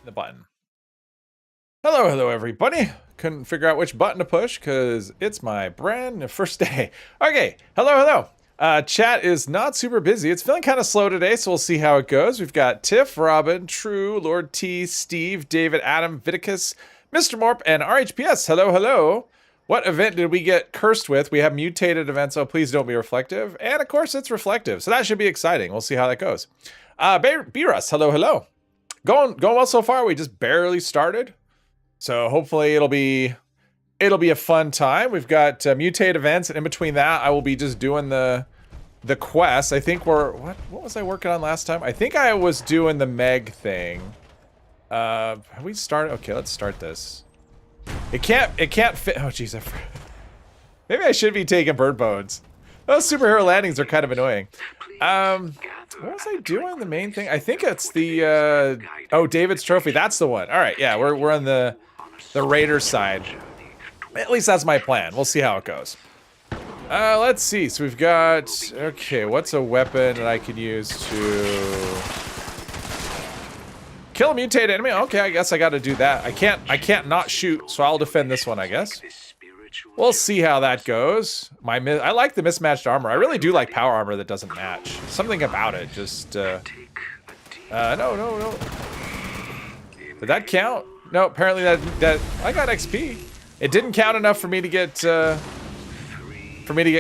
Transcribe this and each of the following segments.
the button. Hello, everybody. Couldn't figure out which button to push because it's my brand new first day. Okay, hello. Chat is not super busy. It's feeling kind of slow today, so we'll see how it goes. We've got Tiff, Robin, True, Lord T, Steve, David, Adam, Viticus, Mr. Morp, and RHPS. Hello. What event did we get cursed with? We have mutated events, so please don't be reflective. And of course, it's reflective, so that should be exciting. We'll see how that goes. B-Russ, hello. Going well so far. We just barely started. So hopefully it'll be a fun time. We've got mutate events, and in between that, I will be just doing the quest. I think what was I working on last time? I think I was doing the Meg thing. Have we started? Okay, let's start this. It can't fit. Oh jeez, maybe I should be taking bird bones. Those superhero landings are kind of annoying. What was I doing? The main thing? I think it's the oh, David's trophy. That's the one. All right, yeah, we're on the Raiders side. At least that's my plan. We'll see how it goes. Let's see. So we've got, okay, what's a weapon that I could use to kill a mutated enemy? Okay, I guess I got to do that. I can't not shoot, so I'll defend this one, I guess. We'll see how that goes. I like the mismatched armor. I really do like power armor that doesn't match. Something about it just no. Did that count? No, apparently that I got XP. It didn't count enough for me to get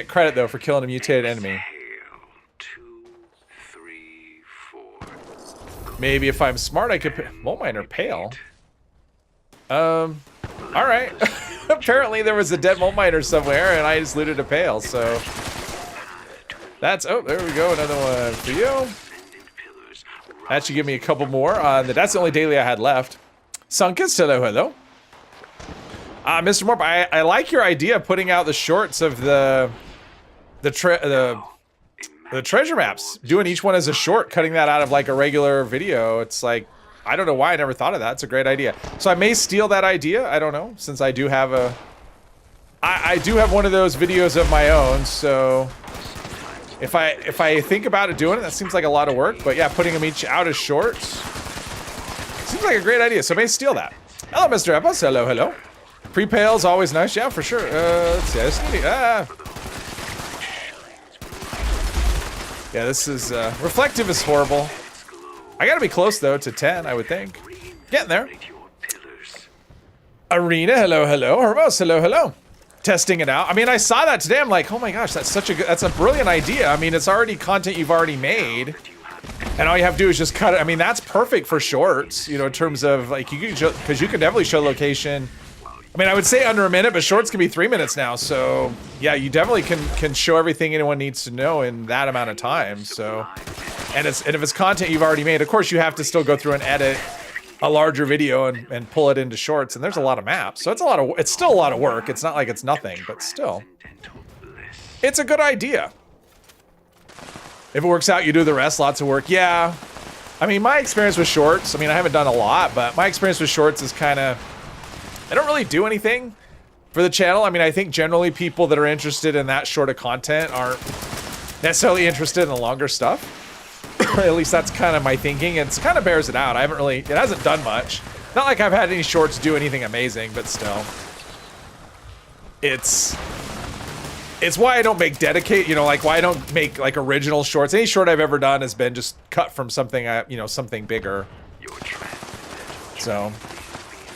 credit though for killing a mutated enemy. Maybe if I'm smart, I could. Molt miner pale. All right. Apparently there was a dead molt miner somewhere, and I just looted a pail. So that's there we go. Another one for you. That should give me a couple more. That's the only daily I had left. Sunkus, hello. Mr. Morp, I like your idea of putting out the shorts of the treasure maps, doing each one as a short, cutting that out of like a regular video. It's like, I don't know why I never thought of that. It's a great idea. So I may steal that idea. I don't know, since I do have I do have one of those videos of my own. So if I think about it doing it, that seems like a lot of work. But yeah, putting them each out as shorts seems like a great idea. So I may steal that. Hello, Mr. Epos. Hello. Pre-pale's always nice. Yeah, for sure. Let's see. I just need to, yeah, this is reflective is horrible. I gotta be close though to 10, I would think. Getting there. Arena, hello. Hermos, hello. Testing it out. I mean, I saw that today. I'm like, oh my gosh, that's a brilliant idea. I mean, it's already content you've already made, and all you have to do is just cut it. I mean, that's perfect for shorts. You know, in terms of like you can because you can definitely show location. I mean, I would say under a minute, but shorts can be 3 minutes now. So yeah, you definitely can show everything anyone needs to know in that amount of time. So. And if it's content you've already made, of course you have to still go through and edit a larger video and pull it into shorts. And there's a lot of maps, so it's still a lot of work. It's not like it's nothing, but still, it's a good idea. If it works out, you do the rest. Lots of work. Yeah, I mean, my experience with shorts. I mean, I haven't done a lot, but my experience with shorts is kind of, I don't really do anything for the channel. I mean, I think generally people that are interested in that sort of content aren't necessarily interested in the longer stuff. At least that's kind of my thinking. It's kind of bears it out. It hasn't done much. Not like I've had any shorts do anything amazing, but still. It's why I don't make like why I don't make like original shorts. Any short I've ever done has been just cut from something, something bigger. So,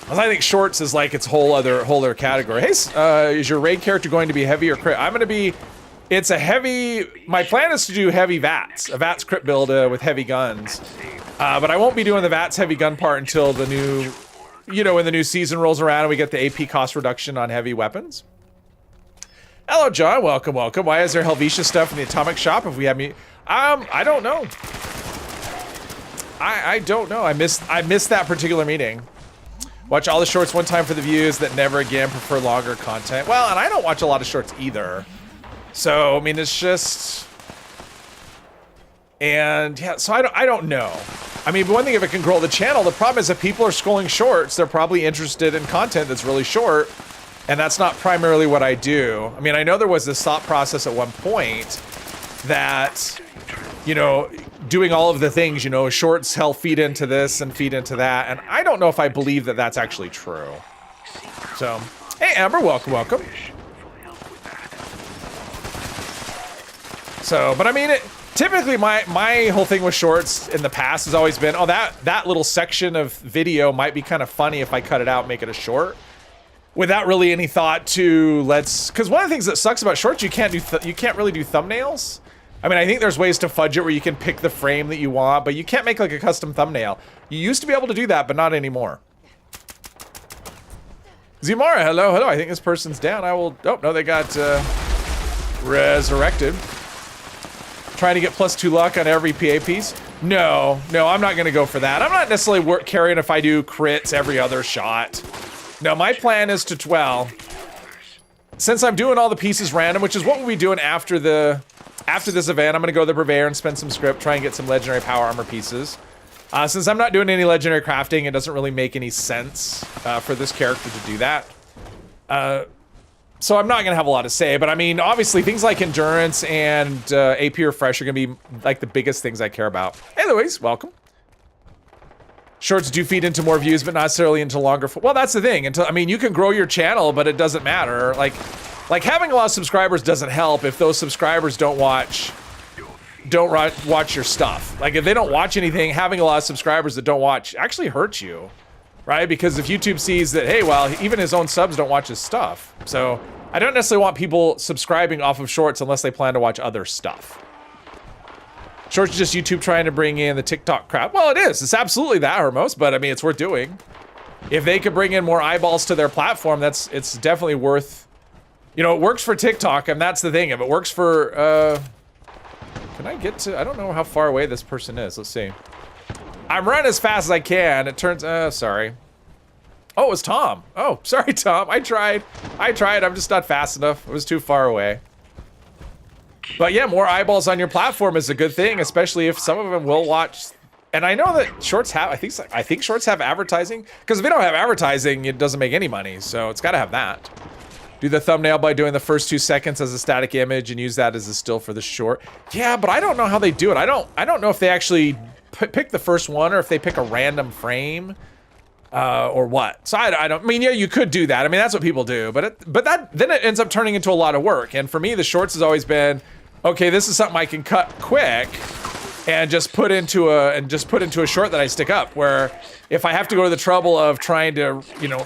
I think shorts is like its whole other category. Hey, is your raid character going to be heavy or crit? I'm going to be. It's a heavy. My plan is to do heavy VATS, a VATS crit build with heavy guns, but I won't be doing the VATS heavy gun part until the new, when the new season rolls around and we get the AP cost reduction on heavy weapons. Hello, John. Welcome. Why is there Helvetia stuff in the Atomic Shop? If we have me, I don't know. I don't know. I missed that particular meeting. Watch all the shorts one time for the views that never again. Prefer longer content. Well, and I don't watch a lot of shorts either. So, I mean, it's just, and yeah, so I don't know. I mean, one thing, if it can grow the channel, the problem is if people are scrolling shorts, they're probably interested in content that's really short, and that's not primarily what I do. I mean, I know there was this thought process at one point that, doing all of the things, you know, shorts help feed into this and feed into that. And I don't know if I believe that that's actually true. So, hey, Amber, welcome, welcome. So, but I mean, typically my whole thing with shorts in the past has always been, oh, that little section of video might be kind of funny if I cut it out and make it a short, without really any thought to because one of the things that sucks about shorts, you can't really do thumbnails. I mean, I think there's ways to fudge it where you can pick the frame that you want, but you can't make like a custom thumbnail. You used to be able to do that, but not anymore. Zimara, hello, hello. I think this person's down. Oh no, they got resurrected. Trying to get +2 luck on every PA piece? No, I'm not gonna go for that. I'm not necessarily carrying if I do crits every other shot. No, my plan is to, well, since I'm doing all the pieces random, which is what we'll be doing after this event, I'm gonna go to the Purveyor and spend some script, try and get some legendary power armor pieces. Since I'm not doing any legendary crafting, it doesn't really make any sense for this character to do that. So I'm not gonna have a lot to say, but I mean, obviously things like endurance and AP refresh are gonna be like the biggest things I care about. Anyways, welcome. Shorts do feed into more views, but not necessarily into longer. Well, that's the thing. I mean, you can grow your channel, but it doesn't matter. Like having a lot of subscribers doesn't help if those subscribers don't watch your stuff. Like if they don't watch anything, having a lot of subscribers that don't watch actually hurts you. Right? Because if YouTube sees that, hey, well, even his own subs don't watch his stuff. So I don't necessarily want people subscribing off of shorts unless they plan to watch other stuff. Shorts is just YouTube trying to bring in the TikTok crowd. Well, it is. It's absolutely that, Hermos, but I mean, it's worth doing. If they could bring in more eyeballs to their platform, it's definitely worth, you know, it works for TikTok, and that's the thing. If it works for, can I get to, I don't know how far away this person is. Let's see. I'm running as fast as I can. It turns, sorry. Oh, it was Tom. Oh, sorry, Tom. I tried. I'm just not fast enough. It was too far away. But yeah, more eyeballs on your platform is a good thing, especially if some of them will watch. And I know that shorts have, I think shorts have advertising, because if they don't have advertising, it doesn't make any money. So it's got to have that. Do the thumbnail by doing the first 2 seconds as a static image and use that as a still for the short. Yeah, but I don't know how they do it. I don't know if they actually pick the first one or if they pick a random frame or what. So I mean, yeah, you could do that. I mean, that's what people do, but then it ends up turning into a lot of work. And for me, the shorts has always been, okay, this is something I can cut quick and just put into a short that I stick up, where if I have to go to the trouble of trying to, you know,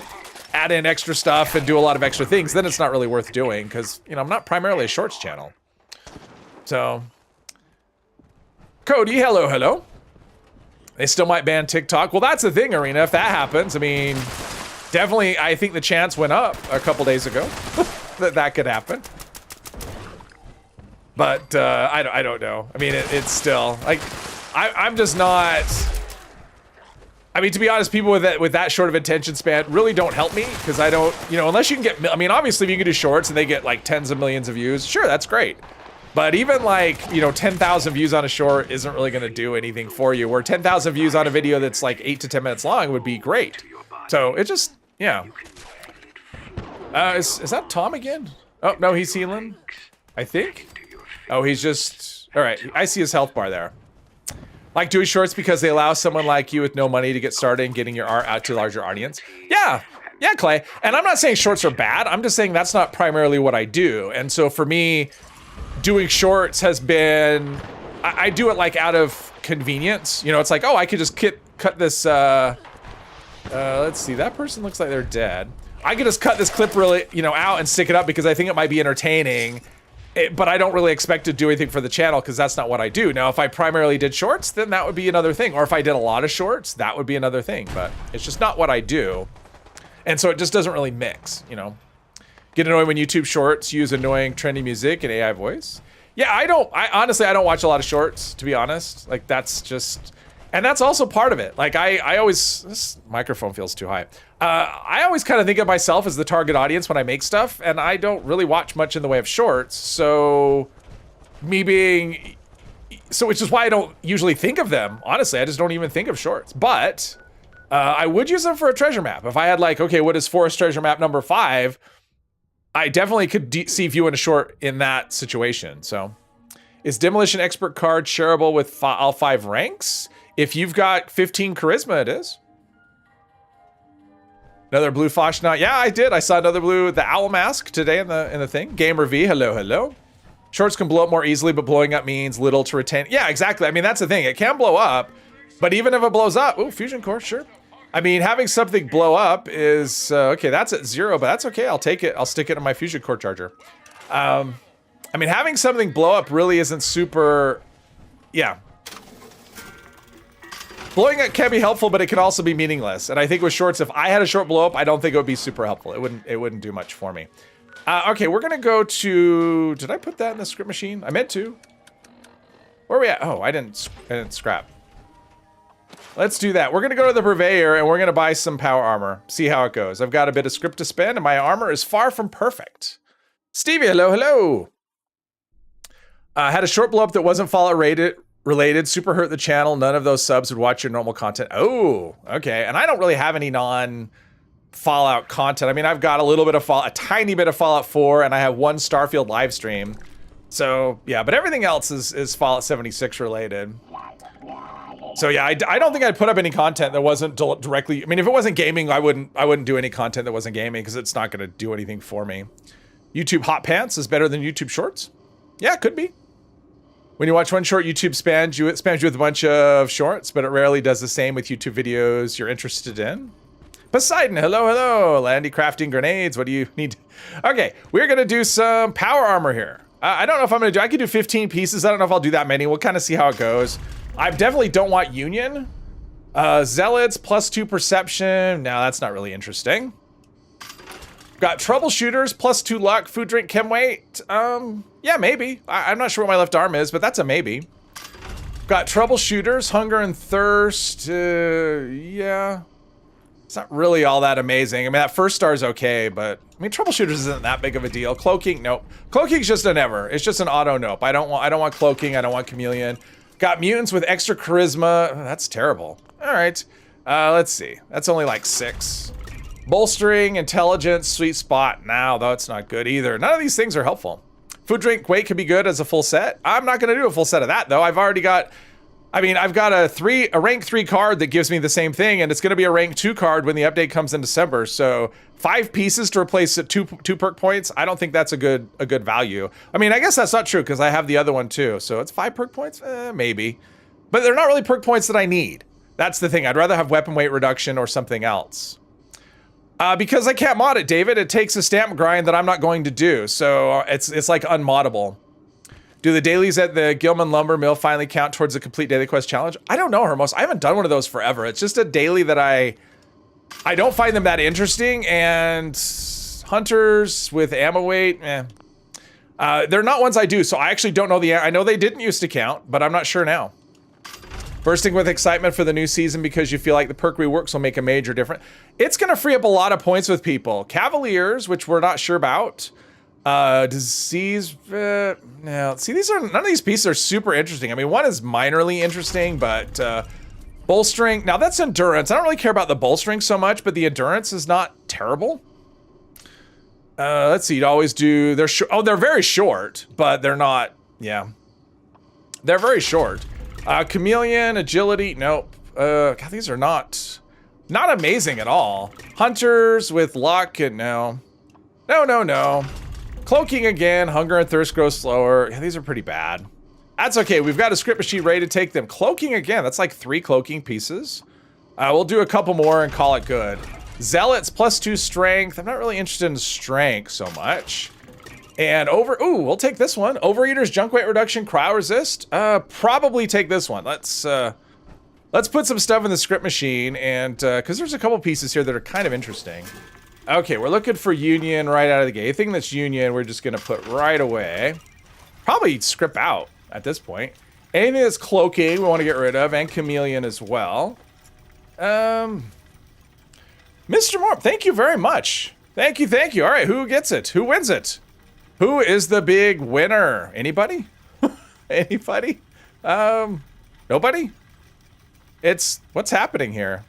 add in extra stuff and do a lot of extra things, then it's not really worth doing, because, you know, I'm not primarily a shorts channel. So Cody, hello. They still might ban TikTok. Well, that's the thing, Arena. If that happens, I mean, definitely, I think the chance went up a couple days ago that could happen. But I don't know. I mean, it's still like, I'm just not. I mean, to be honest, people with that short of attention span really don't help me, because I don't, you know, unless you can get. I mean, obviously, if you can do shorts and they get like tens of millions of views, sure, that's great. But even like, you know, 10,000 views on a short isn't really going to do anything for you. Where 10,000 views on a video that's like 8 to 10 minutes long would be great. So it just, yeah. Is that Tom again? Oh, no, he's healing, I think. Oh, he's just, all right. I see his health bar there. Like doing shorts because they allow someone like you with no money to get started and getting your art out to a larger audience. Yeah, Clay. And I'm not saying shorts are bad. I'm just saying that's not primarily what I do. And so for me, doing shorts has been, I do it like out of convenience. You know, it's like, oh, I could just cut this, let's see, that person looks like they're dead. I could just cut this clip really, you know, out and stick it up because I think it might be entertaining, but I don't really expect to do anything for the channel because that's not what I do. Now, if I primarily did shorts, then that would be another thing. Or if I did a lot of shorts, that would be another thing, but it's just not what I do. And so it just doesn't really mix, you know. Get annoyed when YouTube shorts use annoying trendy music and AI voice. Yeah, I honestly, I don't watch a lot of shorts, to be honest. Like that's just, and that's also part of it. Like I always, this microphone feels too high. I always kind of think of myself as the target audience when I make stuff, and I don't really watch much in the way of shorts. So which is why I don't usually think of them. Honestly, I just don't even think of shorts, but I would use them for a treasure map. If I had like, okay, what is forest treasure map number 5? I definitely could see viewing a short in that situation. So Is Demolition Expert card shareable with all 5 ranks? If you've got 15 charisma, it is. Another blue Foshnot. Yeah, I did. I saw another blue, the owl mask today in the thing. Gamer V, hello, hello. Shorts can blow up more easily, but blowing up means little to retain. Yeah, exactly. I mean, that's the thing. It can blow up, but even if it blows up, ooh, fusion core, sure. I mean, having something blow up is, okay, that's at 0, but that's okay. I'll take it. I'll stick it in my fusion core charger. I mean, having something blow up really isn't super, yeah. Blowing up can be helpful, but it can also be meaningless. And I think with shorts, if I had a short blow up, I don't think it would be super helpful. It wouldn't do much for me. Okay, we're gonna go to, did I put that in the script machine? I meant to. Where are we at? Oh, I didn't scrap. Let's do that. We're gonna go to the purveyor and we're gonna buy some power armor. See how it goes. I've got a bit of script to spend and my armor is far from perfect. Stevie, hello, hello. Had a short blow up that wasn't Fallout related, super hurt the channel. None of those subs would watch your normal content. Oh, okay. And I don't really have any non-Fallout content. I mean, I've got a little bit of a tiny bit of Fallout 4, and I have 1 Starfield live stream. So yeah, but everything else is Fallout 76 related. So yeah, I don't think I'd put up any content that wasn't directly. I mean, if it wasn't gaming, I wouldn't do any content that wasn't gaming because it's not going to do anything for me. YouTube Hot Pants is better than YouTube Shorts. Yeah, it could be. When you watch one short, YouTube spams you with a bunch of shorts, but it rarely does the same with YouTube videos you're interested in. Poseidon, hello, hello. Landy crafting grenades. What do you need? Okay, we're gonna do some power armor here. I don't know if I'm gonna do, I could do 15 pieces. I don't know if I'll do that many. We'll kind of see how it goes. I definitely don't want Union. Zealots, +2 perception. Now that's not really interesting. Got troubleshooters, +2 luck, food, drink, chem weight. Yeah, maybe. I'm not sure what my left arm is, but that's a maybe. Got troubleshooters, hunger and thirst. Yeah. It's not really all that amazing. I mean, that first star is okay, but I mean, troubleshooters isn't that big of a deal. Cloaking, nope. Cloaking's just a never. It's just an auto nope. I don't want cloaking. I don't want chameleon. Got mutants with extra charisma. That's terrible. All right. Let's see. That's only like 6. Bolstering, intelligence, sweet spot. Now, though, it's not good either. None of these things are helpful. Food, drink, weight could be good as a full set. I'm not going to do a full set of that, though. I've already got, I mean, I've got a rank 3 card that gives me the same thing, and it's going to be a rank 2 card when the update comes in December. So 5 pieces to replace 2 perk points. I don't think that's a good value. I mean, I guess that's not true because I have the other one too. So it's 5 perk points, maybe, but they're not really perk points that I need. That's the thing. I'd rather have weapon weight reduction or something else. Because I can't mod it, David. It takes a stamp grind that I'm not going to do, so it's like unmoddable. Do the dailies at the Gilman Lumber Mill finally count towards the complete daily quest challenge? I don't know, Hermos. I haven't done one of those forever. It's just a daily that I don't find them that interesting, and hunters with ammo weight, they're not ones I do, so I actually don't know I know they didn't used to count, but I'm not sure now. Bursting with excitement for the new season because you feel like the perk reworks will make a major difference. It's going to free up a lot of points with people. Cavaliers, which we're not sure about. Disease, no. See, none of these pieces are super interesting. I mean, one is minorly interesting, but bolstering. Now that's endurance. I don't really care about the bolstering so much, but the endurance is not terrible. Let's see. You'd always do. They're very short, but they're not. Yeah, they're very short. Chameleon, agility, nope. God, these are not amazing at all. Hunters with luck and no. Cloaking again, hunger and thirst grow slower. Yeah, these are pretty bad. That's okay, we've got a script machine ready to take them. Cloaking again, that's like 3 cloaking pieces. We'll do a couple more and call it good. Zealots, +2 strength. I'm not really interested in strength so much. And we'll take this one. Overeaters, junk weight reduction, cryo resist. Probably take this one. Let's put some stuff in the script machine, and because there's a couple pieces here that are kind of interesting. Okay, we're looking for Union right out of the gate. Anything that's Union, we're just gonna put right away. Probably script out at this point. Anything that's cloaking, we want to get rid of, and chameleon as well. Mr. Moore, thank you very much. Thank you. All right, who gets it? Who wins it? Who is the big winner? Anybody? Anybody? Nobody? What's happening here?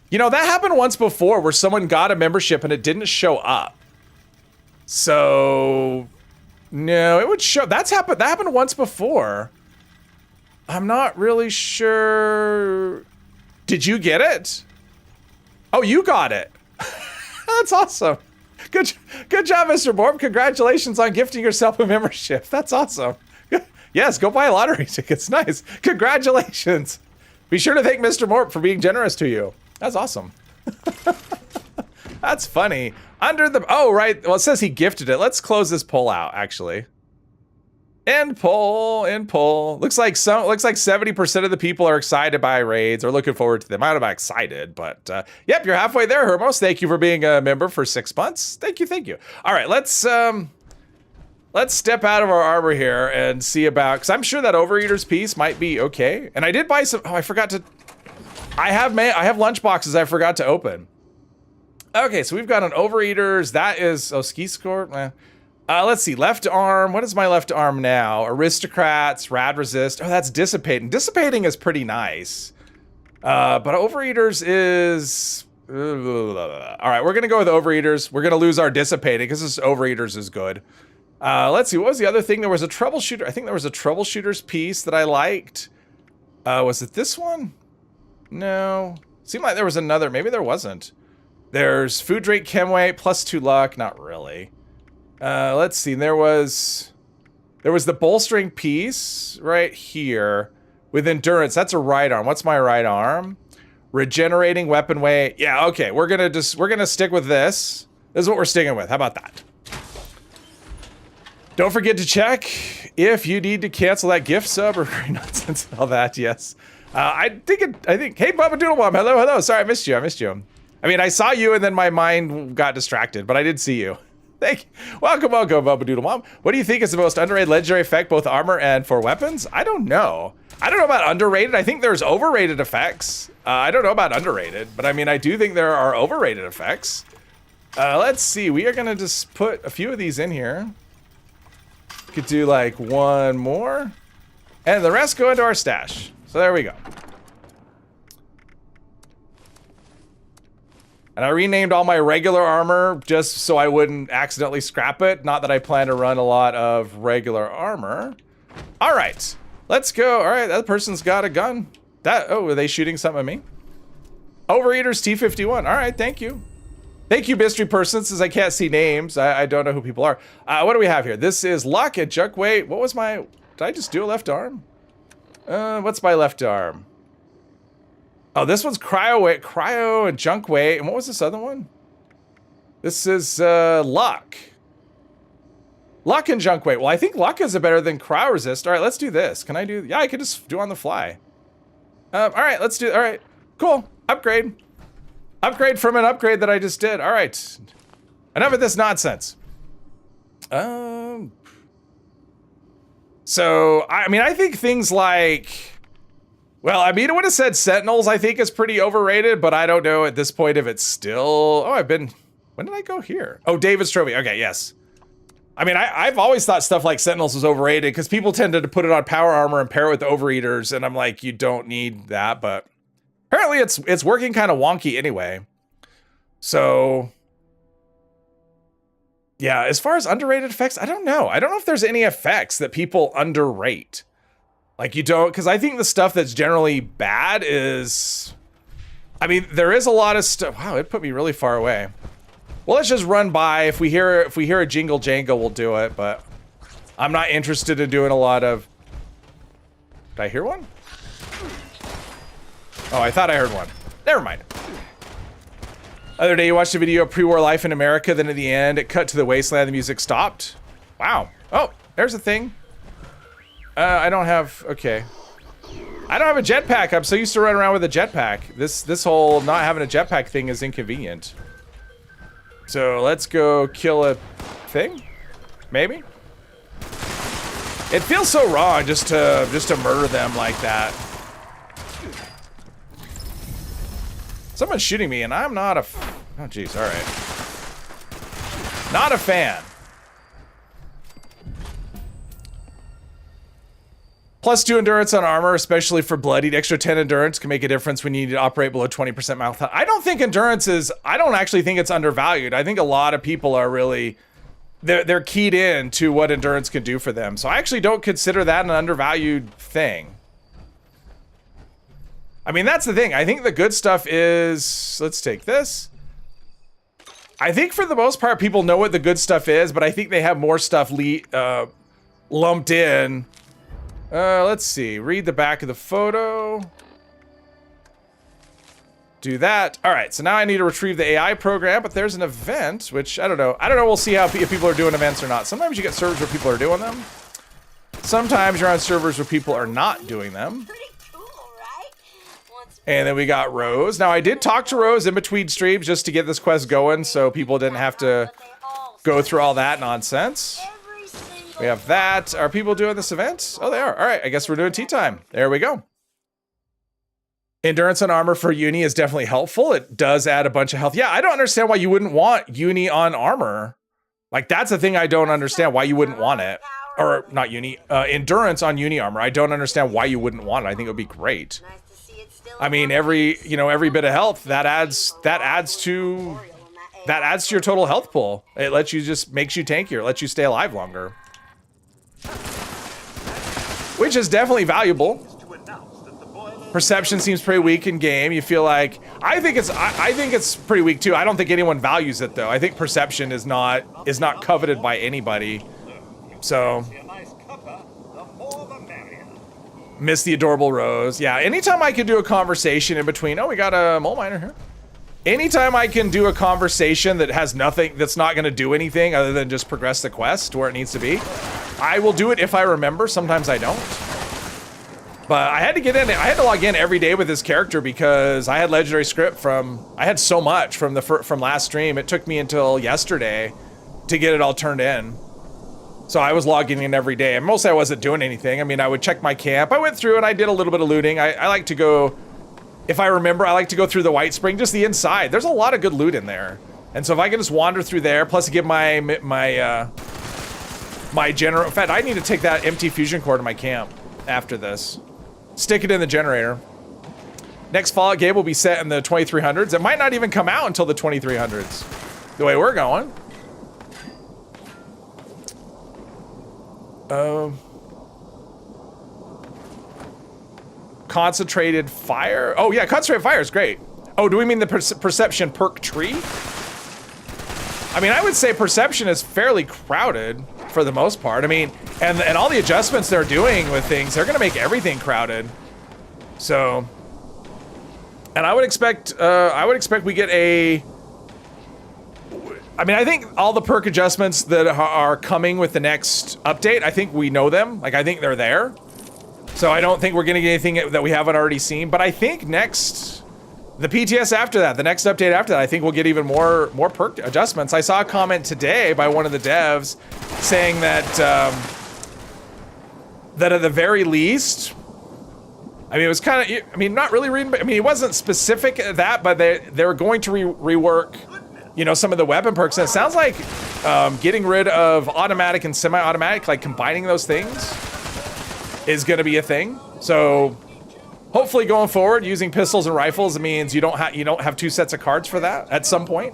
You know, that happened once before where someone got a membership and it didn't show up. So No, it would show. That happened once before. I'm not really sure. Did you get it? Oh, you got it. That's awesome. Good job, Mr. Borb. Congratulations on gifting yourself a membership. That's awesome. Yes, go buy lottery tickets. Nice. Congratulations. Be sure to thank Mr. Morp for being generous to you. That's awesome. That's funny. Under the... Oh, right. Well, it says he gifted it. Let's close this poll out, actually. End poll. End poll. Looks like 70% of the people are excited by raids or looking forward to them. I don't know about excited, but yep, you're halfway there, Hermos. Thank you for being a member for 6 months. Thank you, thank you. All right, let's step out of our armor here and see about, because I'm sure that Overeater's piece might be okay. And I did buy some. Oh, I forgot to. I have lunch boxes I forgot to open. Okay, so we've got an Overeaters. That is ski score. Let's see, left arm. What is my left arm now? Aristocrats, rad resist. Oh, that's dissipating. Dissipating is pretty nice. But Overeaters is... All right, we're going to go with Overeaters. We're going to lose our dissipating because this Overeaters is good. Let's see, what was the other thing? There was a troubleshooter. I think there was a troubleshooter's piece that I liked. Was it this one? No. Seemed like there was another. Maybe there wasn't. There's food, drink, chemway, +2 luck. Not really. Let's see. There was the bolstering piece right here with endurance. That's a right arm. What's my right arm? Regenerating weapon weight. Yeah, okay. We're gonna stick with this. This is what we're sticking with. How about that? Don't forget to check if you need to cancel that gift sub or nonsense and all that. Yes. I think. Hey, Bubba Doodle Mom. Hello. Sorry, I missed you. I mean, I saw you and then my mind got distracted, but I did see you. Thank you. Welcome, Bubba Doodle Mom. What do you think is the most underrated legendary effect, both armor and for weapons? I don't know. I don't know about underrated. I think there's overrated effects. I don't know about underrated, but I mean, I do think there are overrated effects. Let's see. We are going to just put a few of these in here. Could do like one more. And the rest go into our stash. So there we go. And I renamed all my regular armor just so I wouldn't accidentally scrap it. Not that I plan to run a lot of regular armor. All right, let's go. All right, that person's got a gun. Oh, are they shooting something at me? Overeaters T51. All right, thank you. Thank you, mystery person, since I can't see names. I don't know who people are. What do we have here? This is luck and junk weight. What was my... Did I just do a left arm? What's my left arm? Oh, this one's cryo and junk weight. And what was this other one? This is luck. Luck and junk weight. Well, I think luck is better than cryo resist. All right, let's do this. Can I do... Yeah, I could just do on the fly. All right, let's do... All right, cool. Upgrade. Upgrade from an upgrade that I just did. All right. Enough of this nonsense. So, I mean, I think things like... Well, I mean, it would have said Sentinels, I think, is pretty overrated, but I don't know at this point if it's still... Oh, I've been... When did I go here? Oh, David's Trophy. Okay, yes. I mean, I've always thought stuff like Sentinels was overrated because people tended to put it on power armor and pair it with Overeaters, and I'm like, you don't need that, but... Apparently, it's working kind of wonky anyway. So... Yeah, as far as underrated effects, I don't know. I don't know if there's any effects that people underrate. Like, you don't, because I think the stuff that's generally bad is, I mean, there is a lot of stuff. Wow, it put me really far away. Well, let's just run by. If we hear a jingle jangle, we'll do it, but I'm not interested in doing a lot of... Did I hear one? Oh, I thought I heard one. Never mind. Other day, you watched a video of pre-war life in America, then at the end, it cut to the wasteland, the music stopped. Wow. Oh, there's a thing. I don't have, okay. I don't have a jetpack. I'm so used to running around with a jetpack. This whole not having a jetpack thing is inconvenient. So let's go kill a thing, maybe. It feels so wrong just to murder them like that. Someone's shooting me and I'm not a, oh geez, all right. Not a fan. +2 endurance on armor, especially for bloodied. Extra 10 endurance can make a difference when you need to operate below 20% mouth health. I don't think endurance is, I don't actually think it's undervalued. I think a lot of people are really they're keyed in to what endurance can do for them. So I actually don't consider that an undervalued thing. I mean, that's the thing. I think the good stuff is, let's take this. I think for the most part, people know what the good stuff is, but I think they have more stuff lumped in. Let's see, read the back of the photo. Do that. All right, so now I need to retrieve the AI program, but there's an event, which I don't know. We'll see how if people are doing events or not. Sometimes you get servers where people are doing them. Sometimes you're on servers where people are not doing them. And then we got Rose. Now, I did talk to Rose in between streams just to get this quest going so people didn't have to go through all that nonsense. We have that. Are people doing this event? Oh, they are. All right, I guess we're doing tea time. There we go. Endurance on armor for uni is definitely helpful. It does add a bunch of health. Yeah, I don't understand why you wouldn't want uni on armor. Like, that's the thing I don't understand, why you wouldn't want it. Or, not uni, endurance on uni armor. I don't understand why you wouldn't want it. I think it would be great. I mean, every bit of health that adds to your total health pool. It lets you makes you tankier, lets you stay alive longer, which is definitely valuable. Perception seems pretty weak in game. You feel like I think it's pretty weak too. I don't think anyone values it though. I think perception is not coveted by anybody. So. Miss the adorable Rose. Yeah, anytime I can do a conversation in between. Oh, we got a mole miner here. Anytime I can do a conversation that has nothing, that's not going to do anything other than just progress the quest to where it needs to be, I will do it if I remember. Sometimes I don't. But I had to get in. I had to log in every day with this character because I had legendary script I had so much from last stream. It took me until yesterday to get it all turned in. So I was logging in every day, and mostly I wasn't doing anything. I mean, I would check my camp. I went through and I did a little bit of looting. I like to go, if I remember, I like to go through the White Spring, just the inside. There's a lot of good loot in there. And so if I can just wander through there, plus give my general, in fact, I need to take that empty fusion core to my camp after this. Stick it in the generator. Next Fallout game will be set in the 2300s. It might not even come out until the 2300s, the way we're going. Concentrated fire. Oh yeah, concentrated fire is great. Oh, do we mean the perception perk tree? I mean, I would say perception is fairly crowded for the most part. I mean, and all the adjustments they're doing with things, they're gonna make everything crowded. So, and I would expect we get a. I mean, I think all the perk adjustments that are coming with the next update, I think we know them. Like, I think they're there. So I don't think we're gonna get anything that we haven't already seen. But I think the PTS after that, the next update after that, I think we'll get even more perk adjustments. I saw a comment today by one of the devs saying that that at the very least, I mean, it was kind of, I mean, not really reading, but I mean, it wasn't specific at that, but they were going to rework, you know, some of the weapon perks. And it sounds like getting rid of automatic and semi-automatic, like combining those things, is going to be a thing. So hopefully going forward, using pistols and rifles means you don't have two sets of cards for that at some point.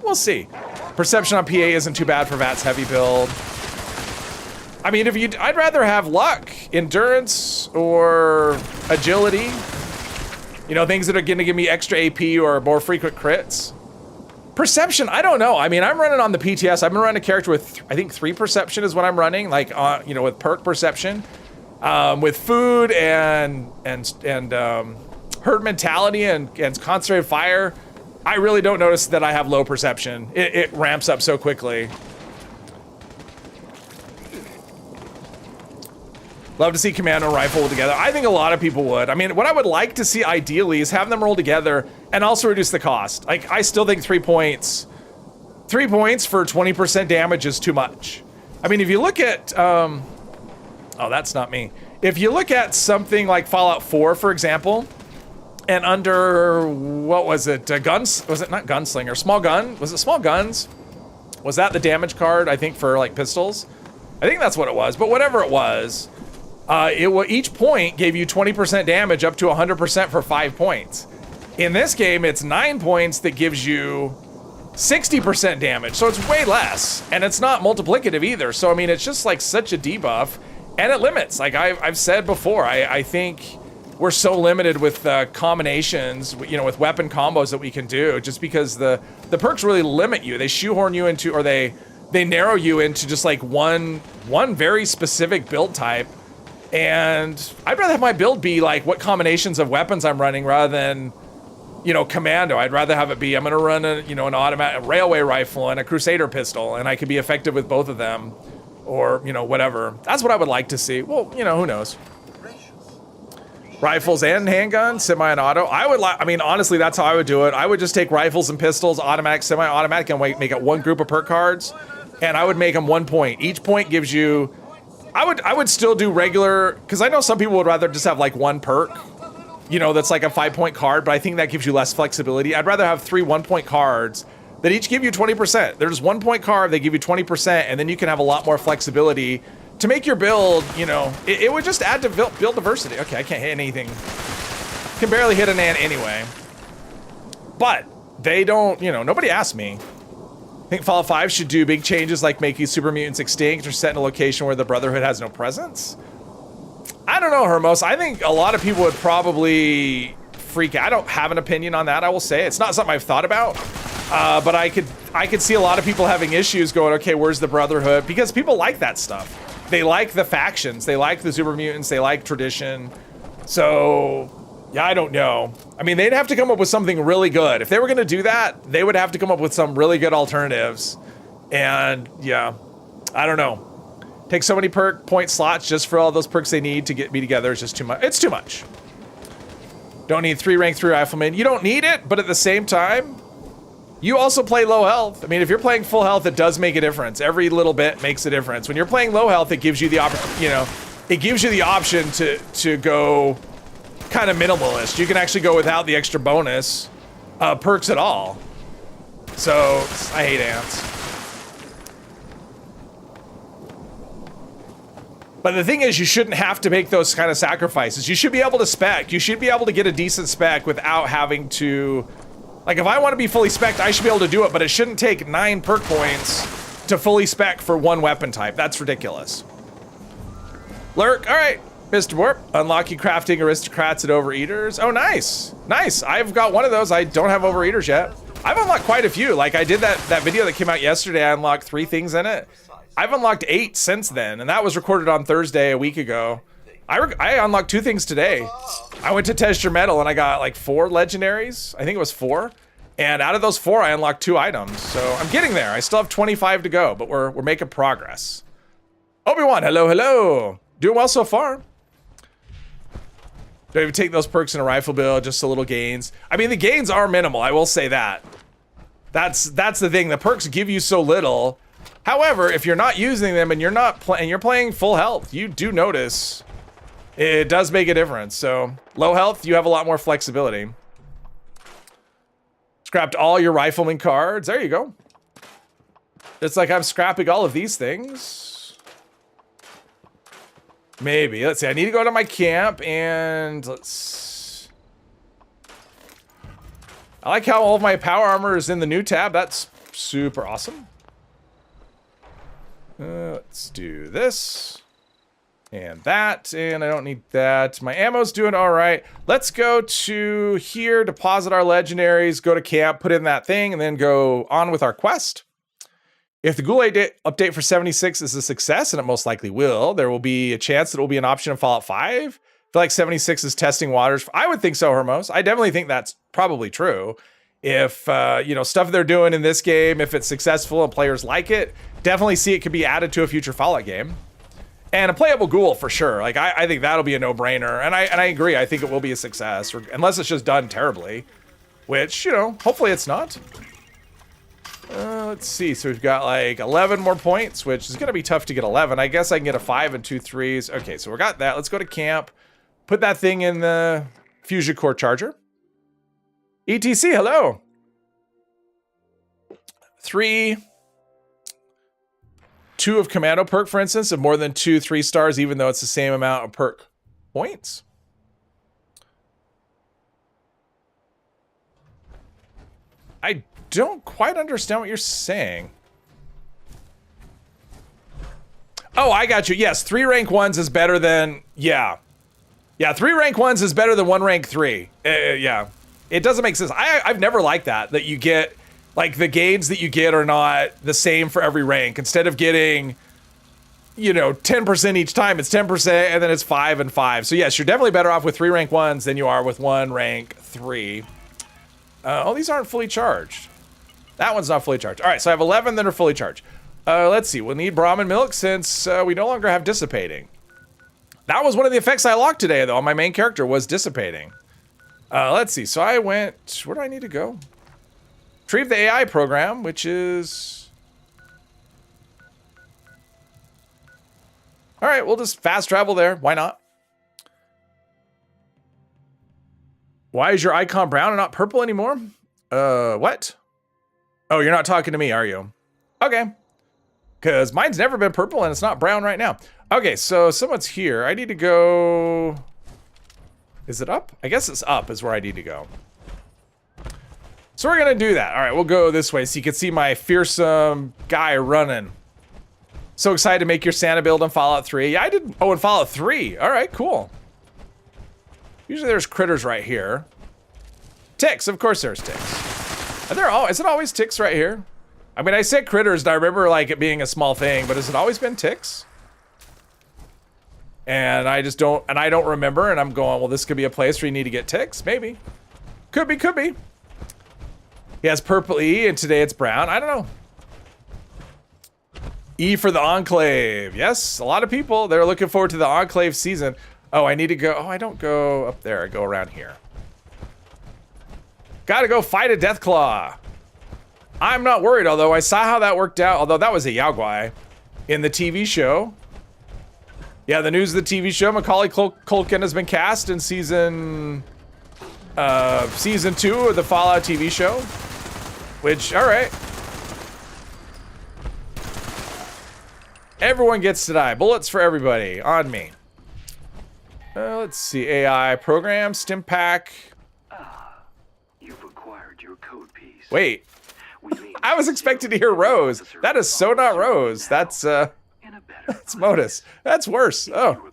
We'll see. Perception on PA isn't too bad for VAT's heavy build. I mean, I'd rather have luck, endurance, or agility. You know, things that are going to give me extra AP or more frequent crits. Perception, I don't know. I mean, I'm running on the PTS. I've been running a character with, I think 3 perception is what I'm running, like, you know, with perk perception. With food and herd mentality and concentrated fire, I really don't notice that I have low perception. It ramps up so quickly. Love to see commando rifle together. I think a lot of people would. I mean, what I would like to see ideally is have them roll together and also reduce the cost. Like, I still think 3 points for 20% damage is too much. I mean, if you look at, oh, that's not me. If you look at something like Fallout 4, for example, and under, what was it, guns? Was it not gunslinger? Small gun? Was it small guns? Was that the damage card, I think, for like pistols? I think that's what it was, but whatever it was, each point gave you 20% damage up to 100% for 5 points. In this game, it's 9 points that gives you 60% damage, so it's way less, and it's not multiplicative either. So I mean, it's just like such a debuff, and it limits. Like I've said before, I think we're so limited with combinations, you know, with weapon combos that we can do, just because the perks really limit you. They shoehorn you into, or they narrow you into just like one very specific build type. And I'd rather have my build be like what combinations of weapons I'm running rather than, you know, commando. I'd rather have it be, I'm gonna run a, you know, an automatic railway rifle and a crusader pistol, and I could be effective with both of them, or, you know, whatever. That's what I would like to see. Well, you know, who knows? Rifles and handguns, semi and auto. I mean, honestly, that's how I would do it. I would just take rifles and pistols, automatic, semi-automatic, and make it one group of perk cards, and I would make them 1 point. Each point gives you, I would still do regular, because I know some people would rather just have like one perk, you know, that's like a 5-point card, but I think that gives you less flexibility. I'd rather have 3 1-point cards that each give you 20%. There's 1-point card, they give you 20%, and then you can have a lot more flexibility to make your build, you know, it would just add to build diversity. Okay, I can't hit anything. Can barely hit an ant anyway. But they don't, you know, nobody asked me. I think Fallout 5 should do big changes like making super mutants extinct or set in a location where the Brotherhood has no presence. I don't know, Hermos. I think a lot of people would probably freak out. I don't have an opinion on that, I will say. It's not something I've thought about. But I could see a lot of people having issues going, okay, where's the Brotherhood? Because people like that stuff. They like the factions. They like the super mutants. They like tradition. So, yeah, I don't know. I mean, they'd have to come up with something really good. If they were going to do that, they would have to come up with some really good alternatives. And, yeah, I don't know. Take so many perk point slots just for all those perks they need to get me together is just too much. It's too much. Don't need 3 rank 3 riflemen. You don't need it, but at the same time, you also play low health. I mean, if you're playing full health, it does make a difference. Every little bit makes a difference. When you're playing low health, it gives you the option, you know, it gives you the option to go kind of minimalist. You can actually go without the extra bonus perks at all. So, I hate ants. But the thing is, you shouldn't have to make those kind of sacrifices. You should be able to spec. You should be able to get a decent spec without having to... Like, if I want to be fully spec'd, I should be able to do it, but it shouldn't take 9 perk points to fully spec for 1 weapon type. That's ridiculous. Lurk, all right. Mr. Warp, unlocking crafting aristocrats and overeaters. Oh, nice. Nice. I've got one of those. I don't have overeaters yet. I've unlocked quite a few. Like, I did that video that came out yesterday. I unlocked 3 things in it. I've unlocked 8 since then, and that was recorded on Thursday a week ago. I unlocked 2 things today. I went to test your metal and I got like 4 legendaries. I think it was 4. And out of those 4, I unlocked 2 items. So I'm getting there. I still have 25 to go, but we're making progress. Obi-Wan, hello, hello. Doing well so far. Don't even take those perks in a rifle build, just a little gains. I mean, the gains are minimal, I will say that. That's the thing. The perks give you so little. However, if you're not using them and you're playing full health, you do notice it does make a difference. So low health, you have a lot more flexibility. Scrapped all your rifleman cards. There you go. It's like I'm scrapping all of these things. Maybe. Let's see. I need to go to my camp and I like how all of my power armor is in the new tab. That's super awesome. Let's do this and that, and I don't need that. My ammo's doing all right. Let's go to here, deposit our legendaries, go to camp, put in that thing, and then go on with our quest. If the Ghoul update for 76 is a success, and it most likely will, there will be a chance that it will be an option in Fallout 5. I feel like 76 is testing waters. I would think so, Hermos. I definitely think that's probably true. If, you know, stuff they're doing in this game, if it's successful and players like it, definitely see it could be added to a future Fallout game. And a playable ghoul for sure. Like, I think that'll be a no-brainer. And I agree. I think it will be a success, unless it's just done terribly. Which, you know, hopefully it's not. Let's see. So we've got like 11 more points, which is going to be tough to get 11. I guess I can get a 5 and 2 3s. Okay, so we got that. Let's go to camp. Put that thing in the fusion core charger. ETC, hello. 3... 2 of commando perk, for instance, of more than 2 3 stars, even though it's the same amount of perk points. I don't quite understand what you're saying. Oh, I got you. Yes, 3 rank 1s is better than, yeah. Yeah, 3 rank 1s is better than 1 rank 3. Yeah. It doesn't make sense. I've never liked that you get, like, the gains that you get are not the same for every rank. Instead of getting, you know, 10% each time, it's 10% and then it's 5 and 5. So yes, you're definitely better off with 3 rank 1s than you are with 1 rank 3. Oh, these aren't fully charged. That one's not fully charged. All right, so I have 11 that are fully charged. Let's see, we'll need Brahmin milk since we no longer have dissipating. That was one of the effects I locked today, though, on my main character, was dissipating. Let's see, so I went, where do I need to go? Retrieve the AI program, which is... All right, we'll just fast travel there. Why not? Why is your icon brown and not purple anymore? What? Oh, you're not talking to me, are you? Okay. Because mine's never been purple and it's not brown right now. Okay, so someone's here. I need to go... Is it up? I guess it's up is where I need to go. So we're gonna do that. All right, we'll go this way so you can see my fearsome guy running. So excited to make your Santa build in Fallout 3. Yeah, I did. Oh, in Fallout 3. All right, cool. Usually there's critters right here. Ticks, of course there's ticks. Are there all, is it always ticks right here? I mean, I said critters and I remember like it being a small thing, but has it always been ticks? And I just don't, and I don't remember, and I'm going, well, this could be a place where you need to get ticks, maybe. Could be, could be. He has purple E, and today it's brown. I don't know. E for the Enclave. Yes, a lot of people, they're looking forward to the Enclave season. Oh, I need to go, oh, I don't go up there, I go around here. Gotta go fight a Deathclaw. I'm not worried, although I saw how that worked out, although that was a Yaogwai in the TV show. Yeah, the news of the TV show, Macaulay Culkin has been cast in season 2 of the Fallout TV show. Which, all right. Everyone gets to die. Bullets for everybody. On me. Let's see. AI program, stim pack. You've acquired your code piece. Wait. I was expecting to hear Rose. That is so not Rose. That's Modus. That's worse. Oh.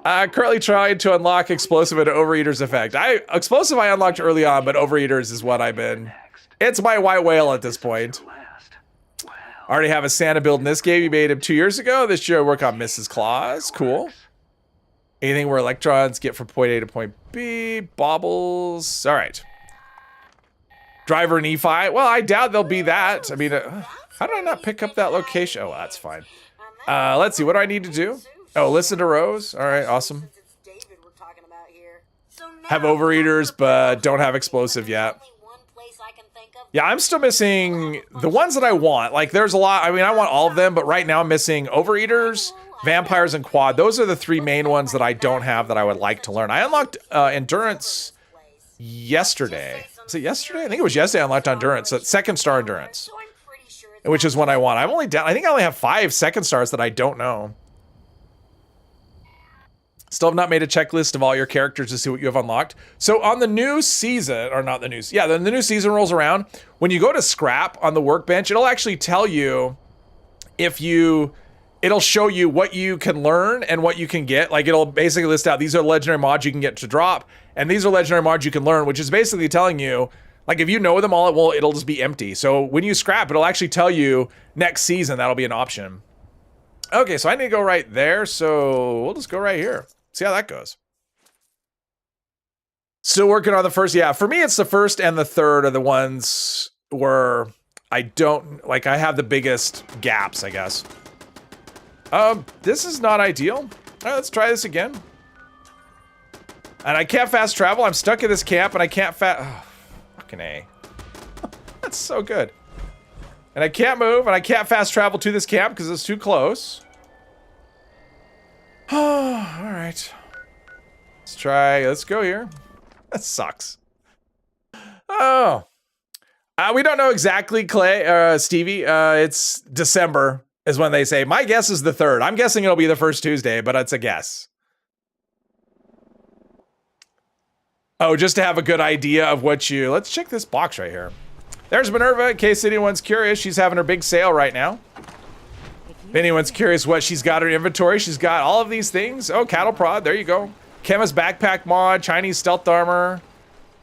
Currently trying to unlock explosive and overeaters effect. Explosive I unlocked early on, but overeaters is what I've been. It's my white whale at this point. I already have a Santa build in this game. You made him 2 years ago. This year I work on Mrs. Claus. Cool. Anything where electrons get from point A to point B. Baubles. All right. Driver and E5. Well, I doubt there'll be that. I mean, how did I not pick up that location? Oh, that's fine. Let's see. What do I need to do? Oh, listen to Rose. All right, awesome. Have overeaters, but don't have explosive yet. Yeah, I'm still missing the ones that I want. Like, there's a lot. I mean, I want all of them, but right now I'm missing overeaters, vampires, and quad. Those are the 3 main ones that I don't have that I would like to learn. I unlocked endurance yesterday. Was it yesterday? I think it was yesterday I unlocked endurance. So 2nd star endurance, which is one I want. I've only done, I think I only have 5 2nd stars that I don't know. Still have not made a checklist of all your characters to see what you have unlocked. So on the new season, or not the new, yeah, the new season rolls around. When you go to scrap on the workbench, it'll actually tell you if you, it'll show you what you can learn and what you can get. Like, it'll basically list out, these are legendary mods you can get to drop, and these are legendary mods you can learn, which is basically telling you, like, if you know them all, well, it'll just be empty. So when you scrap, it'll actually tell you next season, that'll be an option. Okay, so I need to go right there, so we'll just go right here. See how that goes. Still working on the first. Yeah, for me, it's the 1st and the 3rd are the ones where I don't, like, I have the biggest gaps, I guess. This is not ideal. All right, let's try this again. And I can't fast travel. I'm stuck in this camp and I can't oh, fucking A. That's so good. And I can't move and I can't fast travel to this camp because it's too close. Oh, all right. Let's go here. That sucks. Oh. We don't know exactly, Stevie. It's December is when they say. My guess is the 3rd. I'm guessing it'll be the 1st Tuesday, but it's a guess. Oh, just to have a good idea of what you... Let's check this box right here. There's Minerva, in case anyone's curious. She's having her big sale right now. If anyone's curious what she's got in her inventory, she's got all of these things. Oh, cattle prod, there you go. Chemist backpack mod, Chinese stealth armor.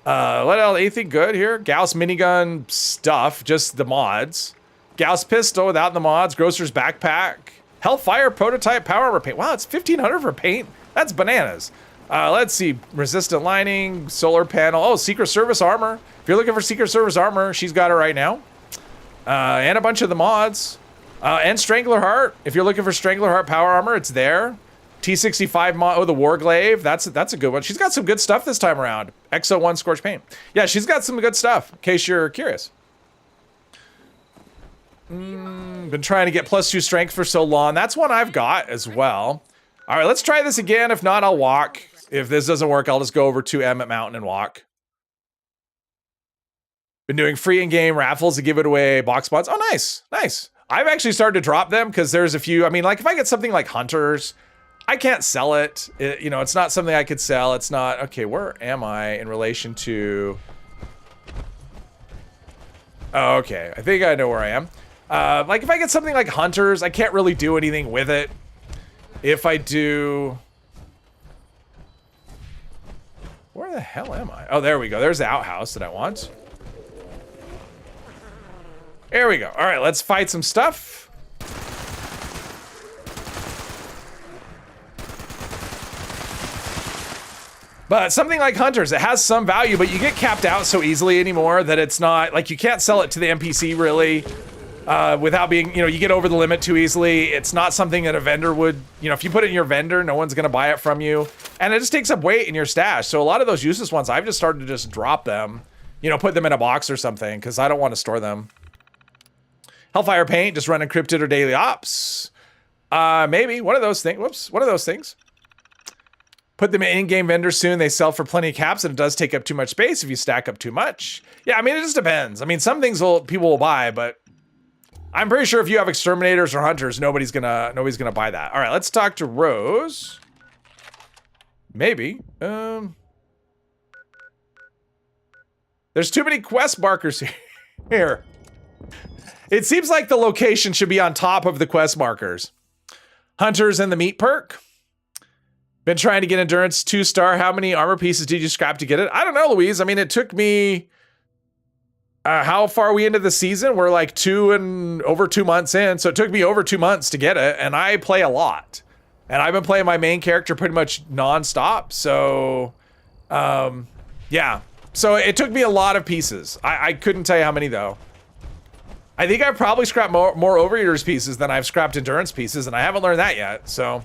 What else? Anything good here? Gauss minigun stuff, just the mods. Gauss pistol without the mods. Grocer's backpack. Hellfire prototype power armor paint. Wow, it's 1,500 for paint. That's bananas. Let's see. Resistant lining, solar panel. Oh, Secret Service armor. If you're looking for Secret Service armor, she's got it right now. And a bunch of the mods. And Strangler Heart. If you're looking for Strangler Heart power armor, it's there. T65 mod. Oh, the Warglaive. That's a good one. She's got some good stuff this time around. XO1 Scorch Paint. Yeah, she's got some good stuff, in case you're curious. Been trying to get +2 strength for so long. That's one I've got as well. All right, let's try this again. If not, I'll walk. If this doesn't work, I'll just go over to Emmett Mountain and walk. Been doing free in-game raffles to give it away, box mods. Oh, nice, nice. I've actually started to drop them because there's a few. I mean, like if I get something like Hunters, I can't sell it. You know, it's not something I could sell. It's not, okay, where am I in relation to? Oh, okay, I think I know where I am. Like if I get something like Hunters, I can't really do anything with it. If I do, where the hell am I? Oh, there we go. There's the outhouse that I want. There we go. All right, let's fight some stuff. But something like Hunters, it has some value, but you get capped out so easily anymore that it's not, like you can't sell it to the NPC really without being, you know, you get over the limit too easily. It's not something that a vendor would, you know, if you put it in your vendor, no one's gonna buy it from you. And it just takes up weight in your stash. So a lot of those useless ones, I've just started to just drop them, you know, put them in a box or something because I don't want to store them. Hellfire paint, just run encrypted or daily ops. Maybe one of those things. Whoops, one of those things. Put them in in-game vendors soon. They sell for plenty of caps, and it does take up too much space if you stack up too much. Yeah, I mean, it just depends. I mean, some things people will buy, but I'm pretty sure if you have exterminators or hunters, nobody's gonna buy that. All right, let's talk to Rose. Maybe. There's too many quest markers here. It seems like the location should be on top of the quest markers. Hunters and the meat perk. Been trying to get endurance 2-star. How many armor pieces did you scrap to get it? I don't know, Louise. I mean, it took me, how far are we into the season? We're like over 2 months in. So it took me over 2 months to get it. And I play a lot. And I've been playing my main character pretty much nonstop. So, yeah. So it took me a lot of pieces. I couldn't tell you how many though. I think I've probably scrapped more Overeaters pieces than I've scrapped endurance pieces, and I haven't learned that yet, so.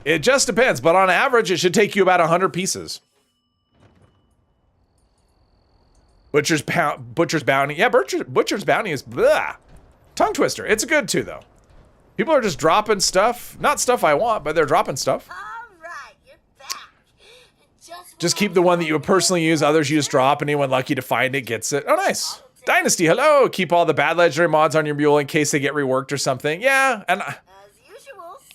It just depends, but on average, it should take you about 100 pieces. Butcher's Bounty. Yeah, Butcher's Bounty is blah. Tongue twister. It's good too, though. People are just dropping stuff. Not stuff I want, but they're dropping stuff. Just keep the one that you would personally use. Others you just drop. Anyone lucky to find it gets it. Oh, nice. Dynasty, hello. Keep all the bad legendary mods on your mule in case they get reworked or something. Yeah, and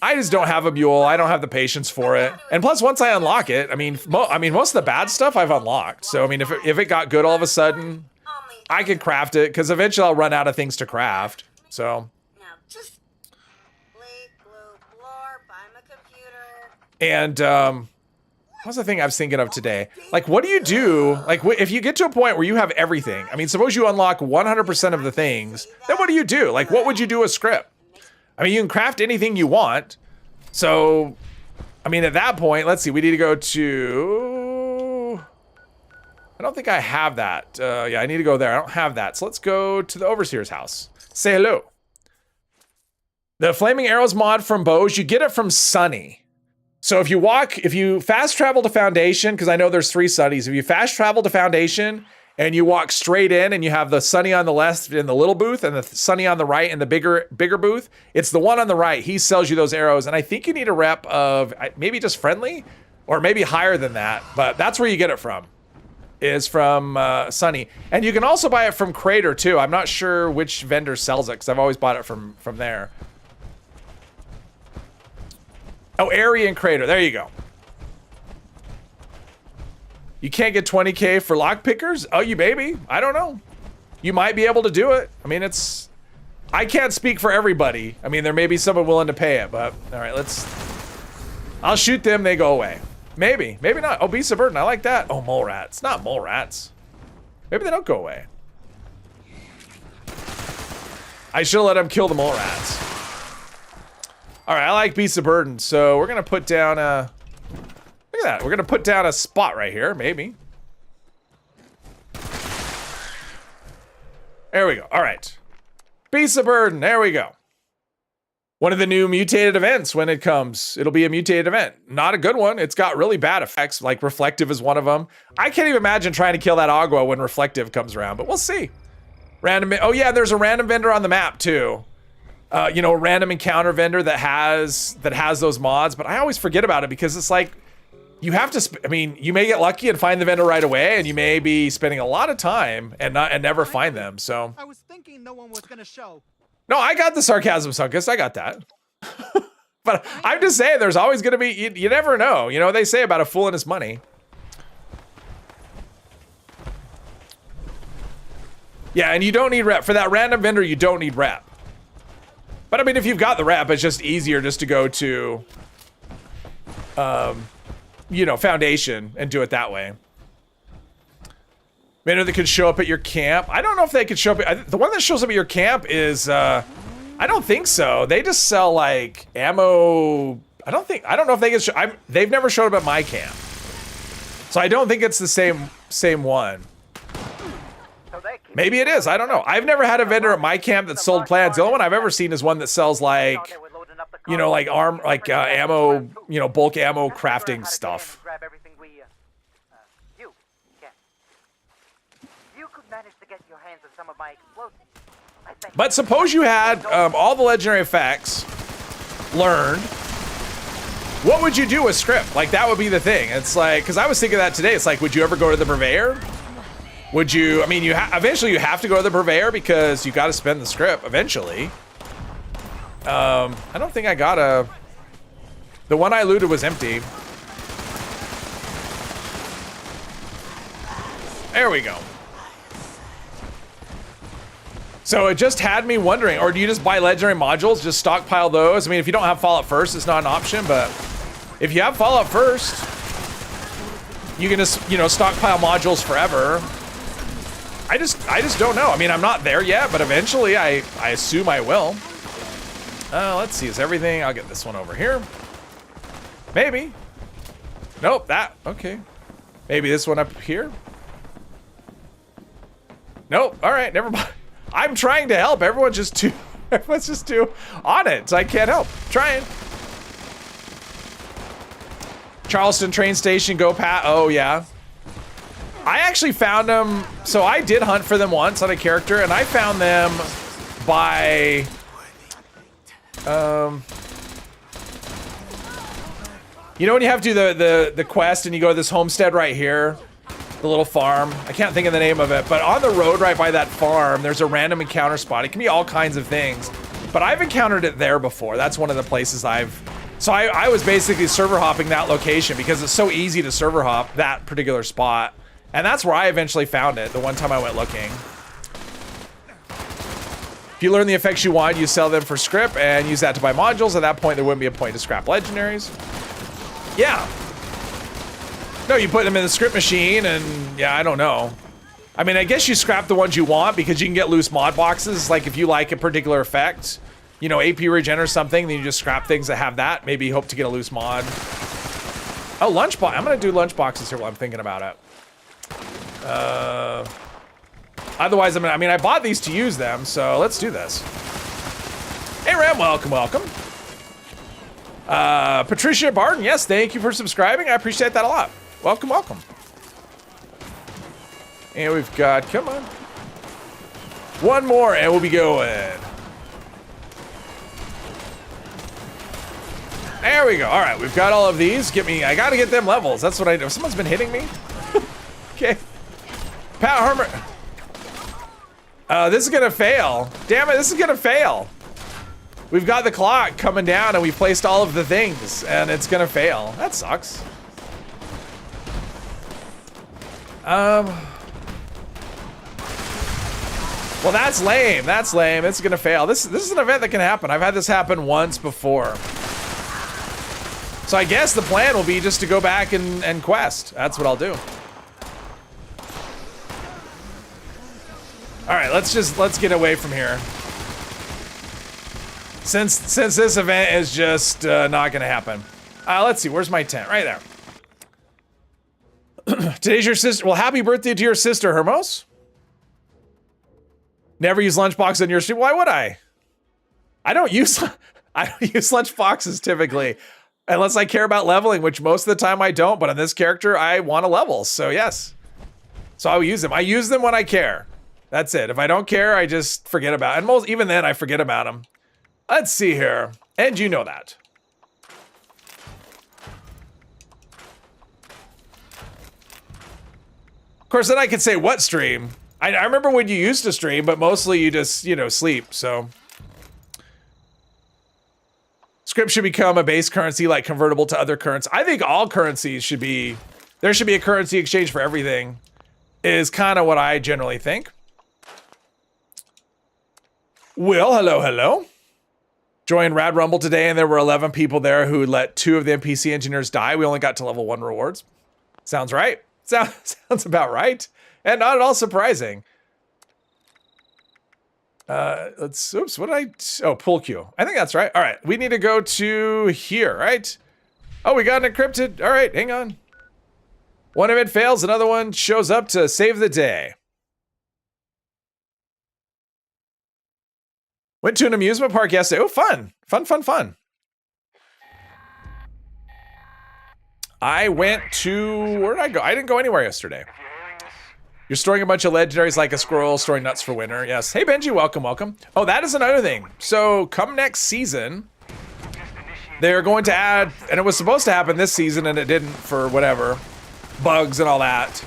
I just don't have a mule. I don't have the patience for it. And plus, once I unlock it, I mean, most of the bad stuff I've unlocked. So, I mean, if it got good all of a sudden, I could craft it because eventually I'll run out of things to craft. So. And, what's the thing I was thinking of today? Like, what do you do? Like, if you get to a point where you have everything, I mean, suppose you unlock 100% of the things, then what do you do? Like, what would you do with script? I mean, you can craft anything you want. So, I mean, at that point, let's see, we need to go to, I don't think I have that. Yeah, I need to go there. I don't have that. So let's go to the Overseer's house. Say hello. The Flaming Arrows mod from bows, you get it from Sunny. So if you fast travel to Foundation, because I know there's 3 Sunnies, if you fast travel to Foundation and you walk straight in and you have the Sunny on the left in the little booth and the Sunny on the right in the bigger booth, it's the one on the right. He sells you those arrows. And I think you need a rep of maybe just friendly or maybe higher than that. But that's where you get it from, is from Sunny. And you can also buy it from Crater too. I'm not sure which vendor sells it because I've always bought it from there. Oh, Aryan Crater. There you go. You can't get 20K for lock pickers? Oh, you maybe. I don't know. You might be able to do it. I mean, it's... I can't speak for everybody. I mean, there may be someone willing to pay it, but... All right, let's... I'll shoot them, they go away. Maybe. Maybe not. Oh, beast of burden. I like that. Oh, mole rats. Not mole rats. Maybe they don't go away. I should have let him kill the mole rats. All right, I like beast of burden, so we're going to put down a... Look at that. We're going to put down a spot right here, maybe. There we go. All right. Beast of burden. There we go. One of the new mutated events when it comes. It'll be a mutated event. Not a good one. It's got really bad effects, like reflective is one of them. I can't even imagine trying to kill that Agua when reflective comes around, but we'll see. Random. Oh yeah, there's a random vendor on the map too. You know, a random encounter vendor that has those mods, but I always forget about it because it's like you have to. I mean, you may get lucky and find the vendor right away, and you may be spending a lot of time and never find them. So I was thinking no one was gonna show. No, I got the sarcasm, Sunkus. I got that. But I'm just saying, there's always gonna be. You never know. You know what they say about a fool and his money. Yeah, and you don't need rep for that random vendor. You don't need rep. But I mean, if you've got the rep, it's just easier just to go to, you know, Foundation and do it that way. Vendor that could show up at your camp. I don't know if they could show up. The one that shows up at your camp is, I don't think so. They just sell like ammo. I don't know if they can. They've never showed up at my camp, so I don't think it's the same one. Maybe it is. I don't know. I've never had a vendor at my camp that sold plans. The only one I've ever seen is one that sells like, you know, like ammo, you know, bulk ammo crafting stuff. But suppose you had all the legendary effects learned. What would you do with script? Like, that would be the thing. It's like, because I was thinking that today. It's like, would you ever go to the Purveyor? Would you, I mean, eventually you have to go to the Purveyor because you got to spend the script eventually. I don't think I got the one I looted was empty. There we go. So it just had me wondering, or do you just buy legendary modules, just stockpile those? I mean, if you don't have Fallout First, it's not an option, but if you have Fallout First, you can just, you know, stockpile modules forever. I just don't know. I mean, I'm not there yet, but eventually I assume I will. Let's see, is everything? I'll get this one over here. Maybe. Nope, that, okay. Maybe this one up here. Nope, all right, never mind. I'm trying to help. Everyone's just too on it, so I can't help. Trying. Charleston train station, go Pat. Oh yeah. I actually found them. So I did hunt for them once on a character, and I found them by you know when you have to do the quest and you go to this homestead right here, the little farm. I can't think of the name of it, but on the road right by that farm, there's a random encounter spot. It can be all kinds of things, but I've encountered it there before. That's one of the places so I was basically server hopping that location because it's so easy to server hop that particular spot. And that's where I eventually found it, the one time I went looking. If you learn the effects you want, you sell them for script and use that to buy modules. At that point, there wouldn't be a point to scrap legendaries. Yeah. No, you put them in the script machine and yeah, I don't know. I mean, I guess you scrap the ones you want because you can get loose mod boxes. Like if you like a particular effect, you know, AP regen or something, then you just scrap things that have that. Maybe hope to get a loose mod. Oh, lunchbox. I'm going to do lunchboxes here while I'm thinking about it. Otherwise, I mean, I bought these to use them, so let's do this. Hey, Ram, welcome, welcome. Patricia Barton, yes, thank you for subscribing. I appreciate that a lot. Welcome, welcome. And we've got, come on. One more, and we'll be going. There we go. All right, we've got all of these. I gotta get them levels. That's what I do. Someone's been hitting me. Okay. Pat Harmer. This is gonna fail. Damn it, this is gonna fail. We've got the clock coming down and we placed all of the things and it's gonna fail. That sucks. Well, that's lame. That's lame. It's gonna fail. This is an event that can happen. I've had this happen once before. So I guess the plan will be just to go back and quest. That's what I'll do. All right, let's get away from here. Since this event is just not gonna happen. Let's see. Where's my tent? Right there. Today's your sister. Well, happy birthday to your sister, Hermos. Never use lunchbox on your stream. Why would I? I don't use lunchboxes typically, unless I care about leveling, which most of the time I don't. But on this character, I want to level, so yes. So I will use them. I use them when I care. That's it. If I don't care, I just forget about it. And even then, I forget about them. Let's see here, and you know that. Of course, then I could say what stream. I remember when you used to stream, but mostly you just, you know, sleep, so. Script should become a base currency, like convertible to other currencies. I think all currencies should be, there should be a currency exchange for everything, is kind of what I generally think. Will, hello. Joined Rad Rumble today, and there were 11 people there who let 2 of the NPC engineers die. We only got to level 1 rewards. Sounds right. Sounds about right. And not at all surprising. Oops, what did oh, pool queue. I think that's right. All right, we need to go to here, right? Oh, we got an encrypted. All right, hang on. One of it fails, another one shows up to save the day. Went to an amusement park yesterday. Oh, fun. Fun. I went to, where did I go? I didn't go anywhere yesterday. You're storing a bunch of legendaries like a squirrel, storing nuts for winter. Yes. Hey, Benji, welcome. Oh, that is another thing. So come next season, they're going to add, and it was supposed to happen this season and it didn't for whatever, bugs and all that.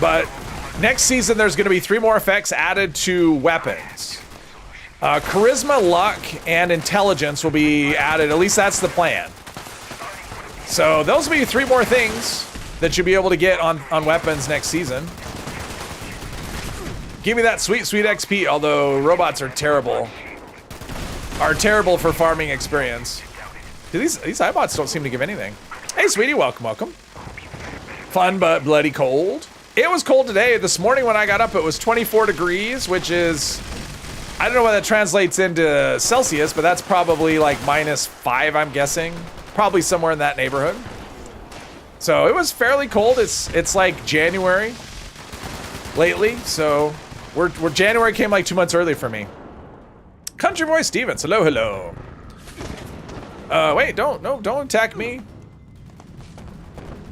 But next season, there's going to be 3 more effects added to weapons. Charisma, luck, and intelligence will be added. At least that's the plan. So those will be 3 more things that you'll be able to get on weapons next season. Give me that sweet XP, although robots are terrible. Are terrible for farming experience. These iBots don't seem to give anything. Hey, sweetie, welcome. Fun but bloody cold. It was cold today. This morning when I got up, it was 24 degrees, which is, I don't know what that translates into Celsius, but that's probably like -5, I'm guessing. Probably somewhere in that neighborhood. So it was fairly cold. It's like January lately, so we're January came like 2 months early for me. Country Boy Stevens, hello. Wait, don't attack me.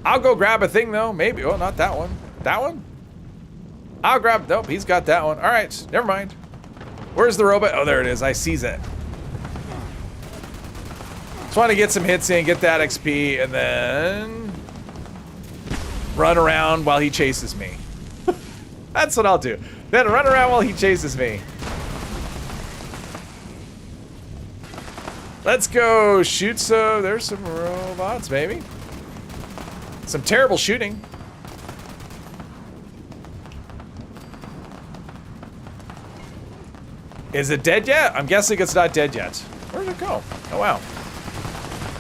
I'll go grab a thing though, maybe. Oh, not that one. That one? I'll grab, nope, he's got that one. All right, never mind. Where's the robot? Oh, there it is, I sees it. Just want to get some hits in, get that XP, and then run around while he chases me. That's what I'll do. Then run around while he chases me. Let's go shoot some, there's some robots, maybe. Some terrible shooting. Is it dead yet? I'm guessing it's not dead yet. Where did it go? Oh, wow.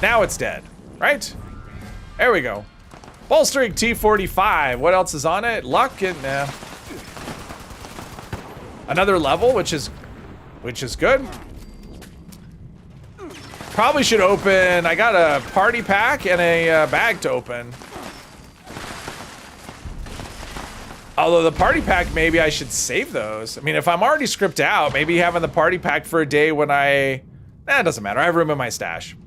Now it's dead, right? There we go. Bolstering T45. What else is on it? Luck and another level, which is good. Probably should open. I got a party pack and a bag to open. Although the party pack, maybe I should save those. I mean, if I'm already scripted out, maybe having the party pack for a day when it doesn't matter. I have room in my stash.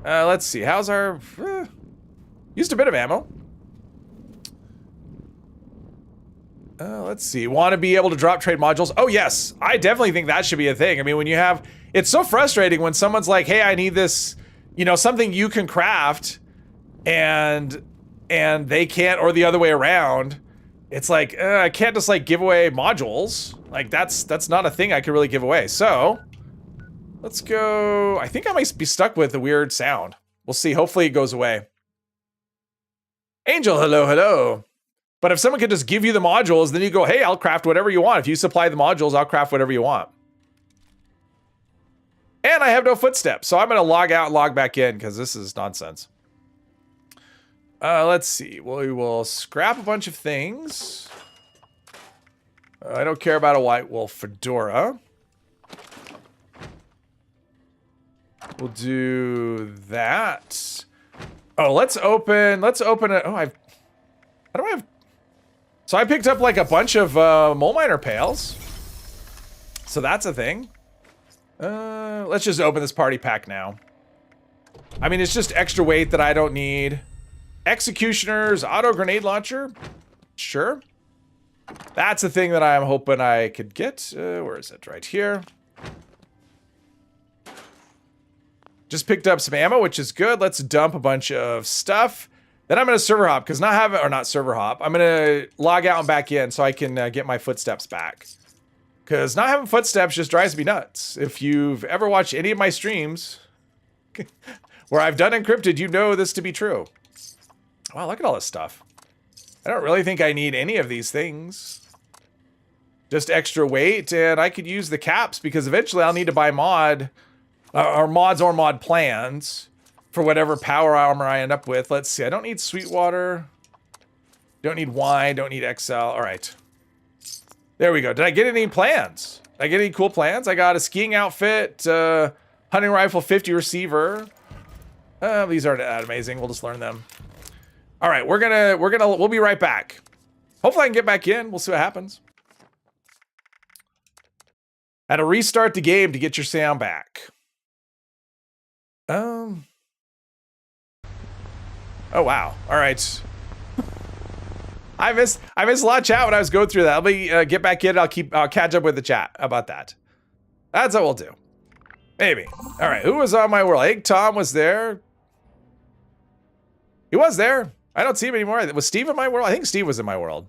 Let's see. How's our... used a bit of ammo. Let's see. Want to be able to drop trade modules? Oh, yes. I definitely think that should be a thing. I mean, when you have... It's so frustrating when someone's like, hey, I need this, something you can craft, and they can't, or the other way around. It's like, I can't just, like, give away modules. Like, that's not a thing I could really give away. So... let's go. I think I might be stuck with a weird sound. We'll see. Hopefully it goes away. Angel, hello. But if someone could just give you the modules, then you go, hey, I'll craft whatever you want. If you supply the modules, I'll craft whatever you want. And I have no footsteps, so I'm going to log out and log back in because this is nonsense. Let's see. We will scrap a bunch of things. I don't care about a white wolf fedora. We'll do that. Oh, let's open it. Oh, how do I have? So I picked up like a bunch of mole miner pails. So that's a thing. Let's just open this party pack now. I mean, it's just extra weight that I don't need. Executioner's auto grenade launcher. Sure. That's the thing that I'm hoping I could get. Where is it? Right here. Just picked up some ammo, which is good. Let's dump a bunch of stuff. Then I'm going to server hop because not server hop. I'm going to log out and back in so I can get my footsteps back. Because not having footsteps just drives me nuts. If you've ever watched any of my streams where I've done encrypted, you know this to be true. Wow, look at all this stuff. I don't really think I need any of these things. Just extra weight, and I could use the caps because eventually I'll need to buy mod plans for whatever power armor I end up with. Let's see, I don't need Sweetwater. Don't need wine, don't need XL. All right. There we go. Did I get any plans? Did I get any cool plans? I got a skiing outfit, hunting rifle, 50 receiver. These aren't that amazing. We'll just learn them. All right, we'll be right back. Hopefully I can get back in. We'll see what happens. Had to restart the game to get your sound back. Oh wow. All right. I missed a lot of chat when I was going through that. Let me get back in. I'll catch up with the chat. How about that? That's what we'll do. Maybe. All right. Who was on my world? I think Tom was there. He was there. I don't see him anymore. Was Steve in my world? I think Steve was in my world.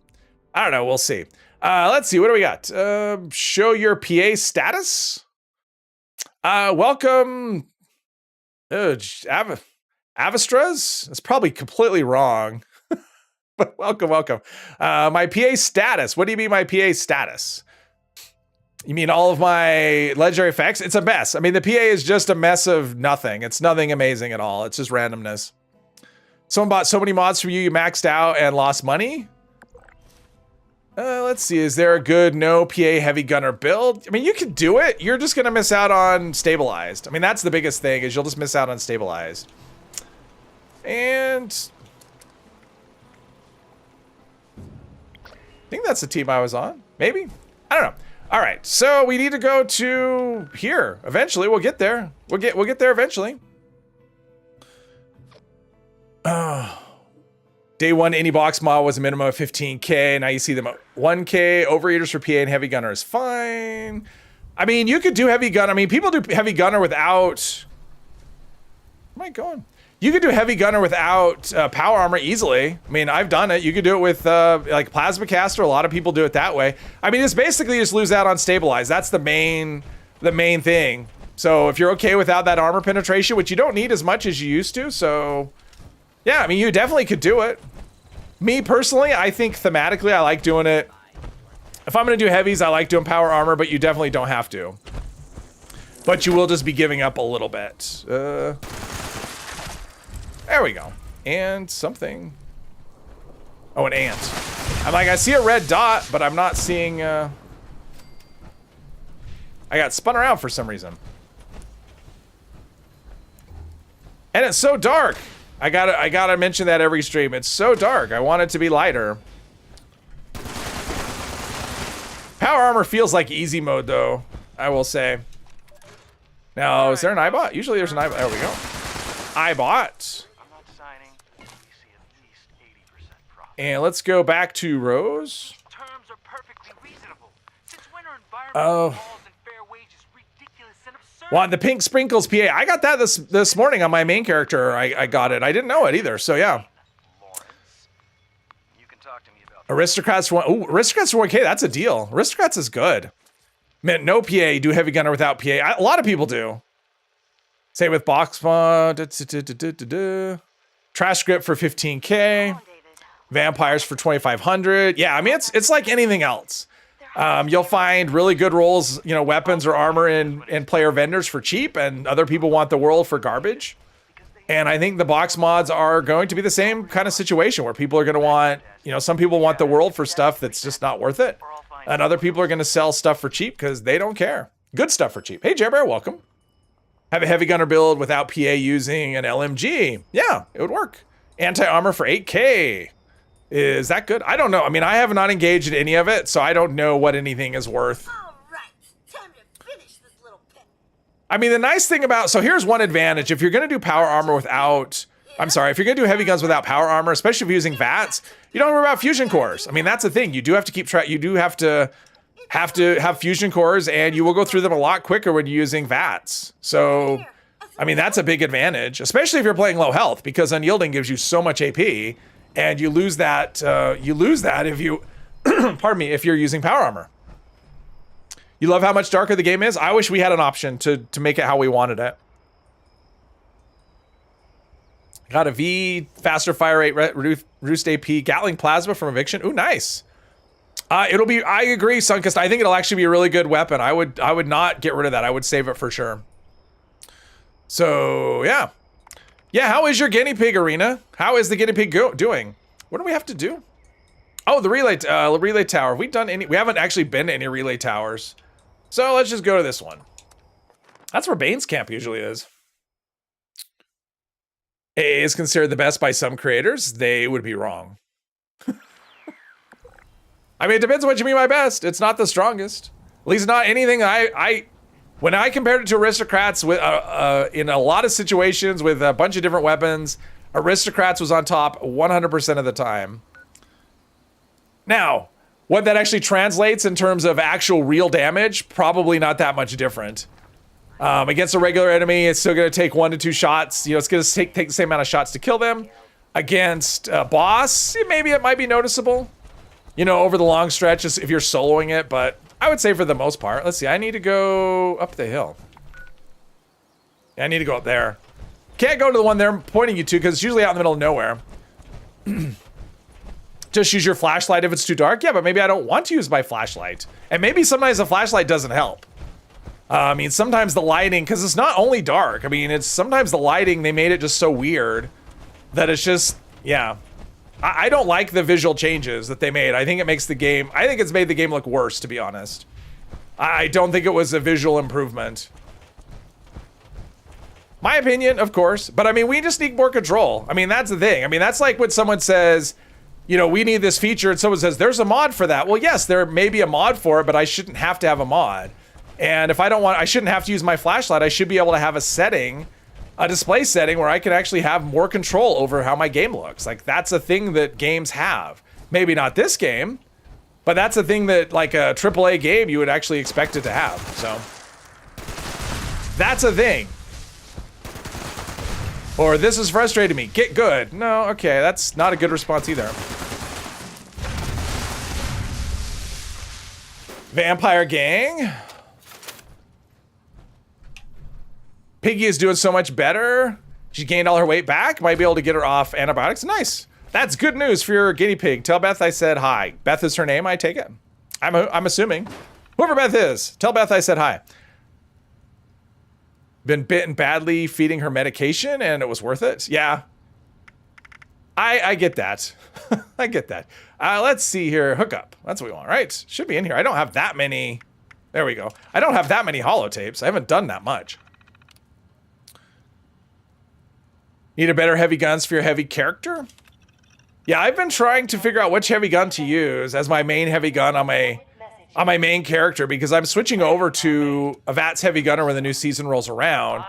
I don't know. We'll see. Let's see. What do we got? Show your PA status. Welcome. Avastras? That's probably completely wrong. But welcome. My PA status. What do you mean my PA status? You mean all of my legendary effects? It's a mess. I mean, the PA is just a mess of nothing. It's nothing amazing at all. It's just randomness. Someone bought so many mods from you, you maxed out and lost money? Let's see. Is there a good no PA heavy gunner build? I mean, you could do it. You're just going to miss out on stabilized. I mean, that's the biggest thing is you'll just miss out on stabilized. And I think that's the team I was on. Maybe? I don't know. All right. So we need to go to here. Eventually, we'll get there. We'll get there eventually. Day one, any box mod was a minimum of 15K. Now you see them at 1K. Overeaters for PA and heavy gunner is fine. I mean, you could do heavy gunner. I mean, people do heavy gunner without. Where am I going? You could do heavy gunner without power armor easily. I mean, I've done it. You could do it with like plasma caster. A lot of people do it that way. I mean, it's basically just lose out on stabilize. That's the main thing. So if you're okay without that armor penetration, which you don't need as much as you used to, so. Yeah, I mean, you definitely could do it. Me, personally, I think thematically I like doing it. If I'm going to do heavies, I like doing power armor, but you definitely don't have to. But you will just be giving up a little bit. There we go. And something. Oh, an ant. I'm like, I see a red dot, but I'm not seeing... I got spun around for some reason. And it's so dark. I gotta mention that every stream. It's so dark. I want it to be lighter. Power armor feels like easy mode, though, I will say. Now, is there an iBot? Usually there's an iBot. There we go. iBot. And let's go back to Rose. Terms are perfectly reasonable. Since when are Oh. environmental laws and fair wages ridiculous and absurd? Well, the pink sprinkles PA. I got that this morning on my main character. I got it. I didn't know it either. So yeah. You can talk to me about Aristocrats for one. Ooh, Aristocrats for 1K. That's a deal. Aristocrats is good. Man, no PA. Do heavy gunner without PA. A lot of people do. Same with box mod. Trash script for 15K. Vampires for 2,500. Yeah, I mean, it's like anything else. You'll find really good rolls, you know, weapons or armor in player vendors for cheap, and other people want the world for garbage. And I think the box mods are going to be the same kind of situation where people are going to want, you know, some people want the world for stuff that's just not worth it. And other people are going to sell stuff for cheap because they don't care. Good stuff for cheap. Hey, Jerbear, welcome. Have a heavy gunner build without PA using an LMG. Yeah, it would work. Anti-armor for 8K. Is that good? I don't know. I mean, I have not engaged in any of it, so I don't know what anything is worth. All right, time to finish this little pet. I mean, the nice thing about, so here's one advantage. If you're going to do power armor without, I'm sorry, if you're going to do heavy guns without power armor, especially if you're using VATs, you don't worry about fusion cores. I mean, that's the thing. You do have to keep track. You do have to have fusion cores, and you will go through them a lot quicker when you're using VATs. So, I mean, that's a big advantage, especially if you're playing low health, because unyielding gives you so much AP, and you lose that. You lose that if you, pardon me, if you're using power armor. You love how much darker the game is? I wish we had an option to make it how we wanted it. Got a V, faster fire rate, roost AP, Gatling plasma from eviction. Ooh, nice. It'll be, I agree, Sunkist. I think it'll actually be a really good weapon. I would not get rid of that. I would save it for sure. So, yeah. Yeah, how is your guinea pig arena? How is the guinea pig doing? What do we have to do? Oh, the relay tower. Have we done any? We haven't actually been to any relay towers. So let's just go to this one. That's where Bane's camp usually is. AA is considered the best by some creators. They would be wrong. I mean, it depends on what you mean by best. It's not the strongest. At least not anything when I compared it to Aristocrats with in a lot of situations with a bunch of different weapons, Aristocrats was on top 100% of the time. Now, what that actually translates in terms of actual real damage, probably not that much different. Against a regular enemy, it's still going to take 1 to 2 shots. You know, it's going to take the same amount of shots to kill them. Against a boss, maybe it might be noticeable. You know, over the long stretches if you're soloing it, but I would say for the most part. Let's see, I need to go up the hill. Yeah, I need to go up there. Can't go to the one they're pointing you to because it's usually out in the middle of nowhere. Just use your flashlight if it's too dark. Yeah, but maybe I don't want to use my flashlight. And maybe sometimes the flashlight doesn't help. I mean, sometimes the lighting, because it's not only dark. I mean, it's sometimes the lighting, they made it just so weird that it's just, yeah. I don't like the visual changes that they made. I think it makes the game, I think it's made the game look worse, to be honest. I don't think it was a visual improvement. My opinion, of course, but I mean, we just need more control. I mean, that's the thing. I mean, that's like when someone says, you know, we need this feature, and someone says, there's a mod for that. Well, yes, there may be a mod for it, but I shouldn't have to have a mod. And if I don't want, I shouldn't have to use my flashlight. I should be able to have a setting, a display setting where I can actually have more control over how my game looks. Like, that's a thing that games have. Maybe not this game, but that's a thing that, like a AAA game, you would actually expect it to have. So, that's a thing. Or, this is frustrating me. Get good. No, okay, that's not a good response either. Vampire Gang. Piggy is doing so much better. She gained all her weight back. Might be able to get her off antibiotics. Nice. That's good news for your guinea pig. Tell Beth I said hi. Beth is her name, I take it. I'm assuming. Whoever Beth is, tell Beth I said hi. Been bitten badly feeding her medication and it was worth it. Yeah. I get that. I get that. Let's see here. Hookup. That's what we want, right? Should be in here. I don't have that many. There we go. I don't have that many holotapes. I haven't done that much. Need a better heavy guns for your heavy character? Yeah, I've been trying to figure out which heavy gun to use as my main heavy gun on my main character, because I'm switching over to a VATS heavy gunner when the new season rolls around.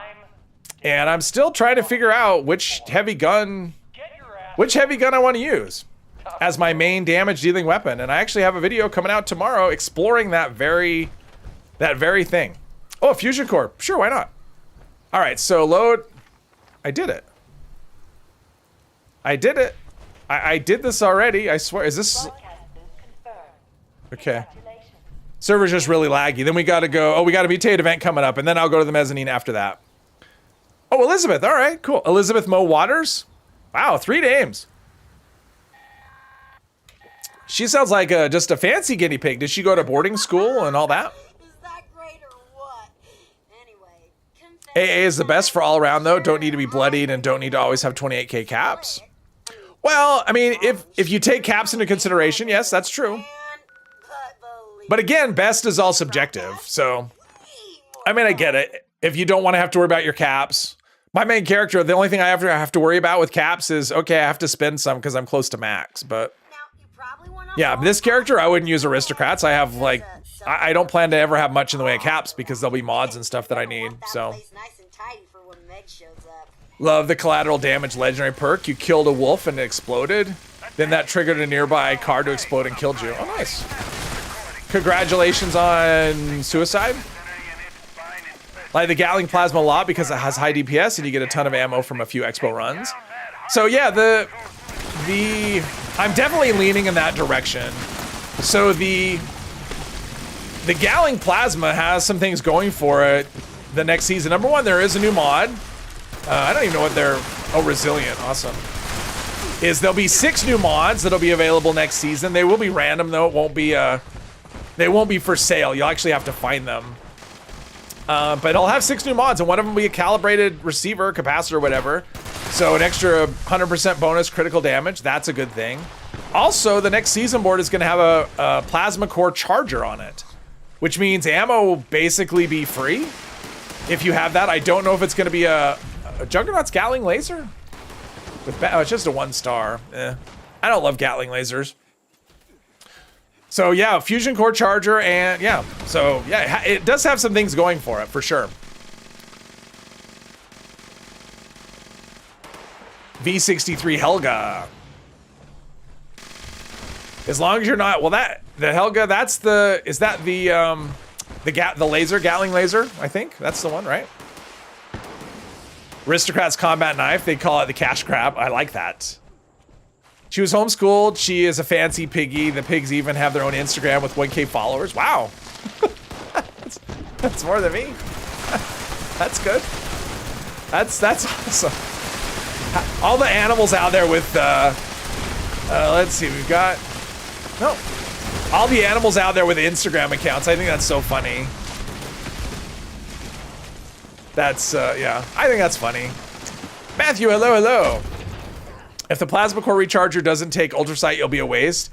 And I'm still trying to figure out which heavy gun I want to use as my main damage dealing weapon. And I actually have a video coming out tomorrow exploring that very thing. Oh, a fusion core. Sure, why not? All right, so load. I did it. I did it. I did this already. I swear. Is this? Okay. Server's just really laggy. Then we got to go. Oh, we got a mutate event coming up, and then I'll go to the mezzanine after that. Oh, Elizabeth. All right, cool. Elizabeth Mo Waters. Wow, 3 names. She sounds like just a fancy guinea pig. Did she go to boarding school and all that? Is that great or what? Anyway, confess AA is the best for all around though. Don't need to be bloodied and don't need to always have 28k caps. Well, I mean, if you take caps into consideration, yes, that's true. But again, best is all subjective. So, I mean, I get it. If you don't want to have to worry about your caps. My main character, the only thing I have to worry about with caps is, okay, I have to spend some because I'm close to max. But yeah, this character, I wouldn't use aristocrats. I have like, I don't plan to ever have much in the way of caps because there'll be mods and stuff that I need. So, love the collateral damage legendary perk. You killed a wolf and it exploded. Then that triggered a nearby car to explode and killed you. Oh, nice. Congratulations on suicide. Like the Gatling Plasma a lot because it has high DPS and you get a ton of ammo from a few expo runs. So yeah, I'm definitely leaning in that direction. So the Gatling Plasma has some things going for it the next season. Number one, there is a new mod. I don't even know what they're, oh, Resilient, awesome. There'll be 6 new mods that'll be available next season. They will be random though, they won't be for sale. You'll actually have to find them. But I'll have 6 new mods, and one of them will be a calibrated receiver, capacitor, whatever. So an extra 100% bonus critical damage. That's a good thing. Also, the next season board is going to have a plasma core charger on it, which means ammo will basically be free if you have that. I don't know if it's going to be a Juggernaut's Gatling laser. Oh, it's just a 1-star. I don't love Gatling lasers. So yeah, fusion core charger, and yeah, so yeah, it does have some things going for it for sure. V63 Helga. As long as you're not, well, the Helga, that's the, is that the laser, Gatling laser? I think that's the one, right? Aristocrat's combat knife. They call it the cash grab. I like that. She was homeschooled. She is a fancy piggy. The pigs even have their own Instagram with 1K followers. Wow. that's more than me. That's good. That's awesome. All the animals out there with, let's see, we've got, no. All the animals out there with Instagram accounts. I think that's so funny. That's, yeah, I think that's funny. Matthew, hello. If the plasma core recharger doesn't take ultrasight, you'll be a waste.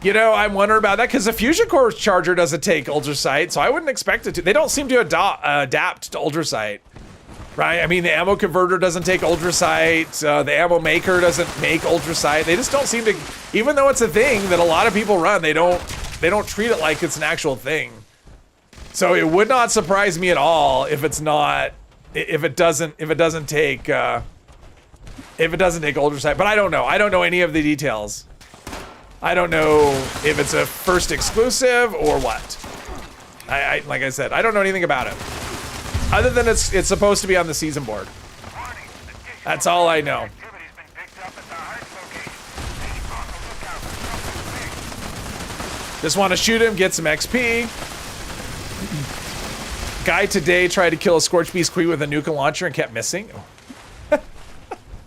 You know, I'm wondering about that because the fusion core charger doesn't take ultrasight, so I wouldn't expect it to. They don't seem to adapt to ultrasight, right? I mean, the ammo converter doesn't take ultrasight. The ammo maker doesn't make ultrasight. They just don't seem to, even though it's a thing that a lot of people run, they don't treat it like it's an actual thing. So it would not surprise me at all if it's not, if it doesn't take. If it doesn't take ultrasight, but I don't know. I don't know any of the details. I don't know if it's a first exclusive or what. I like I said, I don't know anything about it. Other than it's supposed to be on the season board. That's all I know. Just want to shoot him, get some XP. Guy today tried to kill a Scorch Beast Queen with a nuke launcher and kept missing.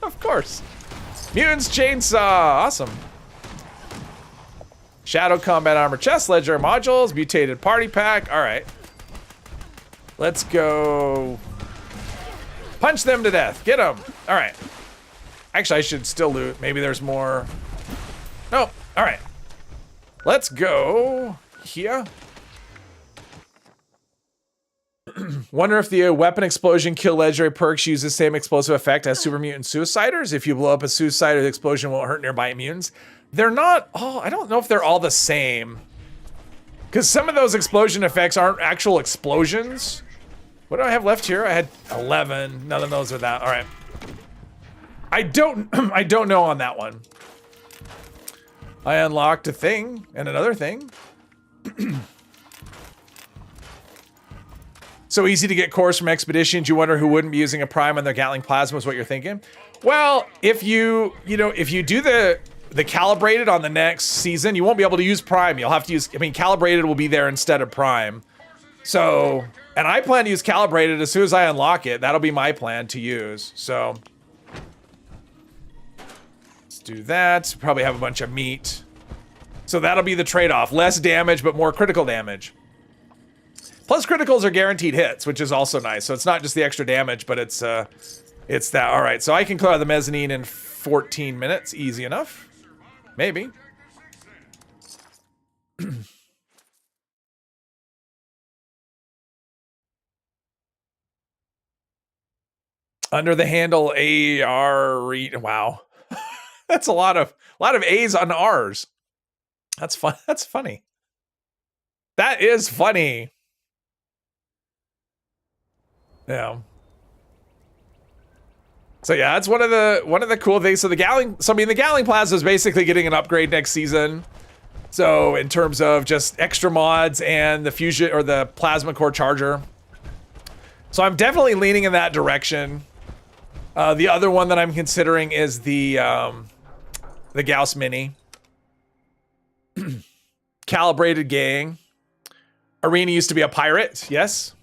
Of course. Mutants Chainsaw, awesome. Shadow Combat Armor Chest, Ledger Modules, Mutated Party Pack, all right. Let's go. Punch them to death, get them. All right. Actually, I should still loot, maybe there's more. Nope, all right. Let's go here. Wonder if the weapon explosion kill legendary perks use the same explosive effect as super mutant suiciders. If you blow up a suicider, the explosion won't hurt nearby mutants. They're not all, I don't know if they're all the same. Because some of those explosion effects aren't actual explosions. What do I have left here? I had 11. None of those are that. All right. I don't know on that one. I unlocked a thing and another thing. So easy to get cores from expeditions. You wonder who wouldn't be using a prime on their Gatling plasma is what you're thinking. Well, if you do the calibrated on the next season, you won't be able to use prime. You'll have to use, I mean, calibrated will be there instead of prime. So, and I plan to use calibrated as soon as I unlock it. That'll be my plan to use. So let's do that. Probably have a bunch of meat. So that'll be the trade-off. Less damage, but more critical damage. Plus criticals are guaranteed hits, which is also nice. So it's not just the extra damage, but it's that. All right, so I can clear out the mezzanine in 14 minutes. Easy enough. Maybe. Under the handle AR. Wow. That's a lot of A's on R's. That's fun. That's funny. That is funny. Yeah. So yeah, that's one of the cool things. So the Gatling Plaza is basically getting an upgrade next season. So in terms of just extra mods and the fusion or the plasma core charger. So I'm definitely leaning in that direction. The other one that I'm considering is the Gauss Mini. Calibrated gang. Arena used to be a pirate, yes.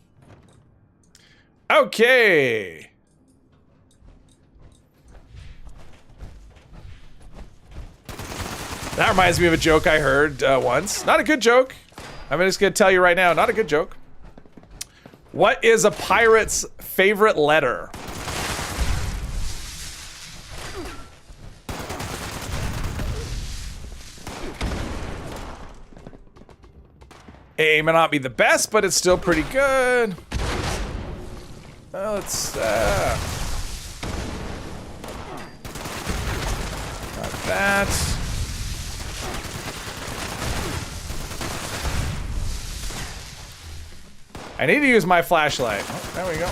Okay. That reminds me of a joke I heard once. Not a good joke. I'm just gonna tell you right now, not a good joke. What is a pirate's favorite letter? A may not be the best, but it's still pretty good. Well, let's got that. I need to use my flashlight. Oh, there we go.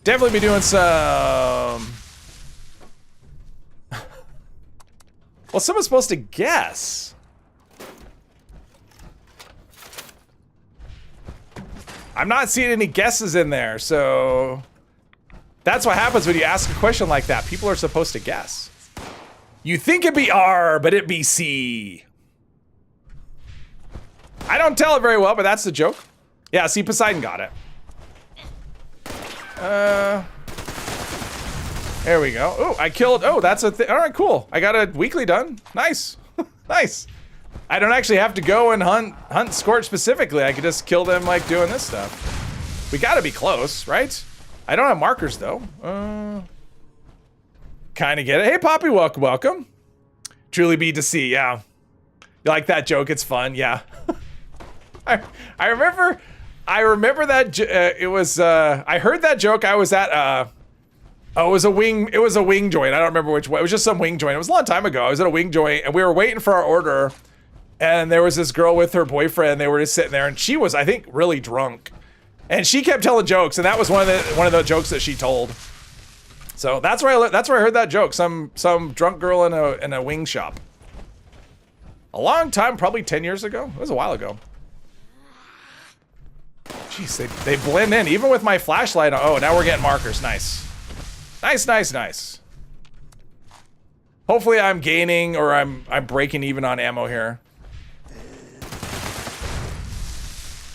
Definitely be doing some. Well, someone's supposed to guess. I'm not seeing any guesses in there, so that's what happens when you ask a question like that. People are supposed to guess. You think it'd be R, but it'd be C. I don't tell it very well, but that's the joke. Yeah, see, Poseidon got it. There we go. Oh, I killed. Oh, that's a thing. All right, cool. I got a weekly done. Nice. Nice. I don't actually have to go and hunt Scorch specifically. I could just kill them like doing this stuff. We gotta be close, right? I don't have markers though. Kind of get it. Hey, Poppy, welcome. Truly be to see, yeah. You like that joke? It's fun, yeah. I remember that it was I heard that joke. I was at it was a wing joint. I don't remember which one. It was just some wing joint. It was a long time ago. I was at a wing joint and we were waiting for our order. And there was this girl with her boyfriend. They were just sitting there, and she was, I think, really drunk. And she kept telling jokes, and that was one of the jokes that she told. So that's where I heard that joke. Some drunk girl in a wing shop. A long time, probably 10 years ago. It was a while ago. Jeez, they blend in even with my flashlight. Oh, now we're getting markers. Nice, nice, nice, nice. Hopefully, I'm gaining or I'm breaking even on ammo here.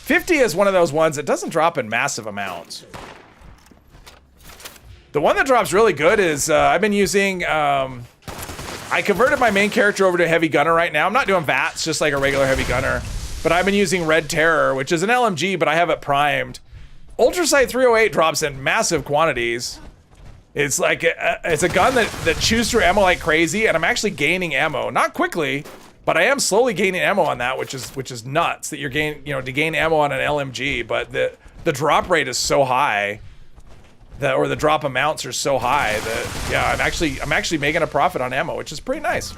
50 is one of those ones that doesn't drop in massive amounts. The one that drops really good is, I've been using, I converted my main character over to a heavy gunner right now. I'm not doing VATS, just like a regular heavy gunner. But I've been using Red Terror, which is an LMG, but I have it primed. Ultrasight 308 drops in massive quantities. It's like, it's a gun that chews through ammo like crazy, and I'm actually gaining ammo. Not quickly, but I am slowly gaining ammo on that, which is nuts that you're to gain ammo on an LMG, but the drop rate is so high or the drop amounts are so high that yeah, I'm actually making a profit on ammo, which is pretty nice.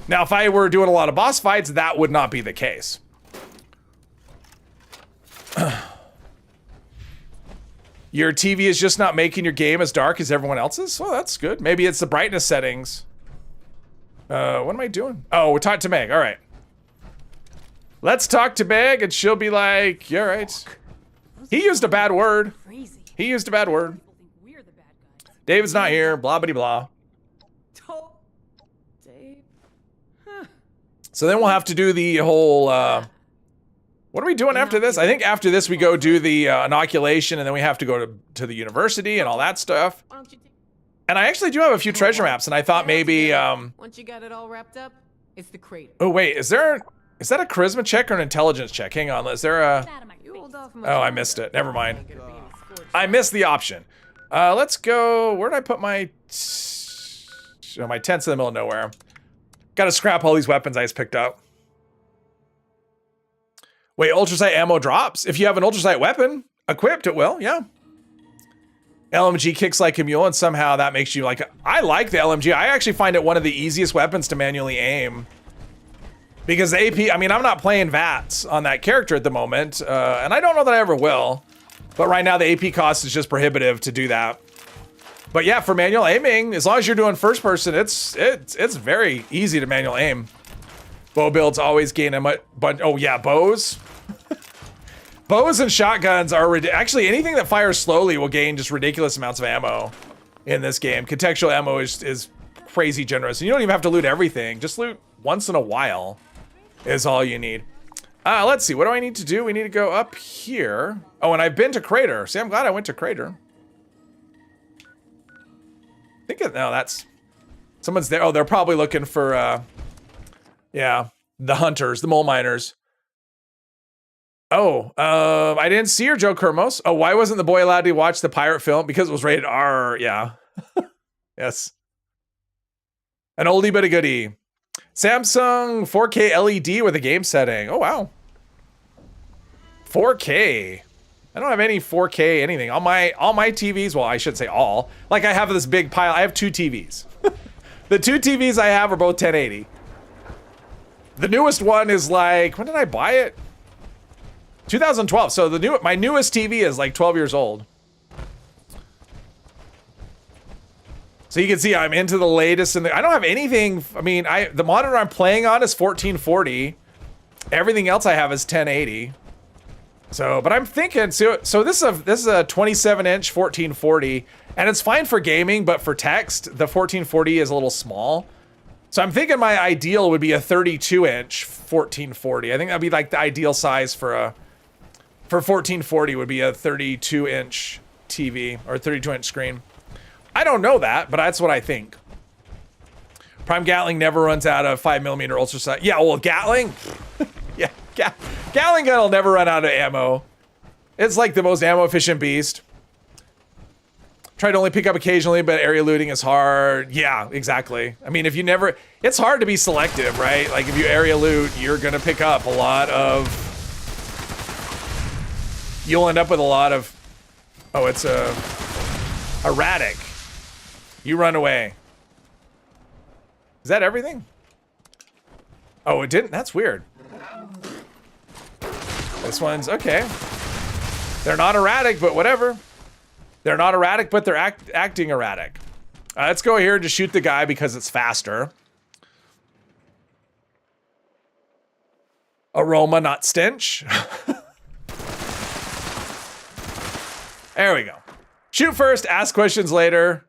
Now, if I were doing a lot of boss fights, that would not be the case. Your TV is just not making your game as dark as everyone else's? Well, that's good. Maybe it's the brightness settings. What am I doing? Oh, we're talking to Meg. All right. Let's talk to Meg, and she'll be like, "You're right." He used a bad word. He used a bad word. David's not here. Blah blah blah. So then we'll have to do the whole. What are we doing after this? I think after this we go do the inoculation, and then we have to go to the university and all that stuff. And I actually do have a few treasure maps, and I thought maybe once you got it all wrapped up, It's the crater. Oh wait, is that a charisma check or an intelligence check? Hang on, is there a? You hold off much Oh, I longer. missed it. Never mind. Ain't gonna be any scorching. I missed the option. Let's go. Where did I put my? Oh, my tent's in the middle of nowhere. Got to scrap all these weapons I just picked up. Wait, ultrasight ammo drops? If you have an ultrasight weapon equipped, it will, yeah. LMG kicks like a mule, and somehow that makes you like... I like the LMG. I actually find it one of the easiest weapons to manually aim. Because the AP... I mean, I'm not playing VATS on that character at the moment, and I don't know that I ever will. But right now, the AP cost is just prohibitive to do that. But yeah, for manual aiming, as long as you're doing first person, it's very easy to manual aim. Bow builds always gain a much, but oh yeah, bows. Bows and shotguns are actually anything that fires slowly will gain just ridiculous amounts of ammo in this game. Contextual ammo is crazy generous, and you don't even have to loot everything. Just loot once in a while is all you need. Let's see, what do I need to do? We need to go up here. Oh, and I've been to Crater. See, I'm glad I went to Crater. I think no, that's someone's there. Oh, they're probably looking for yeah, the hunters, the mole miners. Oh, I didn't see her, Joe Kermos. Oh, why wasn't the boy allowed to watch the pirate film? Because it was rated R. Yeah. Yes. An oldie but a goodie. Samsung 4K LED with a game setting. Oh wow. 4K. I don't have any 4K anything. All my TVs, well, I should say all. Like I have this big pile. I have two TVs. The two TVs I have are both 1080. The newest one is like, when did I buy it? 2012. So my newest TV is like 12 years old. So you can see I'm into the latest, and I don't have anything. I mean, the monitor I'm playing on is 1440. Everything else I have is 1080. So, but I'm thinking, so this is a 27-inch 1440, and it's fine for gaming, but for text, the 1440 is a little small. So I'm thinking my ideal would be a 32-inch 1440. I think that'd be like the ideal size for 1440 would be a 32-inch TV or 32-inch screen. I don't know that, but that's what I think. Prime Gatling never runs out of 5mm ultrasight. Yeah, well, Gatling, yeah, Gatling gun will never run out of ammo. It's like the most ammo efficient beast. Try to only pick up occasionally, but area looting is hard. Yeah, exactly. I mean, if you never, it's hard to be selective, right? Like if you area loot, you're gonna pick up a lot of, you'll end up with a lot of, oh, it's erratic. You run away. Is that everything? Oh, it didn't? That's weird. This one's okay. They're not erratic, but whatever. They're not erratic, but they're acting erratic. Let's go here and just shoot the guy because it's faster. Aroma, not stench. There we go. Shoot first, ask questions later.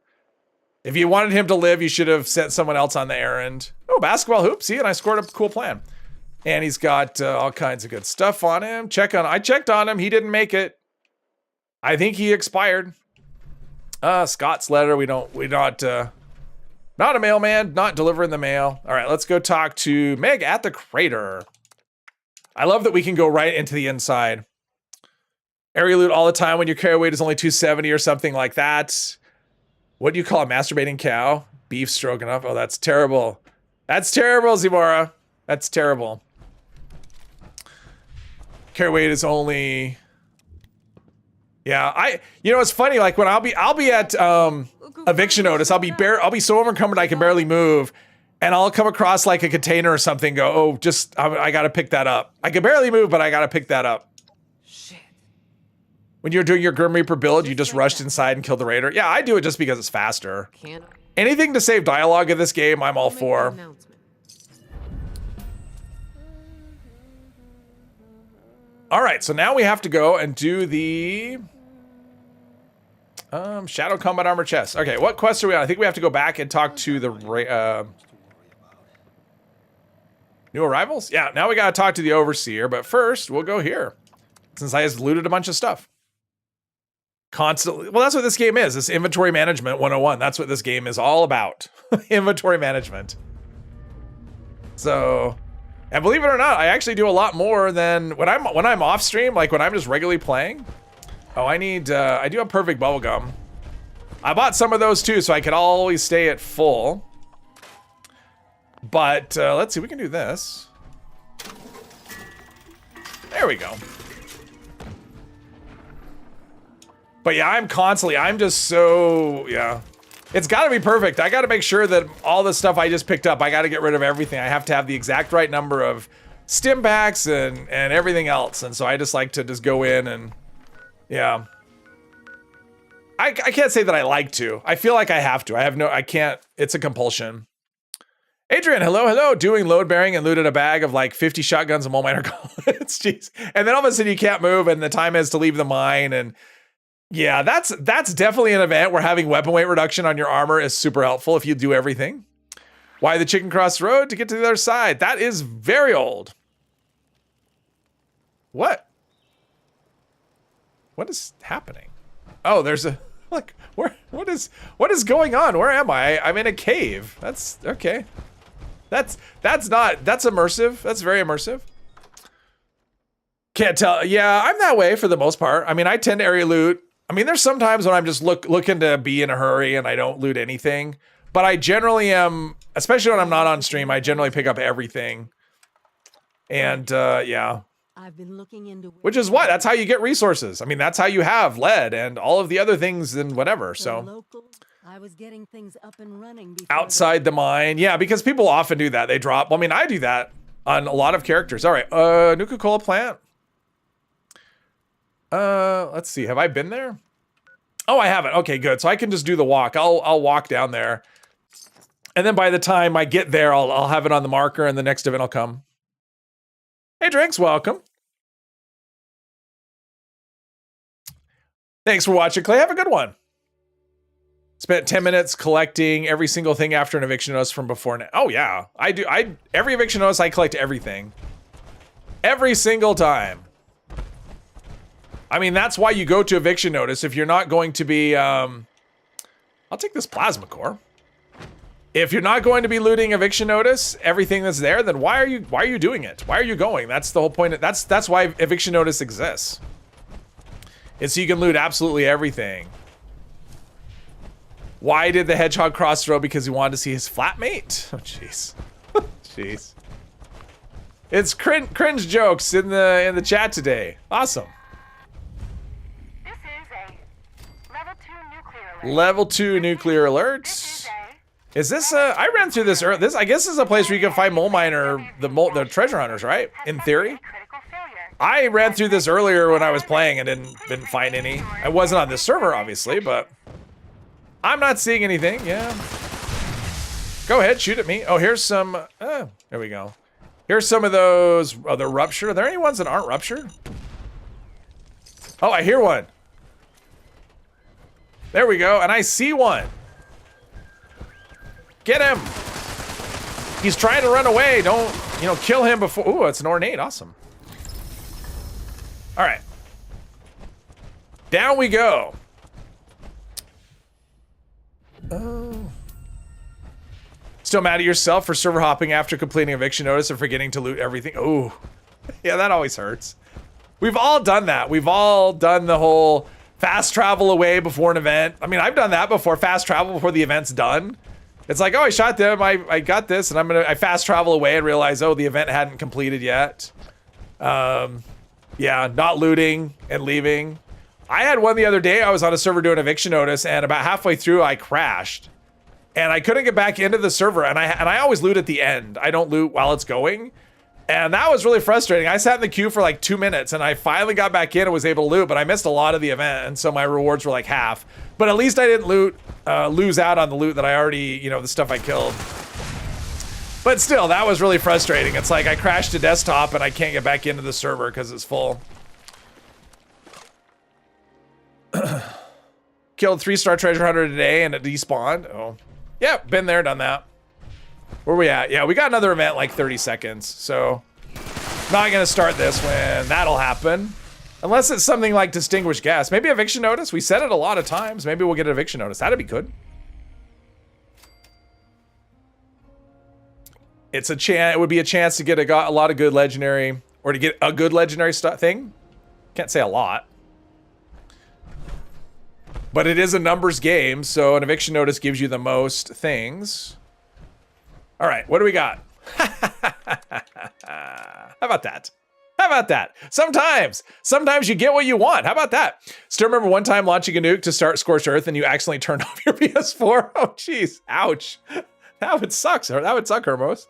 If you wanted him to live, you should have sent someone else on the errand. Oh, basketball hoop. See, and I scored a cool plan. And he's got all kinds of good stuff on him. I checked on him. He didn't make it. I think he expired. Scott's letter. Not a mailman, not delivering the mail. All right, let's go talk to Meg at the crater. I love that we can go right into the inside. Area loot all the time when your carry weight is only 270 or something like that. What do you call a masturbating cow? Beef stroganoff. Oh, that's terrible. That's terrible, Zimora. That's terrible. Carry weight is only... Yeah, you know, it's funny, like when I'll be at eviction notice, I'll be so overcome I can barely move, and I'll come across like a container or something, go, oh, I gotta pick that up. I can barely move, but I gotta pick that up. Shit. When you're doing your Grim Reaper build, you just rushed inside and killed the raider. Yeah, I do it just because it's faster. Anything to save dialogue in this game, I'm all for. All right, so now we have to go and do the Shadow Combat Armor chest. Okay, what quest are we on? I think we have to go back and talk to the new arrivals. Yeah, now we gotta talk to the Overseer, but first we'll go here since I just looted a bunch of stuff. Constantly, well, that's what this game is. This inventory management 101. That's what this game is all about. Inventory management. So, and believe it or not, I actually do a lot more than when I'm off stream, like when I'm just regularly playing. Oh, I do have perfect bubblegum. I bought some of those too, so I could always stay at full. But let's see, we can do this. There we go. But yeah, I'm just so, yeah. It's gotta be perfect. I gotta make sure that all the stuff I just picked up, I gotta get rid of everything. I have to have the exact right number of stim packs and everything else. And so I just like to just go in and, yeah. I can't say that I like to. I feel like I have to. I can't, it's a compulsion. Adrian, hello. Doing load bearing and looted a bag of like 50 shotguns and mole miner gauntlets. Jeez. And then all of a sudden you can't move and the time is to leave the mine. And yeah, that's definitely an event where having weapon weight reduction on your armor is super helpful if you do everything. Why the chicken cross the road? To get to the other side. That is very old. What? What is happening? Oh, there's a, like, what is going on? Where am I? I'm in a cave. That's okay. That's immersive. That's very immersive. Can't tell. Yeah, I'm that way for the most part. I mean, I tend to area loot. I mean, there's sometimes when I'm just looking to be in a hurry and I don't loot anything. But I generally am, especially when I'm not on stream, I generally pick up everything. And yeah. I've been looking into Which is what? That's how you get resources. I mean, that's how you have lead and all of the other things and whatever. So I was getting things up and running outside the mine. Yeah, because people often do that. They drop. I mean, I do that on a lot of characters. All right. Nuka-Cola plant. Let's see. Have I been there? Oh, I haven't. Okay, good. So I can just do the walk. I'll walk down there. And then by the time I get there, I'll have it on the marker and the next event will come. Hey, Drinks, welcome. Thanks for watching, Clay. Have a good one. Spent 10 minutes collecting every single thing after an eviction notice from before now. Oh, yeah. I do. Every eviction notice, I collect everything. Every single time. I mean, that's why you go to eviction notice. If you're not going to be, I'll take this plasma core. If you're not going to be looting eviction notice, everything that's there, then why are you doing it? Why are you going? That's the whole point. That's why eviction notice exists. It's so you can loot absolutely everything. Why did the hedgehog cross the road? Because he wanted to see his flatmate? Oh, jeez. Jeez. It's cringe jokes in the chat today. Awesome. This is a level 2 nuclear alert. Level 2 nuclear alerts. Is this I ran through this earlier. I guess this is a place where you can find mole miner, the treasure hunters, right? In theory. I ran through this earlier when I was playing and didn't find any. I wasn't on this server, obviously, but I'm not seeing anything. Yeah. Go ahead, shoot at me. Oh, here's some. There we go. Here's some of those. Oh, they're ruptured. Are there any ones that aren't ruptured? Oh, I hear one. There we go. And I see one. Get him. He's trying to run away. Don't, kill him before. Ooh, it's an ornate. Awesome. All right. Down we go. Oh. Still mad at yourself for server hopping after completing eviction notice and forgetting to loot everything. Ooh. Yeah, that always hurts. We've all done that. We've all done the whole fast travel away before an event. I mean, I've done that before. Fast travel before the event's done. It's like, oh, I shot them. I got this, and I fast travel away and realize, oh, the event hadn't completed yet. Yeah, not looting and leaving. I had one the other day. I was on a server doing eviction notice, and about halfway through, I crashed, and I couldn't get back into the server. And I always loot at the end. I don't loot while it's going, and that was really frustrating. I sat in the queue for like 2 minutes, and I finally got back in and was able to loot, but I missed a lot of the event, and so my rewards were like half. But at least I didn't lose out on the loot that I already, the stuff I killed. But still, that was really frustrating. It's like I crashed to desktop and I can't get back into the server because it's full. Killed 3-star treasure hunter today and it despawned. Oh, yeah, been there, done that. Where we at? Yeah, we got another event like 30 seconds. So not gonna start this when that'll happen. Unless it's something like distinguished guest. Maybe eviction notice. We said it a lot of times. Maybe we'll get an eviction notice. That'd be good. It's a chance. It would be a chance to get a lot of good legendary, or to get a good legendary thing. Can't say a lot. But it is a numbers game, so an eviction notice gives you the most things. All right, what do we got? How about that? How about that? Sometimes you get what you want. How about that? Still remember one time launching a nuke to start Scorched Earth and you accidentally turned off your PS4? Oh, jeez. Ouch. That would suck. That would suck, Hermos.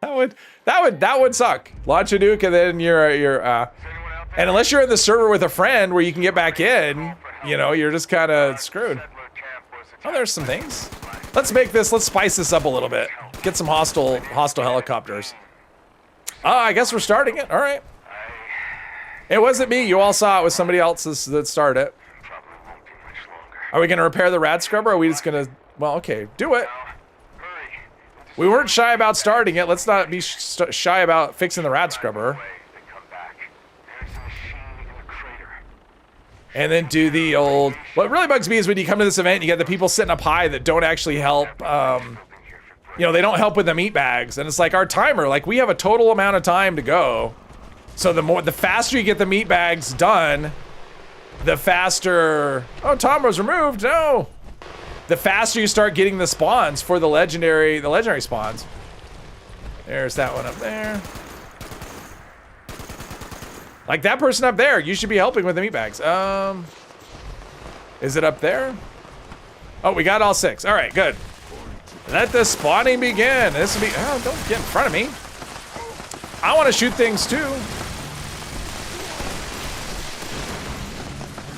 that would suck. Launch a nuke and then and unless you're in the server with a friend where you can get back in, you know, you're just kind of screwed. Oh, there's some things. Let's spice this up a little bit. Get some hostile helicopters. Oh, I guess we're starting it. All right. It wasn't me. You all saw it was somebody else's that started it. Are we going to repair the rad scrubber? Or are we just going to... Well, okay. Do it. We weren't shy about starting it. Let's not be shy about fixing the rad scrubber. And then do the old... What really bugs me is when you come to this event, you get the people sitting up high that don't actually help... you know, they don't help with the meat bags, and it's like our timer, like we have a total amount of time to go. So the faster you get the meat bags done, the faster, oh, Tom was removed, no. The faster you start getting the spawns for the legendary spawns. There's that one up there. Like that person up there, you should be helping with the meat bags. Is it up there? Oh, we got all 6, all right, good. Let the spawning begin. This will be, oh, don't get in front of me. I want to shoot things too.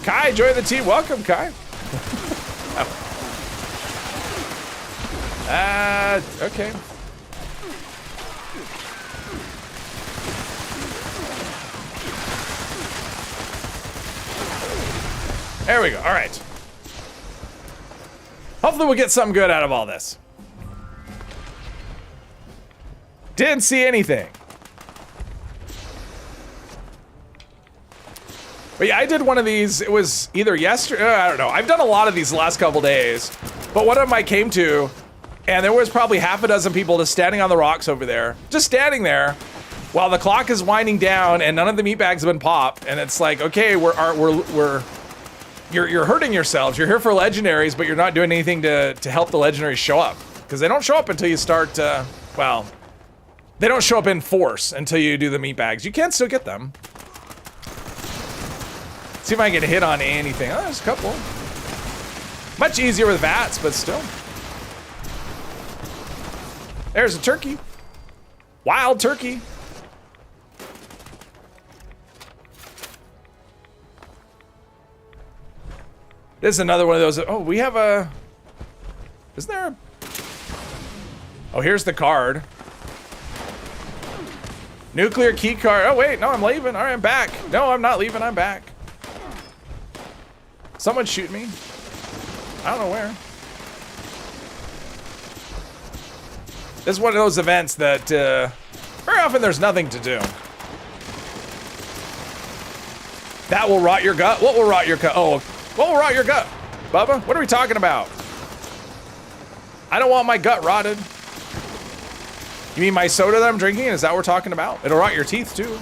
Kai, join the team. Welcome, Kai. Okay. There we go, all right. Hopefully we'll get something good out of all this. Didn't see anything. But yeah, I did one of these. It was either yesterday, I don't know. I've done a lot of these the last couple days. But one of them I came to, and there was probably half a dozen people just standing on the rocks over there. Just standing there while the clock is winding down and none of the meat bags have been popped. And it's like, okay, you're hurting yourselves. You're here for legendaries, but you're not doing anything to help the legendaries show up. Because they don't show up until you start, well... They don't show up in force until you do the meat bags. You can still get them. See if I can get a hit on anything. Oh, there's a couple. Much easier with VATS, but still. There's a turkey. Wild turkey. This is another one of those. Oh, we have a... Isn't there a... Oh, here's the card. Nuclear key card. Oh, wait. No, I'm leaving. All right, I'm back. No, I'm not leaving. I'm back. Someone shoot me. I don't know where. This is one of those events that very often there's nothing to do. That will rot your gut. What will rot your gut? Oh, what will rot your gut? Bubba, what are we talking about? I don't want my gut rotted. You mean my soda that I'm drinking? Is that what we're talking about? It'll rot your teeth too.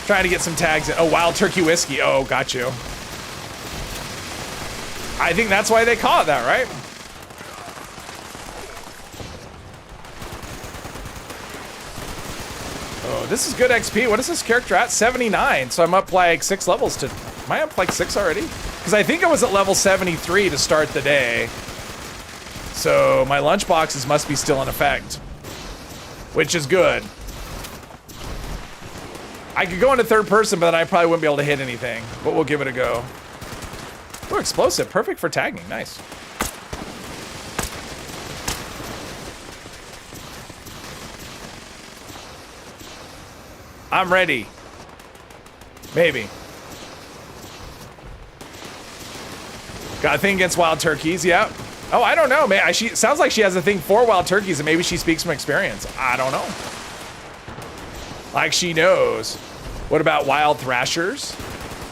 Trying to get some tags in. Oh, wild turkey whiskey. Oh, got you. I think that's why they call it that, right? Oh, this is good XP. What is this character at? 79. So I'm up like 6 levels to... Am I up like 6 already? Because I think I was at level 73 to start the day. So my lunchboxes must be still in effect. Which is good. I could go into third person, but then I probably wouldn't be able to hit anything. But we'll give it a go. Oh, explosive. Perfect for tagging. Nice. I'm ready. Maybe. Got a thing against wild turkeys, yep. Oh, I don't know, man. She sounds like she has a thing for wild turkeys, and maybe she speaks from experience. I don't know. Like she knows. What about wild thrashers?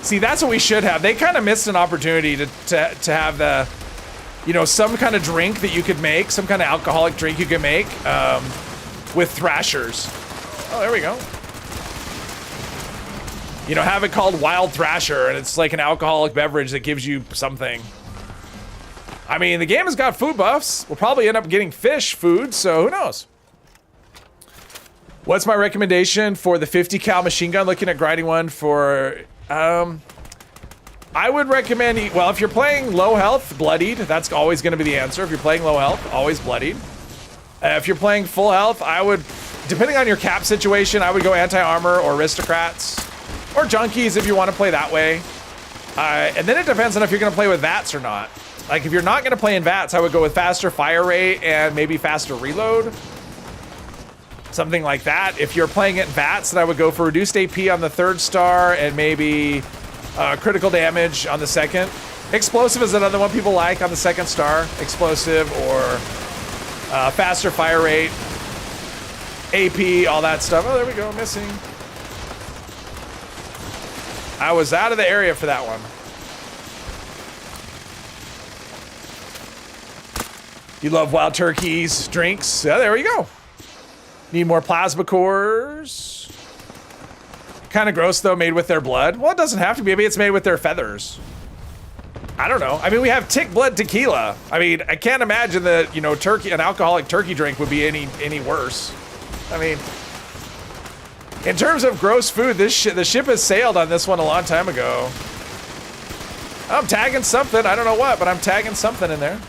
See, that's what we should have. They kind of missed an opportunity to have the, you know, some kind of drink that you could make, some kind of alcoholic drink you could make with thrashers. Oh, there we go. You know, have it called Wild Thrasher, and it's like an alcoholic beverage that gives you something. I mean, the game has got food buffs. We'll probably end up getting fish food, so who knows? What's my recommendation for the 50 cal machine gun? Looking at grinding one for, I would recommend, well, if you're playing low health, bloodied, that's always gonna be the answer. If you're playing low health, always bloodied. If you're playing full health, I would, depending on your cap situation, I would go anti-armor or aristocrats or junkies if you want to play that way. And then it depends on if you're gonna play with VATS or not. Like if you're not gonna play in VATS, I would go with faster fire rate and maybe faster reload. Something like that. If you're playing it in VATS, then I would go for reduced AP on the 3rd star and maybe critical damage on the 2nd. Explosive is another one people like on the 2nd star. Explosive or faster fire rate, AP, all that stuff. Oh, there we go, missing. I was out of the area for that one. You love wild turkeys, drinks. Yeah, there we go. Need more plasma cores. Kind of gross though, made with their blood. Well, it doesn't have to be. Maybe it's made with their feathers. I don't know. I mean, we have tick blood tequila. I mean, I can't imagine that, you know, turkey, an alcoholic turkey drink would be any worse. I mean, in terms of gross food, the ship has sailed on this one a long time ago. I'm tagging something. I don't know what, but I'm tagging something in there.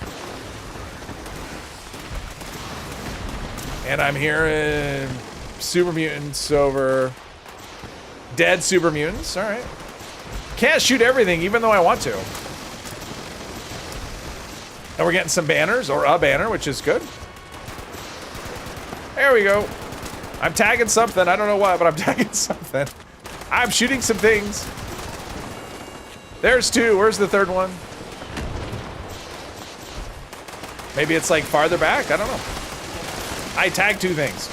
And I'm hearing super mutants over dead super mutants. All right. Can't shoot everything, even though I want to. And we're getting some banners, or a banner, which is good. There we go. I'm tagging something. I don't know what, but I'm tagging something. I'm shooting some things. There's 2. Where's the 3rd one? Maybe it's like farther back. I don't know. I tagged 2 things.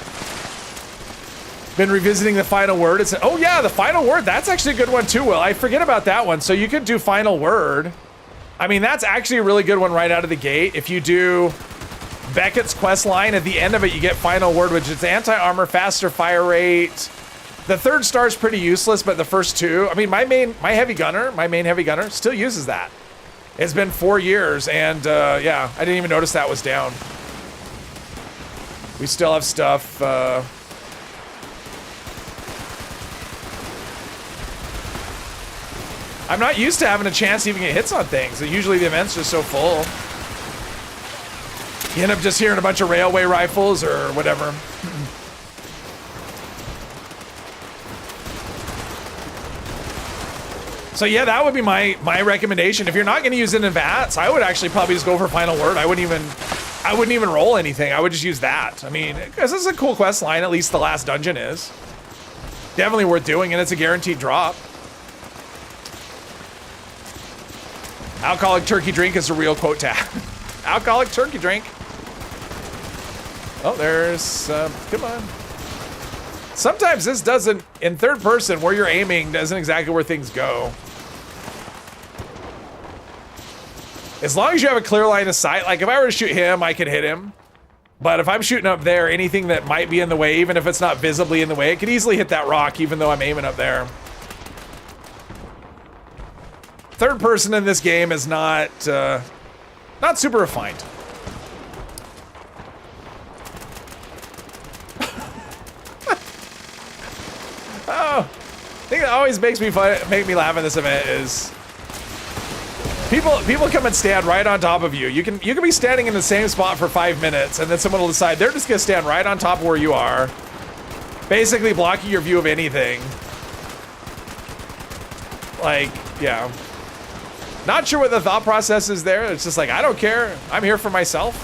Been revisiting the final word. It's, oh yeah, the final word. That's actually a good one too, Will. I forget about that one. So you could do final word. I mean, that's actually a really good one right out of the gate. If you do Beckett's quest line, at the end of it, you get final word, which is anti-armor, faster fire rate. The 3rd star is pretty useless, but the first 2, I mean, my main heavy gunner still uses that. It's been 4 years, and yeah, I didn't even notice that was down. We still have stuff. I'm not used to having a chance to even get hits on things. Usually the event's just so full. You end up just hearing a bunch of railway rifles or whatever. So yeah, that would be my recommendation. If you're not gonna use it in VATS, I would actually probably just go for final word. I wouldn't even roll anything. I would just use that. I mean, because this is a cool quest line, at least the last dungeon is. Definitely worth doing, and it's a guaranteed drop. Alcoholic turkey drink is a real quote tag. Alcoholic turkey drink. Oh, there's, come on. Sometimes this doesn't, in 3rd person, where you're aiming doesn't exactly where things go. As long as you have a clear line of sight, like if I were to shoot him, I could hit him. But if I'm shooting up there, anything that might be in the way, even if it's not visibly in the way, it could easily hit that rock, even though I'm aiming up there. 3rd person in this game is not super refined. Oh, the thing that always makes me make me laugh in this event is people come and stand right on top of you. You can be standing in the same spot for 5 minutes, and then someone will decide they're just gonna stand right on top of where you are, basically blocking your view of anything. Like, yeah. Not sure what the thought process is there. It's just like, I don't care. I'm here for myself.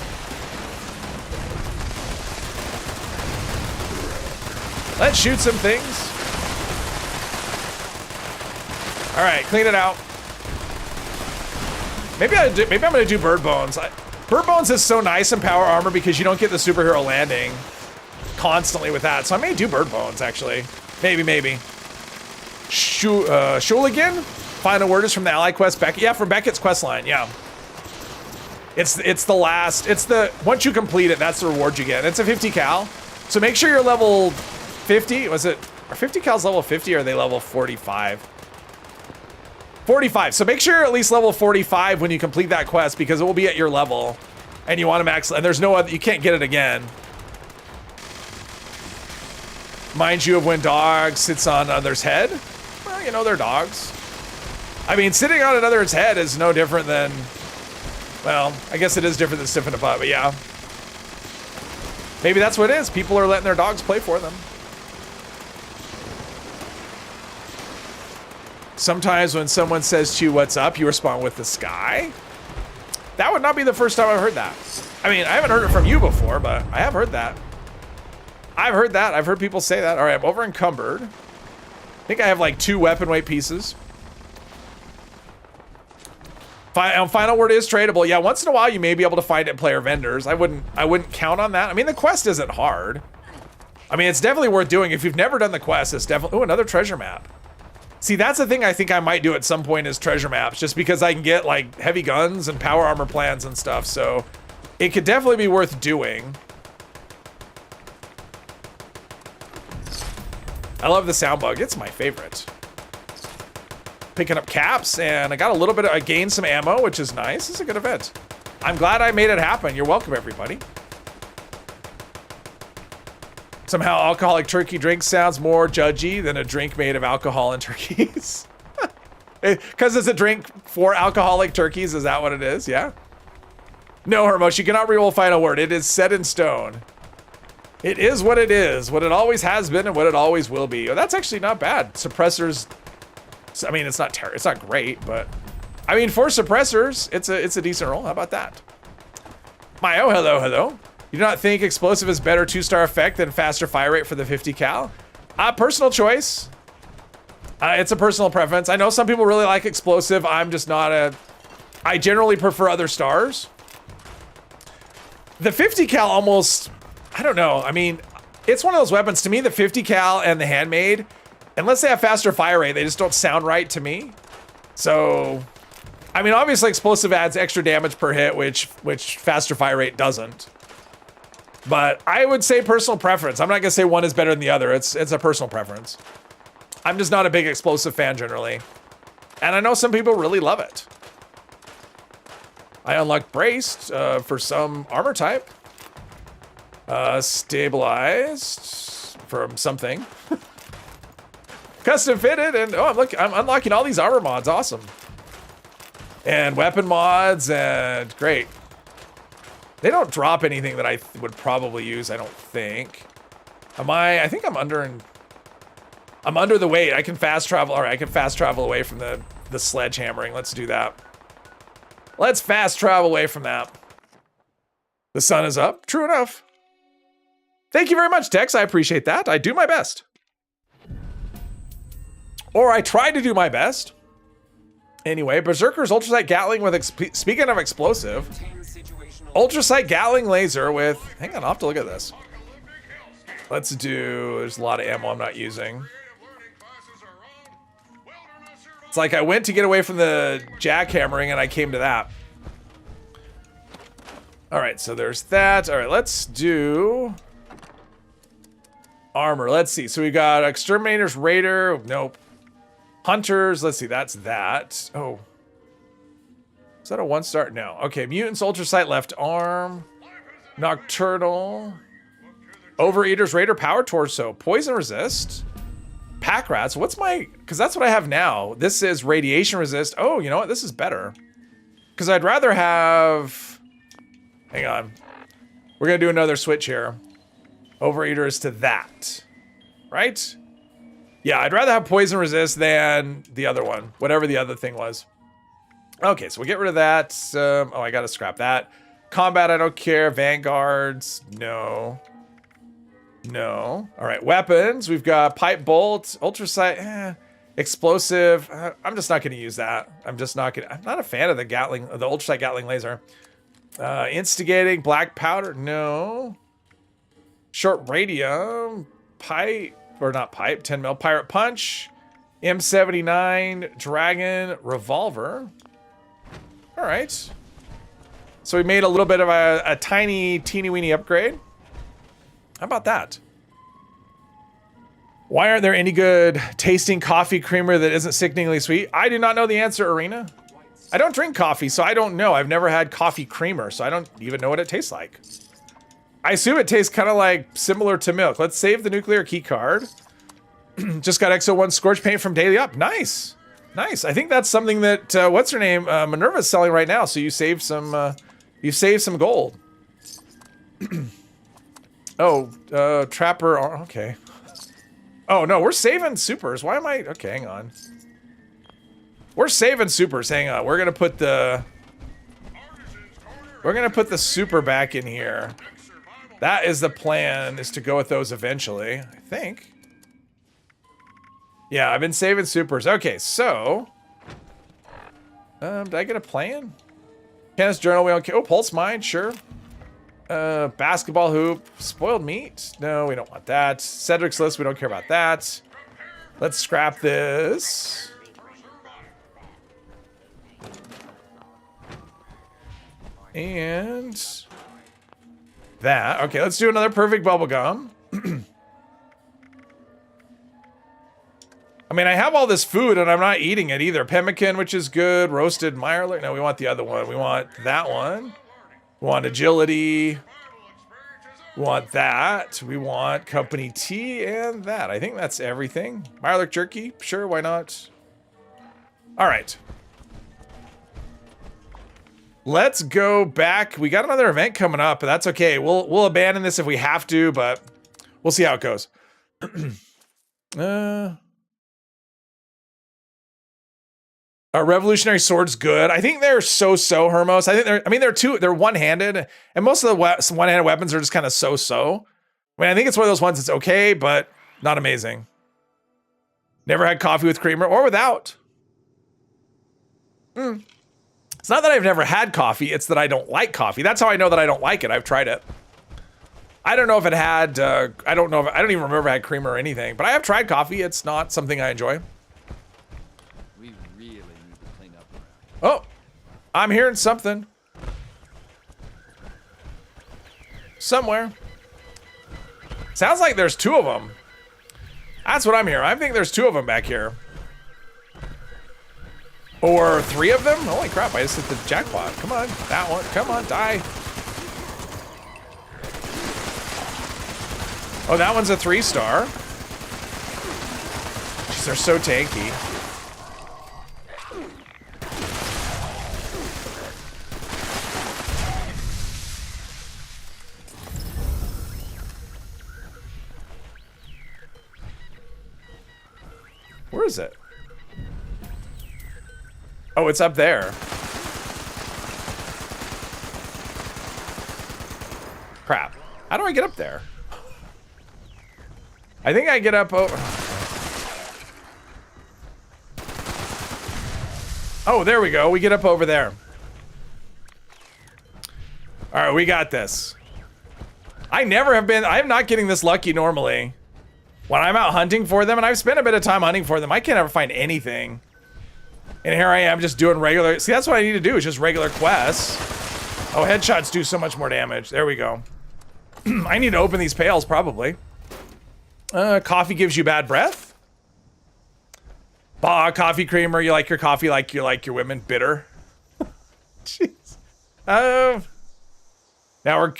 Let's shoot some things. All right, clean it out. Maybe I'm gonna do Bird Bones. Bird Bones is so nice in power armor because you don't get the superhero landing constantly with that. So I may do Bird Bones actually. Maybe. Shooligan? Final word is from the ally quest. Beckett. Yeah, from Beckett's quest line. Yeah. It's the last. It's the once you complete it, that's the reward you get. It's a 50 cal. So make sure you're level 50. Was it? Are 50 cals level 50 or are they level 45? 45. So make sure you're at least level 45 when you complete that quest because it will be at your level, and you want to max. And there's no other. You can't get it again. Mind you of when dog sits on another's head. Well, you know they're dogs. I mean, sitting on another's head is no different than. Well, I guess it is different than stiffing a butt, but yeah. Maybe that's what it is. People are letting their dogs play for them. Sometimes when someone says to you, what's up, you respond with the sky. That would not be the first time I've heard that. I mean, I haven't heard it from you before, but I have heard that. I've heard that. I've heard people say that. All right, I'm over encumbered. I think I have like 2 weapon weight pieces. Final word is tradable. Yeah, once in a while you may be able to find it in player vendors. I wouldn't count on that. I mean, the quest isn't hard. I mean, it's definitely worth doing. If you've never done the quest, it's definitely... Oh, another treasure map. See, that's the thing I think I might do at some point is treasure maps, just because I can get like heavy guns and power armor plans and stuff. So it could definitely be worth doing. I love the sound bug. It's my favorite. Picking up caps, and I got a little bit of, I gained some ammo, which is nice. It's a good event. I'm glad I made it happen. You're welcome, everybody. Somehow alcoholic turkey drink sounds more judgy than a drink made of alcohol and turkeys. Because it's a drink for alcoholic turkeys, is that what it is? Yeah. No, Hermos, you cannot reroll final word. It is set in stone. It is what it is, what it always has been, and what it always will be. Oh, that's actually not bad. Suppressors. I mean, it's not great, but I mean, for suppressors, it's a decent roll. How about that? Mayo, hello. You do not think explosive is better 2-star effect than faster fire rate for the 50 cal? Personal choice. It's a personal preference. I know some people really like explosive. I'm just not a. I generally prefer other stars. The 50 cal almost. I don't know. I mean, it's one of those weapons. To me, the 50 cal and the handmade, unless they have faster fire rate, they just don't sound right to me. So, I mean, obviously explosive adds extra damage per hit, which faster fire rate doesn't. But I would say personal preference. I'm not gonna say one is better than the other. It's a personal preference. I'm just not a big explosive fan generally. And I know some people really love it. I unlocked braced for some armor type. Stabilized from something. Custom fitted, and oh, I'm unlocking all these armor mods. Awesome. And weapon mods, and great. They don't drop anything that I would probably use, I don't think. I think I'm under the weight. I can fast travel. All right, I can fast travel away from the sledgehammering. Let's do that. Let's fast travel away from that. The sun is up. True enough. Thank you very much, Tex. I appreciate that. I do my best. Or I try to do my best. Anyway, Berserker's Ultrasight Gatling with, speaking of explosive, Ultrasight Gatling laser with, hang on, I'll have to look at this. Let's do, there's a lot of ammo I'm not using. It's like I went to get away from the jackhammering and I came to that. All right, so there's that. All right, let's do armor. Let's see. So we got Exterminator's Raider. Nope. Hunters. Let's see. That's that. Oh. Is that a 1-star? No. Okay. Mutants Ultrasight left arm. Nocturnal. Overeater's Raider Power Torso. Poison resist. Pack Rats. What's my... Because that's what I have now. This is radiation resist. Oh, you know what? This is better. Because I'd rather have... Hang on. We're going to do another switch here. Overeater is to that. Right? Yeah, I'd rather have poison resist than the other one. Whatever the other thing was. Okay, so we'll get rid of that. Oh, I got to scrap that. Combat, I don't care. Vanguards, no. No. All right, weapons. We've got pipe bolt, ultrasight, explosive. I'm just not going to use that. I'm not a fan of the Gatling, the ultrasight Gatling laser. Instigating, black powder, no. Short radium, pipe, or not pipe, 10 mil pirate punch. M79 Dragon Revolver. All right. So we made a little bit of a tiny, teeny-weeny upgrade. How about that? Why aren't there any good tasting coffee creamer that isn't sickeningly sweet? I do not know the answer, Arena. I don't drink coffee, so I don't know. I've never had coffee creamer, so I don't even know what it tastes like. I assume it tastes kind of like similar to milk. Let's save the nuclear key card. Just got XO1 Scorch Paint from Daily Up. Nice. Nice. I think that's something that, what's her name? Minerva's selling right now, so you saved some gold. Oh, Trapper, okay. Oh, no, we're saving supers. Why am I, okay, hang on. We're saving supers, hang on. We're gonna put the super back in here. That is the plan, is to go with those eventually, I think. Yeah, I've been saving supers. Okay, so... did I get a plan? Kenneth's Journal, we don't care. Oh, Pulse Mine, sure. Basketball hoop. Spoiled meat? No, we don't want that. Cedric's List, we don't care about that. Let's scrap this. And... that. Okay, let's do another perfect bubblegum. I mean, I have all this food and I'm not eating it either. Pemmican, which is good. Roasted Mirelurk. No, we want the other one. We want that one. We want agility. We want that. We want company tea and that. I think that's everything. Mirelurk jerky. Sure, why not? All right. Let's go back. We got another event coming up, but that's okay. We'll abandon this if we have to, but we'll see how it goes. A revolutionary sword's good. I think they're so-so, Hermos. I mean, they're one-handed, and most of the one-handed weapons are just kind of so-so. I mean, I think it's one of those ones that's okay, but not amazing. Never had coffee with creamer or without. It's not that I've never had coffee, it's that I don't like coffee. That's how I know that I don't like it. I've tried it. I don't know if it had, I don't even remember if it had creamer or anything, but I have tried coffee. It's not something I enjoy. We really need to clean up around. Oh, I'm hearing something. Somewhere. Sounds like there's two of them. That's what I'm hearing. I think there's two of them back here. Or three of them? Holy crap, I just hit the jackpot. Come on, that one. Come on, die. Oh, that one's a 3-star. Jeez, they're so tanky. Where is it? Oh, it's up there. Crap. How do I get up there? I think I get up over... Oh, there we go. We get up over there. All right, we got this. I am not getting this lucky normally. When I'm out hunting for them, and I've spent a bit of time hunting for them, I can't ever find anything. And here I am just doing regular... See, that's what I need to do, is just regular quests. Oh, headshots do so much more damage. There we go. I need to open these pails, probably. Coffee gives you bad breath? Bah, coffee creamer, you like your coffee like you like your women bitter. Jeez. Now we're...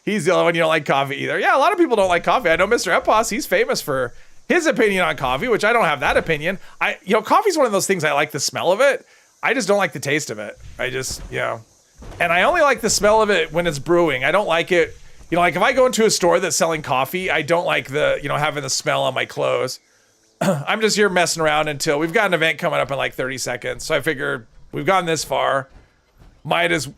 He's the only one you don't like coffee either. Yeah, a lot of people don't like coffee. I know Mr. Epos, he's famous for his opinion on coffee, which I don't have that opinion. Coffee's one of those things I like the smell of it. I just don't like the taste of it. And I only like the smell of it when it's brewing. I don't like it, like if I go into a store that's selling coffee, I don't like the, having the smell on my clothes. I'm just here messing around until we've got an event coming up in like 30 seconds. So I figured we've gotten this far. Might as...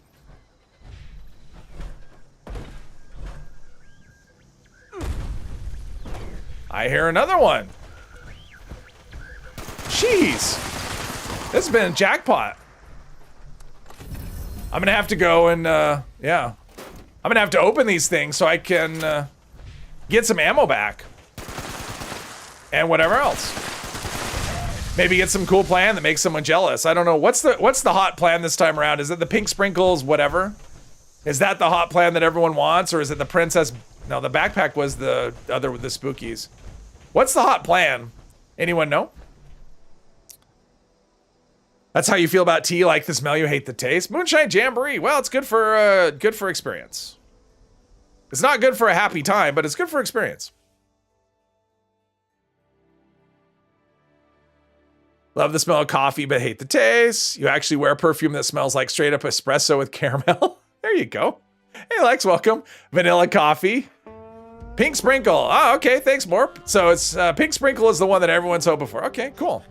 I hear another one. Jeez. This has been a jackpot. I'm gonna have to go and, yeah. I'm gonna have to open these things so I can, get some ammo back. and whatever else. Maybe get some cool plan that makes someone jealous. I don't know. What's the hot plan this time around? Is it the pink sprinkles, whatever? Is that the hot plan that everyone wants, or is it the princess? No, the backpack was the other with the spookies. What's the hot plan? Anyone know? That's how you feel about tea, like the smell, you hate the taste. Moonshine Jamboree. Well, it's good for experience. It's not good for a happy time, but it's good for experience. Love the smell of coffee, but hate the taste. You actually wear perfume that smells like straight up espresso with caramel. There you go. Hey, Lex, welcome. Vanilla coffee. Pink sprinkle. Oh, okay, thanks, Morp. So it's pink sprinkle is the one that everyone's hoping for. Okay, cool.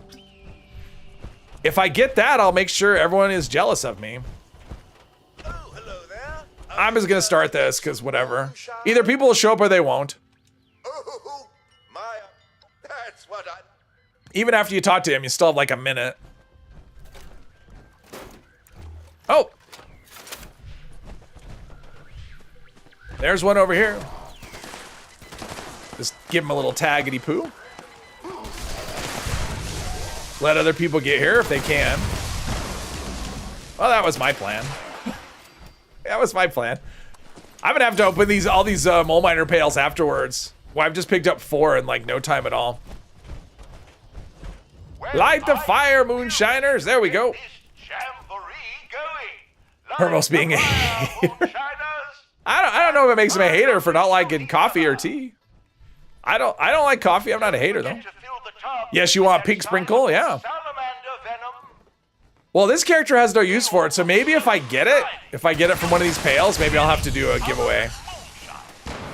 If I get that, I'll make sure everyone is jealous of me. Oh, hello there. I'm just gonna start this, because whatever. Either people will show up or they won't. Oh, my. That's what I... Even after you talk to him, you still have like a minute. Oh! There's one over here. Just give him a little taggity poo. Let other people get here if they can. Well, that was my plan. That was my plan. I'm gonna have to open all these mole miner pails afterwards. Well, I've just picked up 4 in like no time at all. Light the fire, moonshiners. There we go. Hermos being a hater. I don't know if it makes him a hater for not liking coffee or tea. I don't like coffee. I'm not a hater though. Yes, you want pink sprinkle? Yeah. Well, this character has no use for it, so maybe if I get it from one of these pails, maybe I'll have to do a giveaway.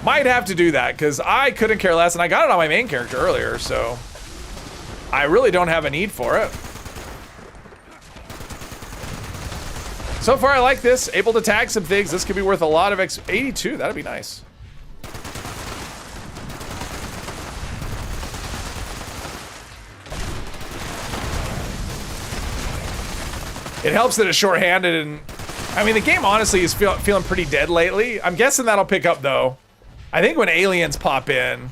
Might have to do that, because I couldn't care less, and I got it on my main character earlier, so I really don't have a need for it. So far, I like this. Able to tag some things. This could be worth a lot of 82. That'd be nice. It helps that it's shorthanded, and I mean, the game honestly is feeling pretty dead lately. I'm guessing that'll pick up though. I think when aliens pop in,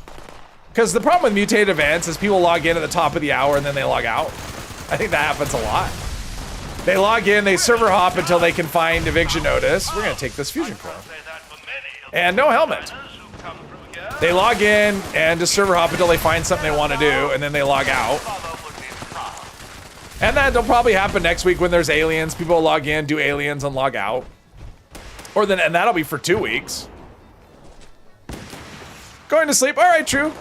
because the problem with mutated events is people log in at the top of the hour and then they log out. I think that happens a lot. They log in, they server hop until they can find eviction notice. We're gonna take this fusion core. And no helmet. They log in and just server hop until they find something they want to do, and then they log out. And that'll probably happen next week when there's aliens. People will log in, do aliens, and log out. And that'll be for 2 weeks. Going to sleep. All right, true.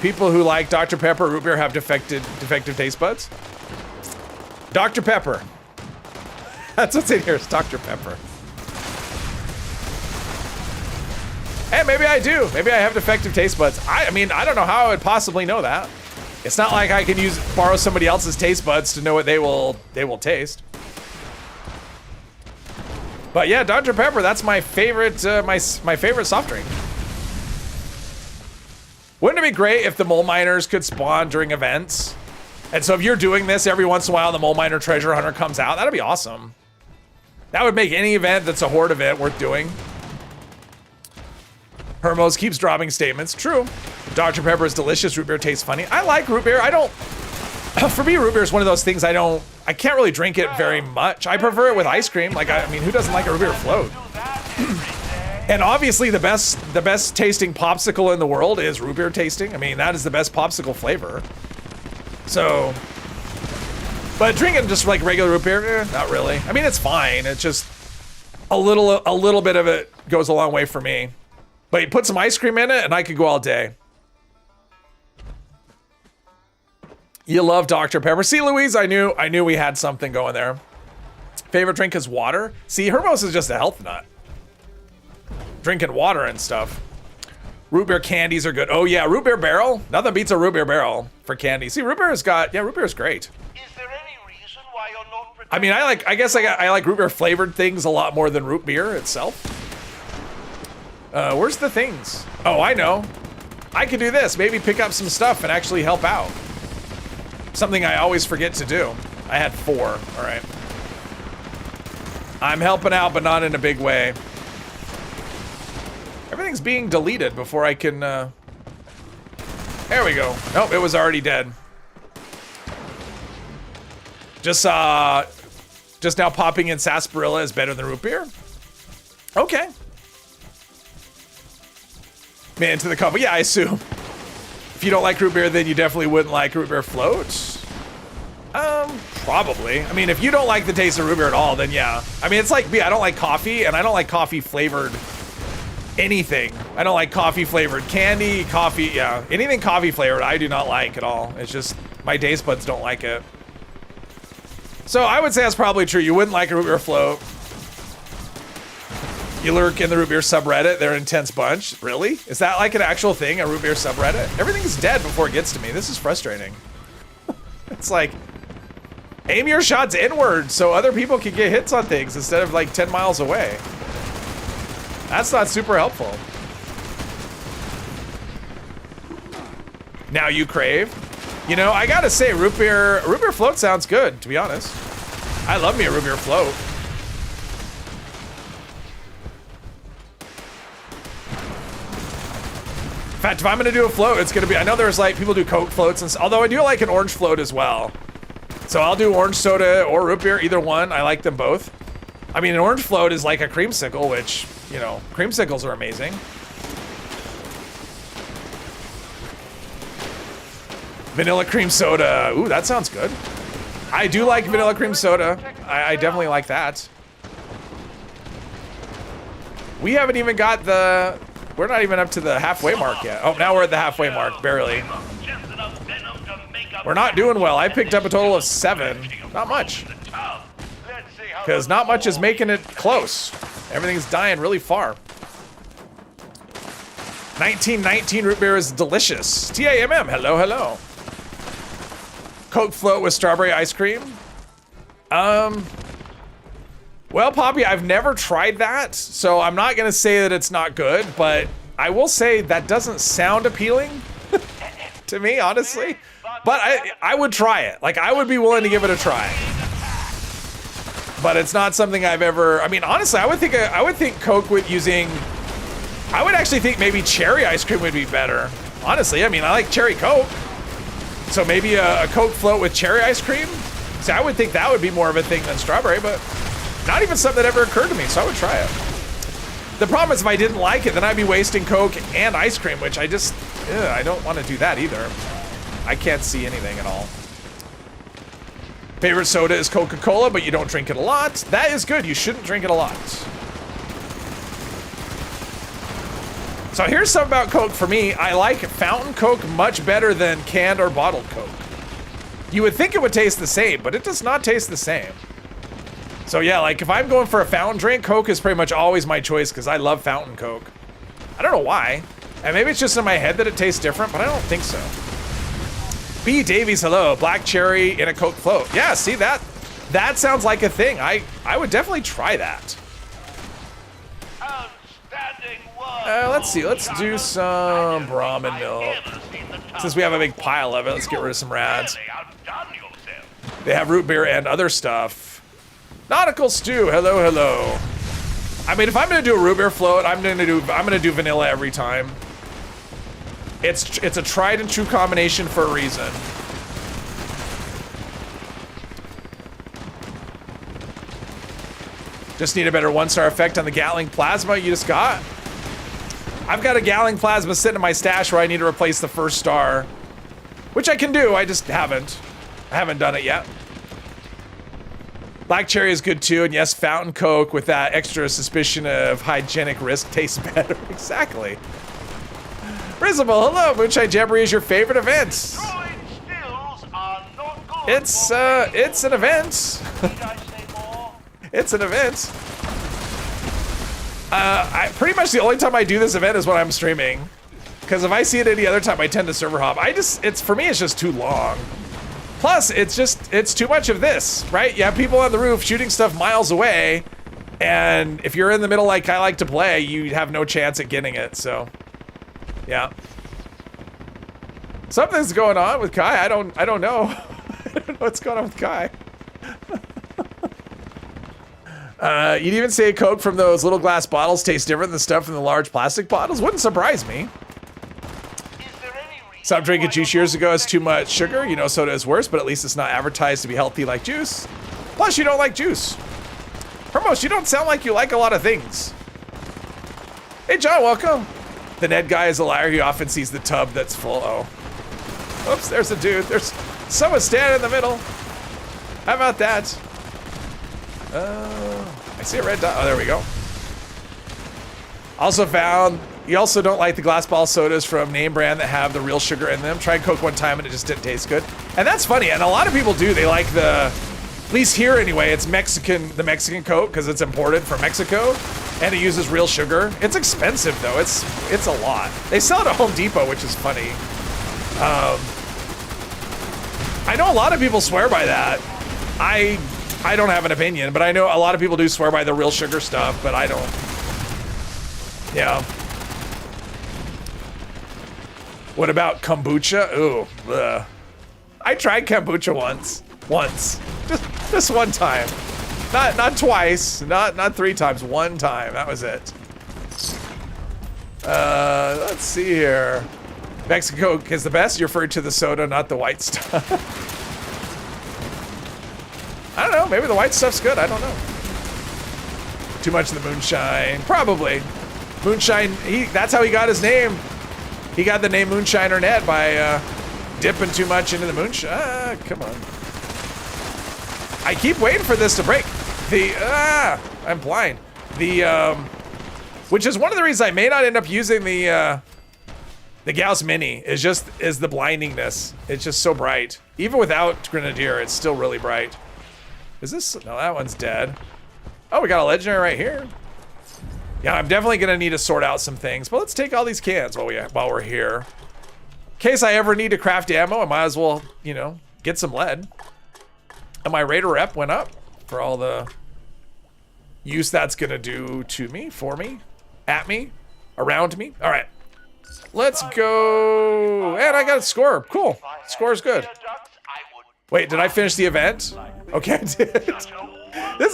People who like Dr. Pepper root beer have defective taste buds. Dr. Pepper. That's what's in here. It's Dr. Pepper. Hey, maybe I do. Maybe I have defective taste buds. I mean, I don't know how I would possibly know that. It's not like I can borrow somebody else's taste buds to know what they will taste. But yeah, Dr. Pepper, that's my favorite my favorite soft drink. Wouldn't it be great if the mole miners could spawn during events? And so if you're doing this every once in a while, the mole miner treasure hunter comes out. That'd be awesome. That would make any event that's a horde event worth doing. Hermos keeps dropping statements. True. Dr. Pepper is delicious. Root beer tastes funny. I like root beer. I don't. For me, root beer is one of those things I can't really drink it very much. I prefer it with ice cream. Like, I mean, who doesn't like a root beer float? And obviously, the best tasting popsicle in the world is root beer tasting. I mean, that is the best popsicle flavor. So, but drinking just like regular root beer, not really. I mean, it's fine. It's just a little bit of it goes a long way for me. But you put some ice cream in it, and I could go all day. You love Dr. Pepper. See, Louise, I knew we had something going there. Favorite drink is water. See, Hermos is just a health nut. Drinking water and stuff. Root beer candies are good. Oh yeah, root beer barrel. Nothing beats a root beer barrel for candy. See, root beer is great. Is there any reason why you're not pretending? I mean, I guess I like root beer flavored things a lot more than root beer itself. Where's the things? Oh, I know. I could do this. Maybe pick up some stuff and actually help out. Something I always forget to do. I had 4. All right. I'm helping out, but not in a big way. Everything's being deleted before I can There we go. Nope, it was already dead. Just now popping in sarsaparilla is better than root beer. Okay. Man, to the combo. Yeah, I assume. If you don't like root beer, then you definitely wouldn't like root beer float. Probably. I mean, if you don't like the taste of root beer at all, then yeah. I mean, it's like me. I don't like coffee, and I don't like coffee flavored anything. I don't like coffee flavored candy, coffee, yeah. Anything coffee flavored, I do not like at all. It's just, my taste buds don't like it. So I would say that's probably true. You wouldn't like a root beer float. You lurk in the root beer subreddit. They're an intense bunch. Really? Is that like an actual thing, a root beer subreddit? Everything is dead before it gets to me. This is frustrating. It's like, aim your shots inward so other people can get hits on things instead of like 10 miles away. That's not super helpful. Now you crave. You know, I gotta say, root beer float sounds good, to be honest. I love me a root beer float. In fact, if I'm gonna do a float, it's gonna be, I know there's like, people do Coke floats, and although I do like an orange float as well. So I'll do orange soda or root beer, either one. I like them both. I mean, an orange float is like a creamsicle, which, you know, creamsicles are amazing. Vanilla cream soda. Ooh, that sounds good. I do like vanilla cream soda. I definitely like that. We haven't even got the... We're not even up to the halfway mark yet. Oh, now we're at the halfway mark, barely. We're not doing well. I picked up a total of 7. Not much. Because not much is making it close. Everything's dying really far. 1919 root beer is delicious. TAMM, hello, hello. Coke float with strawberry ice cream. Well, Poppy, I've never tried that, so I'm not gonna say that it's not good, but I will say that doesn't sound appealing to me, honestly. But I would try it. Like, I would be willing to give it a try. But it's not something I've ever, I mean, honestly, I would think Coke with using, I would actually think maybe cherry ice cream would be better. Honestly, I mean, I like cherry Coke. So maybe a Coke float with cherry ice cream? See, I would think that would be more of a thing than strawberry, but not even something that ever occurred to me, so I would try it. The problem is if I didn't like it, then I'd be wasting Coke and ice cream, which I just, I don't want to do that either. I can't see anything at all. Favorite soda is Coca-Cola, but you don't drink it a lot. That is good, you shouldn't drink it a lot. So here's something about Coke for me. I like fountain Coke much better than canned or bottled Coke. You would think it would taste the same, but it does not taste the same. So yeah, like if I'm going for a fountain drink, Coke is pretty much always my choice because I love fountain Coke. I don't know why. And maybe it's just in my head that it tastes different, but I don't think so. B. Davies, hello. Black cherry in a Coke float. Yeah, see that? That sounds like a thing. I would definitely try that. Let's see, let's do some Brahmin milk. Since we have a big pile of it, let's get rid of some rads. They have root beer and other stuff. Nautical stew, hello, hello. I mean, if I'm gonna do a root beer float, I'm gonna do vanilla every time. It's a tried and true combination for a reason. Just need a better 1-star effect on the Gatling plasma you just got. I've got a Gatling plasma sitting in my stash where I need to replace the first star, which I can do, I just haven't. I haven't done it yet. Black cherry is good too, and yes, fountain Coke with that extra suspicion of hygienic risk tastes better. Exactly. Risible, hello, Moonshine Jamboree is your favorite event. It's an event. It's an event. Pretty much the only time I do this event is when I'm streaming. Because if I see it any other time, I tend to server hop. For me, it's just too long. Plus, it's too much of this, right? You have people on the roof shooting stuff miles away, and if you're in the middle like I like to play, you have no chance at getting it, so. Yeah. Something's going on with Kai, I don't know. I don't know what's going on with Kai. You'd even say Coke from those little glass bottles tastes different than stuff from the large plastic bottles? Wouldn't surprise me. Is there any Stopped drinking juice years ago. It's too much sugar. You know, soda is worse, but at least it's not advertised to be healthy like juice. Plus, you don't like juice. Hermos, you don't sound like you like a lot of things. Hey, John, welcome. The Ned guy is a liar. He often sees the tub that's full. Oh. Oops, there's a dude. There's someone standing in the middle. How about that? I see a red dot. Oh, there we go. Also found, you also don't like the glass ball sodas from name brand that have the real sugar in them. Tried Coke one time and it just didn't taste good. And that's funny, and a lot of people do. They like the, at least here anyway, it's Mexican, the Mexican Coke, because it's imported from Mexico, and it uses real sugar. It's expensive though, it's a lot. They sell it at Home Depot, which is funny. I know a lot of people swear by that. I don't have an opinion, but I know a lot of people do swear by the real sugar stuff, but I don't. Yeah. What about kombucha? Ooh, ugh. I tried kombucha once. Just one time. Not twice, not 3 times, one time. That was it. Let's see here. Mexican Coke is the best. You're referring to the soda, not the white stuff. I don't know. Maybe the white stuff's good. I don't know. Too much of the moonshine. Probably. Moonshine, that's how he got his name. He got the name Moonshiner Ned by dipping too much into the moonshine. Ah, come on. I keep waiting for this to break. I'm blind. Which is one of the reasons I may not end up using the Gauss Mini, is the blindingness. It's just so bright. Even without Grenadier, it's still really bright. Is this, no, that one's dead. Oh, we got a legendary right here. Yeah, I'm definitely gonna need to sort out some things, but let's take all these cans while we're here. In case I ever need to craft ammo, I might as well, you know, get some lead. And my Raider rep went up for all the use that's gonna do to me, for me, at me, around me. All right, let's go. And I got a score. Cool, score's good. Wait, did I finish the event? Okay, I did.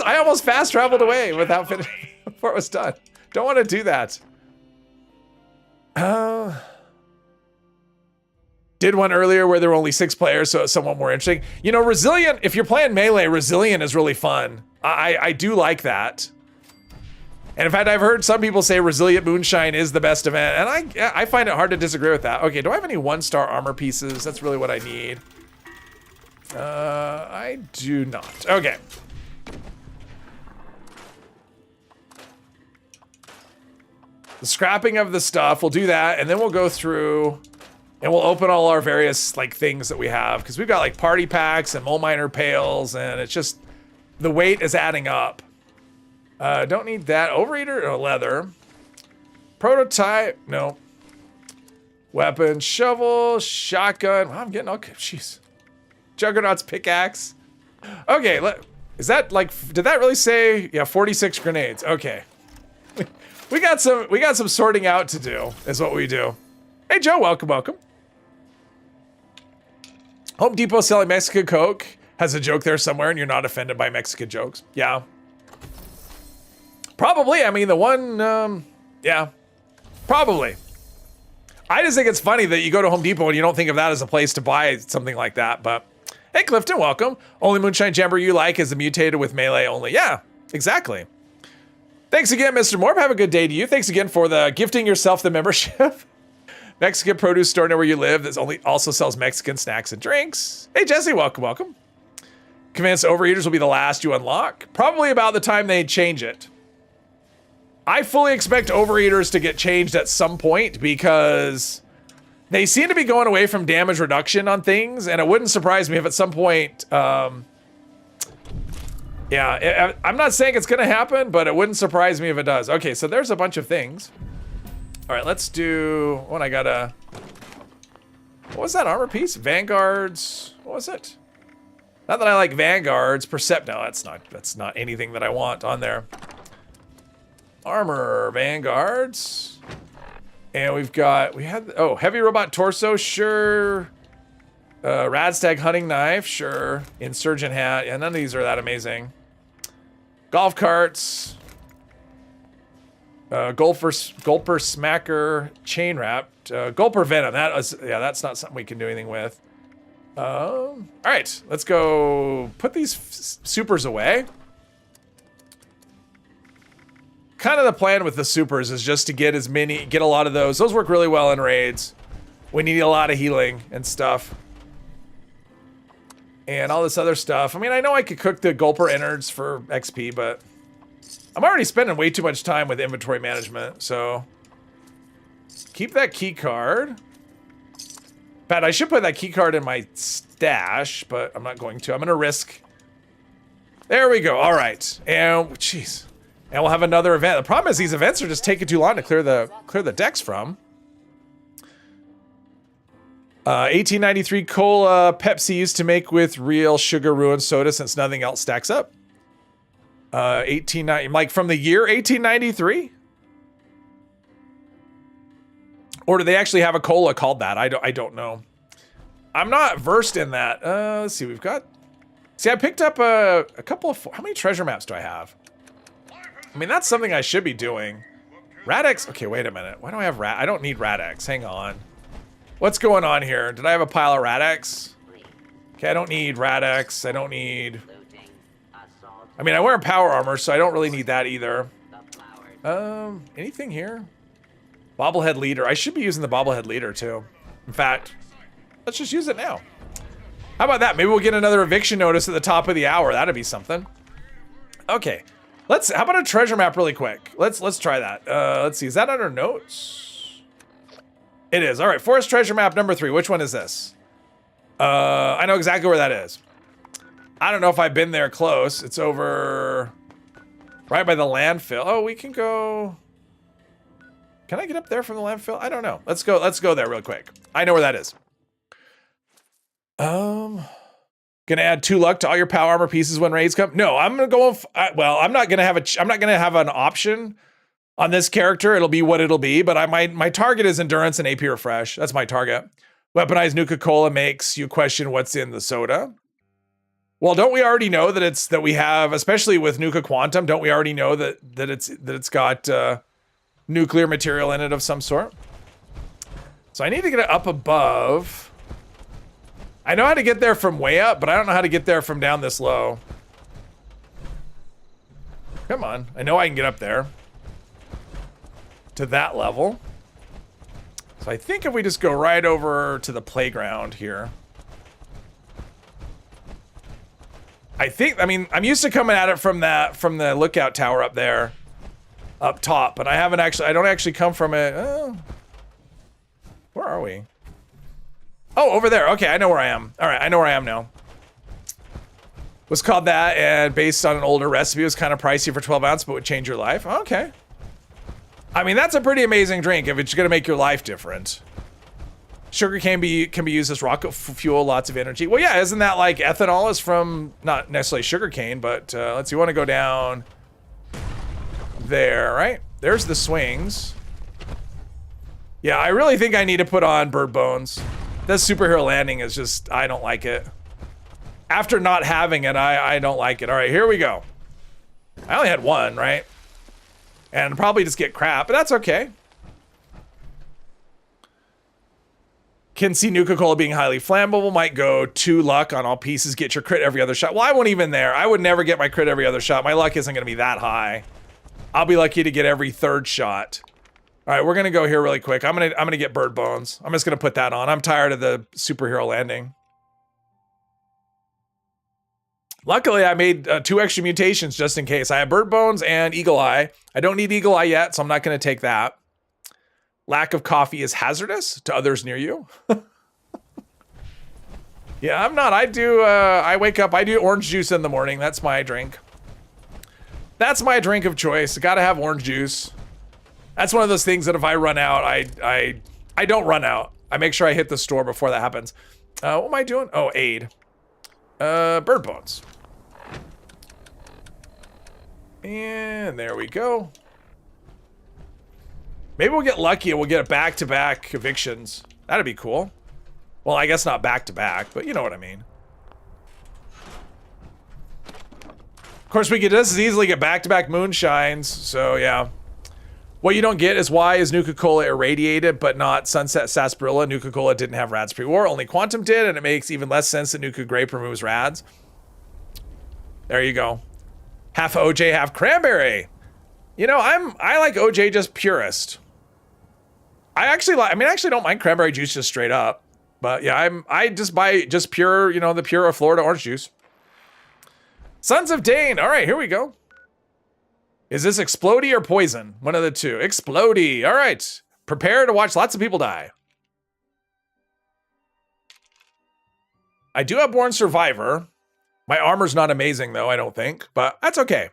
I almost fast traveled away without finishing before it was done. Don't want to do that. Did one earlier where there were only 6 players, so it's somewhat more interesting. You know, Resilient, if you're playing Melee, Resilient is really fun. I do like that. And in fact, I've heard some people say Resilient Moonshine is the best event, and I find it hard to disagree with that. Okay, do I have any 1-star armor pieces? That's really what I need. I do not. Okay. The scrapping of the stuff, we'll do that, and then we'll go through and we'll open all our various like things that we have, because we've got like party packs and mole miner pails, and it's just, the weight is adding up. Don't need that. Overeater or leather. Prototype, no. Weapon, shovel, shotgun. Wow, I'm getting all, jeez. Juggernaut's pickaxe. Okay, is that like, did that really say, yeah, 46 grenades? Okay. We got some sorting out to do, is what we do. Hey Joe, welcome. Home Depot selling Mexican Coke has a joke there somewhere, and you're not offended by Mexican jokes. Yeah. Probably, I mean, the one, yeah, probably. I just think it's funny that you go to Home Depot and you don't think of that as a place to buy something like that, but hey, Clifton, welcome. Only Moonshine Jammer you like is the mutated with melee only. Yeah, exactly. Thanks again, Mr. Morb. Have a good day to you. Thanks again for the gifting yourself the membership. Mexican produce store near where you live that also sells Mexican snacks and drinks. Hey, Jesse, welcome. Convinced Overeaters will be the last you unlock. Probably about the time they change it. I fully expect Overeaters to get changed at some point, because they seem to be going away from damage reduction on things, and it wouldn't surprise me if at some point, yeah, I'm not saying it's gonna happen, but it wouldn't surprise me if it does. Okay, so there's a bunch of things. All right, let's do, what was that armor piece? Vanguards, what was it? Not that I like Vanguards, Percept, no, that's not anything that I want on there. Armor, Vanguards. And heavy robot torso, sure. Radstag hunting knife, sure. Insurgent hat, yeah, none of these are that amazing. Golf carts. Gulper Smacker Chain Wrapped. Gulper Venom. That's not something we can do anything with. All right, let's go put these supers away. Kind of the plan with the supers is just to get a lot of those. Those work really well in raids. We need a lot of healing and stuff. And all this other stuff. I mean, I know I could cook the Gulper innards for XP, but I'm already spending way too much time with inventory management, so keep that key card. Pat, I should put that key card in my stash, but I'm not going to. I'm going to risk. There we go. All right. And, jeez. And we'll have another event. The problem is these events are just taking too long to clear the decks from. 1893 cola Pepsi used to make with real sugar ruined soda since nothing else stacks up. 1890, like from the year 1893? Or do they actually have a cola called that? I don't know. I'm not versed in that. Let's see, I picked up a couple of, how many treasure maps do I have? I mean, that's something I should be doing. Radex, okay, wait a minute. Why do I have I don't need Radex, hang on. What's going on here? Did I have a pile of Radex? Okay, I don't need Radex, I don't need... I mean, I wear power armor, so I don't really need that either. Anything here? Bobblehead leader. I should be using the bobblehead leader too. In fact, let's just use it now. How about that? Maybe we'll get another eviction notice at the top of the hour. That'd be something. Okay. How about a treasure map really quick? Let's try that. Let's see. Is that under notes? It is. All right. Forest treasure map number 3. Which one is this? I know exactly where that is. I don't know if I've been there close. It's over right by the landfill. Oh, we can go. Can I get up there from the landfill? I don't know. Let's go there real quick. I know where that is. Gonna add 2 luck to all your power armor pieces when raids come. No, I'm gonna go. Well, I'm not gonna have an option on this character. It'll be what it'll be. But my target is endurance and AP refresh. That's my target. Weaponized Nuka-Cola makes you question what's in the soda. Well, don't we already know that we have, especially with Nuka Quantum, don't we already know that it's got nuclear material in it of some sort? So I need to get it up above. I know how to get there from way up, but I don't know how to get there from down this low. Come on, I know I can get up there to that level. So I think if we just go right over to the playground here. I mean, I'm used to coming at it from the lookout tower up there, up top, but I don't actually come from it. Where are we? Oh, over there. Okay, I know where I am. All right, I know where I am now. Was called that, and based on an older recipe, it was kind of pricey for 12 ounce, but would change your life. Okay. I mean, that's a pretty amazing drink if it's gonna make your life different. Sugar can be used as rocket fuel, lots of energy. Well, yeah, isn't that like ethanol is from, not necessarily sugar cane, but let's see, we want to go down there, right? There's the swings. Yeah, I really think I need to put on bird bones. This superhero landing is just, I don't like it. After not having it, I don't like it. All right, here we go. I only had 1, right? And probably just get crap, but that's okay. Can see Nuka-Cola being highly flammable. Might go 2 luck on all pieces. Get your crit every other shot. Well, I won't even there. I would never get my crit every other shot. My luck isn't going to be that high. I'll be lucky to get every 3rd shot. All right, we're going to go here really quick. I'm going to get bird bones. I'm just going to put that on. I'm tired of the superhero landing. Luckily, I made 2 extra mutations just in case. I have bird bones and eagle eye. I don't need eagle eye yet, so I'm not going to take that. Lack of coffee is hazardous to others near you. Yeah, I'm not. I wake up, I do orange juice in the morning. That's my drink. That's my drink of choice. Gotta have orange juice. That's one of those things that if I run out, I don't run out. I make sure I hit the store before that happens. What am I doing? Oh, aid. Bird bones. And there we go. Maybe we'll get lucky and we'll get a back-to-back evictions. That'd be cool. Well, I guess not back-to-back, but you know what I mean. Of course, we could just as easily get back-to-back moonshines, so yeah. What you don't get is why is Nuka-Cola irradiated, but not Sunset Sarsaparilla? Nuka-Cola didn't have rads pre-war, only Quantum did, and it makes even less sense that Nuka Grape removes rads. There you go. Half OJ, half cranberry. You know, I like OJ just purist. I actually don't mind cranberry juice just straight up. But yeah, I just buy just pure, you know, the pure Florida orange juice. Sons of Dane. All right, here we go. Is this Explodey or Poison? One of the two. Explodey. All right. Prepare to watch lots of people die. I do have Born Survivor. My armor's not amazing, though, I don't think. But that's okay.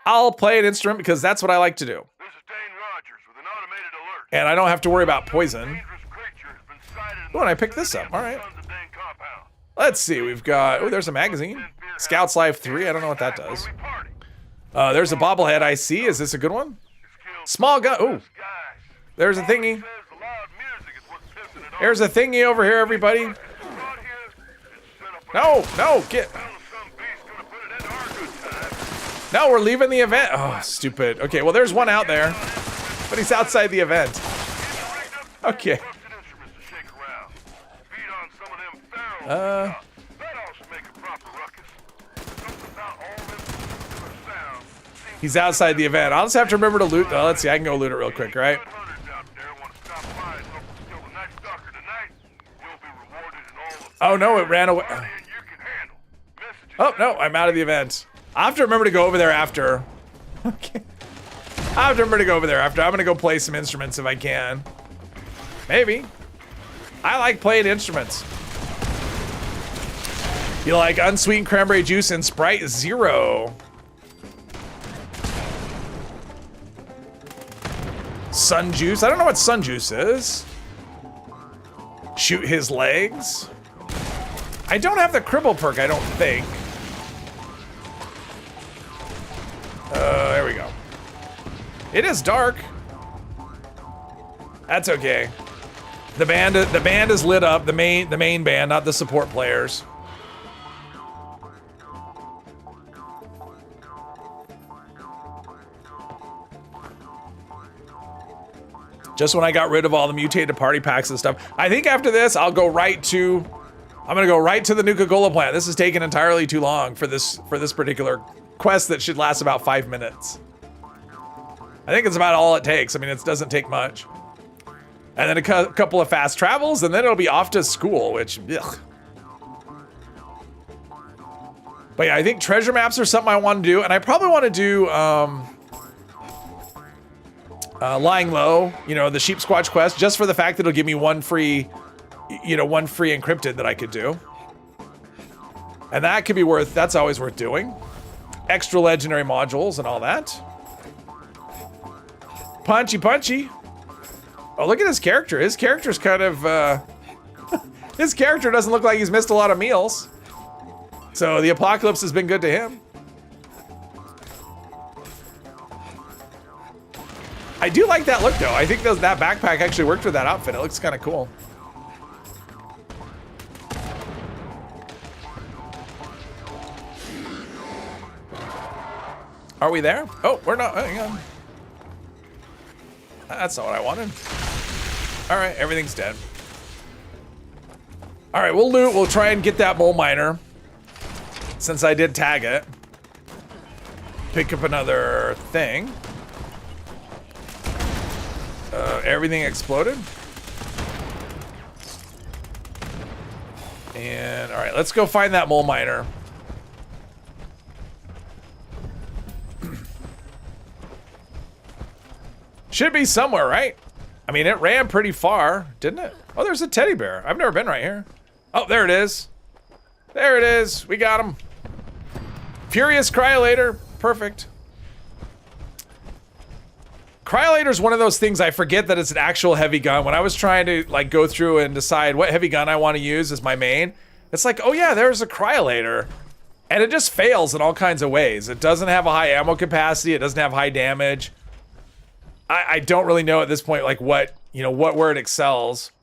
I'll play an instrument because that's what I like to do. This is Dane Rogers with an automated alert. And I don't have to worry about poison. Dangerous creature has been sighted in Oh, and I picked this up. All right. Sons of Dane compound. Let's see. We've got... Oh, there's a magazine. Scouts Life 3. I don't know what that does. Party. There's a bobblehead I see. Is this a good one? Small gun. Oh, Guys, there's a thingy. says the loud music is what's pissing it off. There's a thingy over here, everybody. Brought here and set up a No, get... some beast gonna put it into our good time. No, we're leaving the event. Oh, stupid. Okay, well, there's one out there. But he's outside the event. Okay. Busted instruments to shake around. Feed on some of them pharaohs. That ought to make a proper ruckus. Something about all them particular sounds. He's outside the event. I'll just have to remember to loot, though. Let's see. I can go loot it real quick, right? Good hunters out there want to stop by and help us kill the night stalker tonight. You'll be rewarded in all the Oh, no, it ran away. and you can handle. Messages Oh, no, I'm out of the event. I'll have to remember to go over there after. Okay. I'll have to remember to go over there after. I'm going to go play some instruments if I can. Maybe. I like playing instruments. You like unsweetened cranberry juice and Sprite? 0. Sun juice? I don't know what sun juice is. Shoot his legs? I don't have the cribble perk, I don't think. There we go. It is dark. That's okay. The band is lit up. The main band, not the support players. Just when I got rid of all the mutated party packs and stuff. I think after this, I'm gonna go right to the Nuka-Cola plant. This is taking entirely too long for this particular quest that should last about 5 minutes. I think it's about all it takes. I mean, it doesn't take much. And then a couple of fast travels, and then it'll be off to school, which, ugh. But yeah, I think treasure maps are something I want to do, and I probably want to do Lying Low, you know, the Sheep Squatch quest, just for the fact that it'll give me one free encrypted that I could do. And that could be that's always worth doing. Extra legendary modules and all that. Punchy. Oh, look at his character. His character's kind of, his character doesn't look like he's missed a lot of meals. So the apocalypse has been good to him. I do like that look, though. I think that backpack actually worked with that outfit. It looks kind of cool. Are we there? Oh, we're not. Hang on. That's not what I wanted. All right, everything's dead. All right, we'll loot. We'll try and get that mole miner. Since I did tag it. Pick up another thing. Everything exploded. And all right, let's go find that mole miner. Should be somewhere, right? I mean, it ran pretty far, didn't it? Oh, there's a teddy bear. I've never been right here. Oh, there it is. There it is. We got him. Furious Cryolator. Perfect. Cryolator's one of those things I forget that it's an actual heavy gun. When I was trying to like go through and decide what heavy gun I want to use as my main, it's like, oh yeah, there's a Cryolator. And it just fails in all kinds of ways. It doesn't have a high ammo capacity. It doesn't have high damage. I don't really know at this point, like where it excels.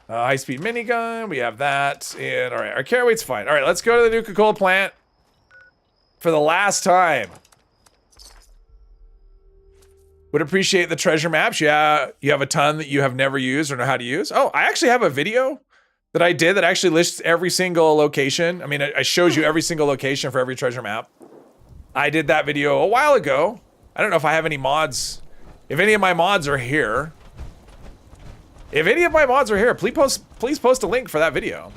High-speed minigun, we have that. And all right, our carry weight's fine. All right, let's go to the Nuka-Cola plant for the last time. Would appreciate the treasure maps. Yeah, you have a ton that you have never used or know how to use. Oh, I actually have a video that I did that actually lists every single location. I mean, I shows you every single location for every treasure map. I did that video a while ago. I don't know if I have any mods. If any of my mods are here. If any of my mods are here, please post a link for that video.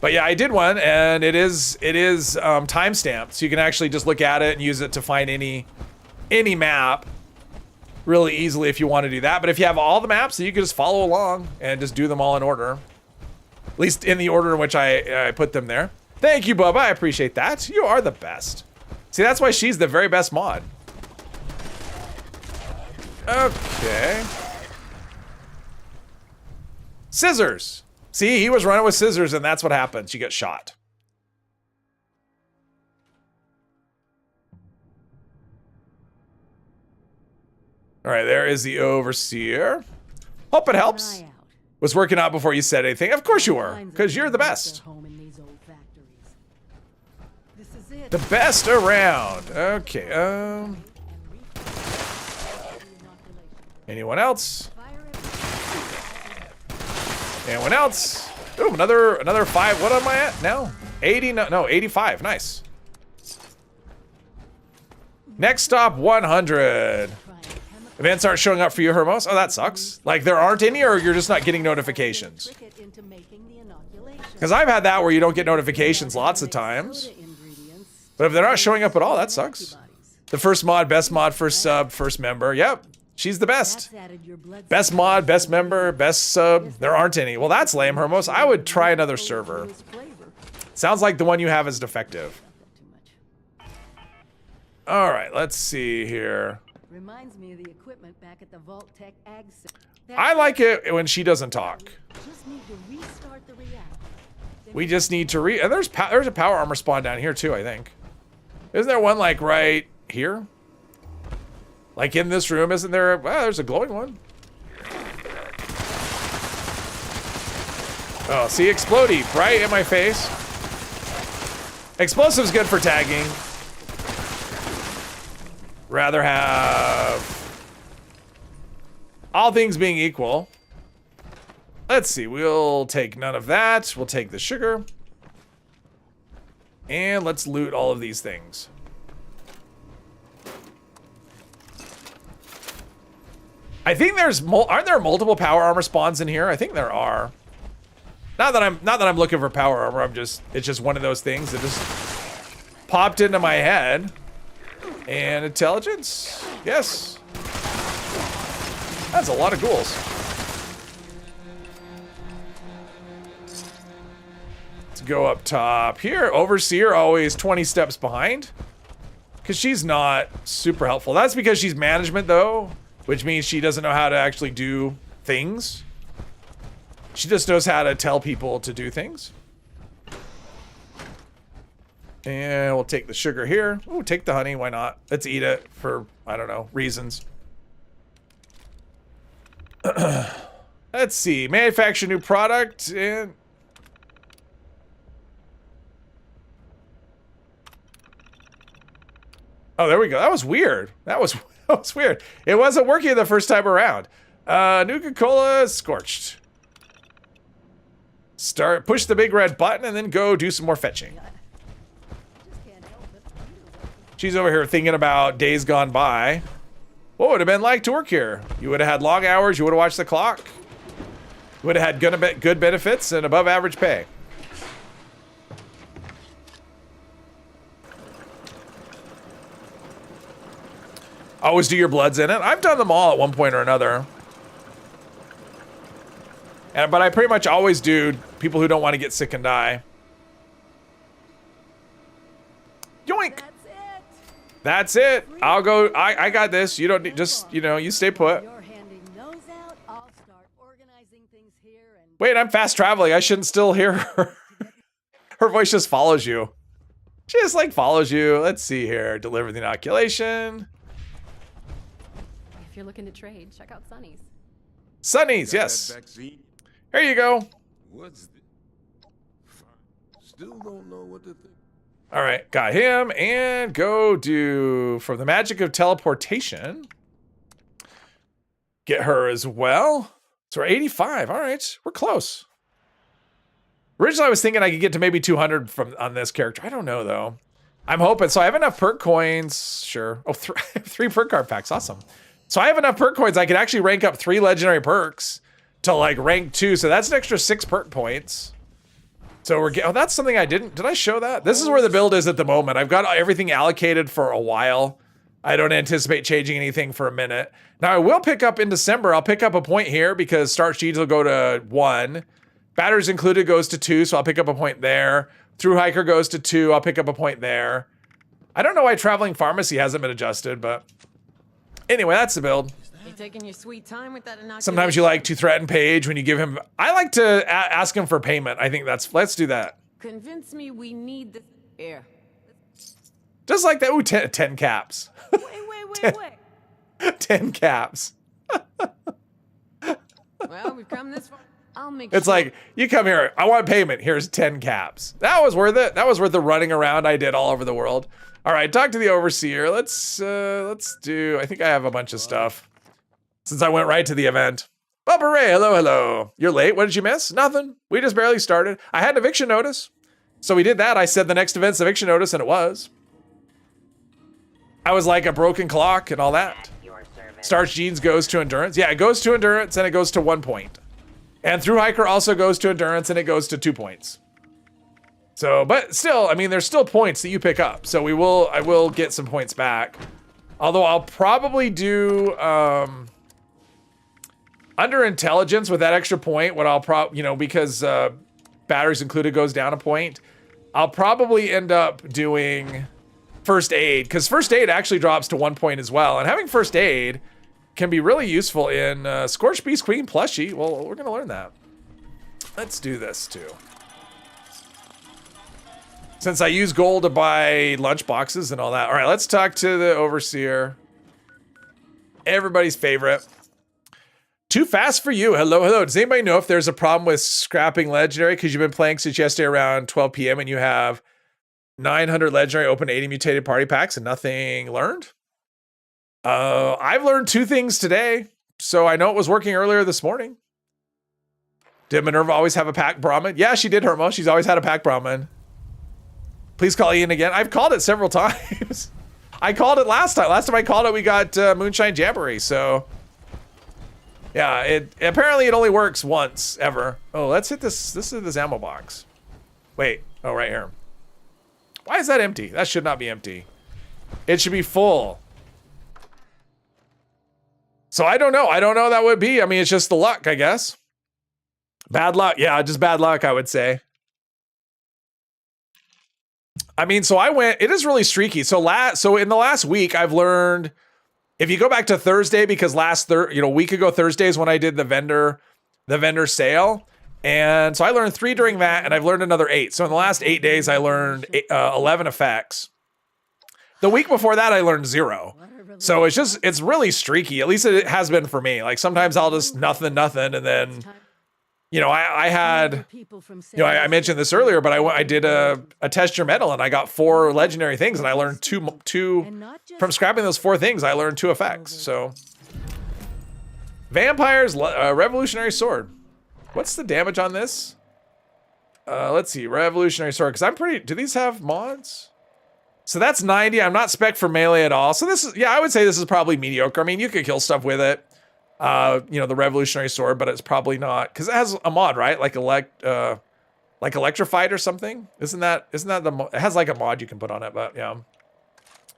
But yeah, I did one, and it is timestamped, so you can actually just look at it and use it to find any map really easily if you want to do that. But if you have all the maps, then you can just follow along and just do them all in order, at least in the order in which I put them there. Thank you, Bubba. I appreciate that. You are the best. See, that's why she's the very best mod. Okay. Scissors. See, he was running with scissors, and that's what happens. You get shot. All right, there is the overseer. Hope it helps. Was working out before you said anything. Of course you were, because you're the best. The best around. Okay, anyone else? Anyone else? Ooh, another 5. What am I at now? 80, no, 85. Nice. Next stop, 100. Events aren't showing up for you, Hermos. Oh, that sucks. Like, there aren't any, or you're just not getting notifications? Because I've had that where you don't get notifications lots of times. But if they're not showing up at all, that sucks. The first mod, best mod, first sub, first member. Yep. She's the best. Best mod, best member, best sub. There aren't any. Well, that's lame, Hermos. I would try another server. Sounds like the one you have is defective. All right, let's see here. Reminds me of the equipment back at the Vault Tech Ag. I like it when she doesn't talk. Just need to restart the reactor. We just need to and there's a power armor spawn down here too, I think. Isn't there one like right here? Like in this room, isn't there? Well, there's a glowing one. Oh, see, explodey right in my face. Explosive's good for tagging. Rather have all things being equal. Let's see, we'll take none of that. We'll take the sugar. And let's loot all of these things. I think there's aren't there multiple power armor spawns in here? I think there are. Not that I'm looking for power armor. It's just one of those things that just popped into my head. And intelligence? Yes. That's a lot of ghouls. Let's go up top here. Overseer always 20 steps behind. Because she's not super helpful. That's because she's management though. Which means she doesn't know how to actually do things. She just knows how to tell people to do things. And we'll take the sugar here. Ooh, take the honey, why not? Let's eat it for, I don't know, reasons. Let's see, manufacture new product and... Oh, there we go, that was weird. That was weird. It wasn't working the first time around. Nuka-Cola scorched. Push the big red button and then go do some more fetching. She's over here thinking about days gone by. What would it have been like to work here? You would have had long hours, you would have watched the clock. You would have had good benefits and above average pay. Always do your bloods in it. I've done them all at one point or another. But I pretty much always do people who don't want to get sick and die. Yoink! That's it. I'll go. I got this. You don't need, just, you know, you stay put. Wait, I'm fast traveling. I shouldn't still hear her. Her voice just follows you. She just like follows you. Let's see here. Deliver the inoculation. If you're looking to trade, check out Sunny's. Sunny's, yes. Here you go. What's the... Still don't know what to think. All right, got him, and go do, for the magic of teleportation, get her as well. So we're 85, all right, we're close. Originally, I was thinking I could get to maybe 200 on this character. I don't know, though. I'm hoping. So I have enough perk coins, sure. Oh, three perk card packs, awesome. So I have enough perk coins, I could actually rank up 3 legendary perks to like rank 2, so that's an extra 6 perk points. So we're oh, that's something I did I show that? This is where the build is at the moment. I've got everything allocated for a while. I don't anticipate changing anything for a minute. Now I will pick up in December, I'll pick up a point here because start sheets will go to 1. Batteries included goes to 2, so I'll pick up a point there. Through hiker goes to 2, I'll pick up a point there. I don't know why traveling pharmacy hasn't been adjusted, but anyway, that's the build. You taking your sweet time with that inoculation? Sometimes you like to threaten Paige when you give him. I like to ask him for payment. I think let's do that. Convince me we need the here. Just like that. Ooh, 10 caps. Wait. 10 caps. Well, we've come this far. I'll make It's sure. like, you come here, I want payment. Here's 10 caps. That was worth it. That was worth the running around I did all over the world. All right, talk to the overseer. Let's do, I think I have a bunch of stuff since I went right to the event. Bubba Ray, hello. You're late, what did you miss? Nothing, we just barely started. I had an eviction notice, so we did that. I said the next event's eviction notice, and it was. I was like a broken clock and all that. Starch Jeans goes to endurance. Yeah, it goes to endurance and it goes to 1 point. And through hiker also goes to endurance and it goes to 2 points. So, but still, I mean, there's still points that you pick up. So I will get some points back. Although I'll probably do under intelligence with that extra point. What I'll because batteries included goes down a point. I'll probably end up doing first aid, because first aid actually drops to 1 point as well. And having first aid can be really useful in Scorched Beast Queen plushie. Well, we're gonna learn that. Let's do this too. Since I use gold to buy lunch boxes and all that. All right, let's talk to the overseer. Everybody's favorite. Too fast for you. Hello. Does anybody know if there's a problem with scrapping legendary? Because you've been playing since yesterday around 12 p.m. and you have 900 legendary open 80 mutated party packs and nothing learned? I've learned 2 things today, so I know it was working earlier this morning. Did Minerva always have a pack Brahmin? Yeah, she did, Hermo. She's always had a pack Brahmin. Please call Ian again. I've called it several times. I called it last time. Last time I called it, we got Moonshine Jamboree, so... Yeah, apparently it only works once, ever. Oh, let's hit this. This is this ammo box. Wait. Oh, right here. Why is that empty? That should not be empty. It should be full. So I don't know. I don't know that would be. I mean, it's just the luck, I guess. Bad luck. Yeah, just bad luck, I would say. I mean, so I went, it is really streaky. So in the last week, I've learned, if you go back to Thursday, because a week ago Thursday is when I did the vendor sale. And so I learned 3 during that, and I've learned another 8. So in the last 8 days, I learned 11 effects. The week before that, I learned 0. So it's really streaky. At least it has been for me. Like sometimes I'll just nothing, and then, I had, I mentioned this earlier, but I did a test your metal and I got 4 legendary things, and I learned two from scrapping those 4 things. I learned 2 effects. So vampires, revolutionary sword. What's the damage on this? Let's see, revolutionary sword. Because do these have mods? So that's 90. I'm not spec for melee at all. So this is, I would say this is probably mediocre. I mean, you could kill stuff with it. The revolutionary sword, but it's probably not, because it has a mod, right? Like electrified or something. Isn't that it has like a mod you can put on it, but yeah.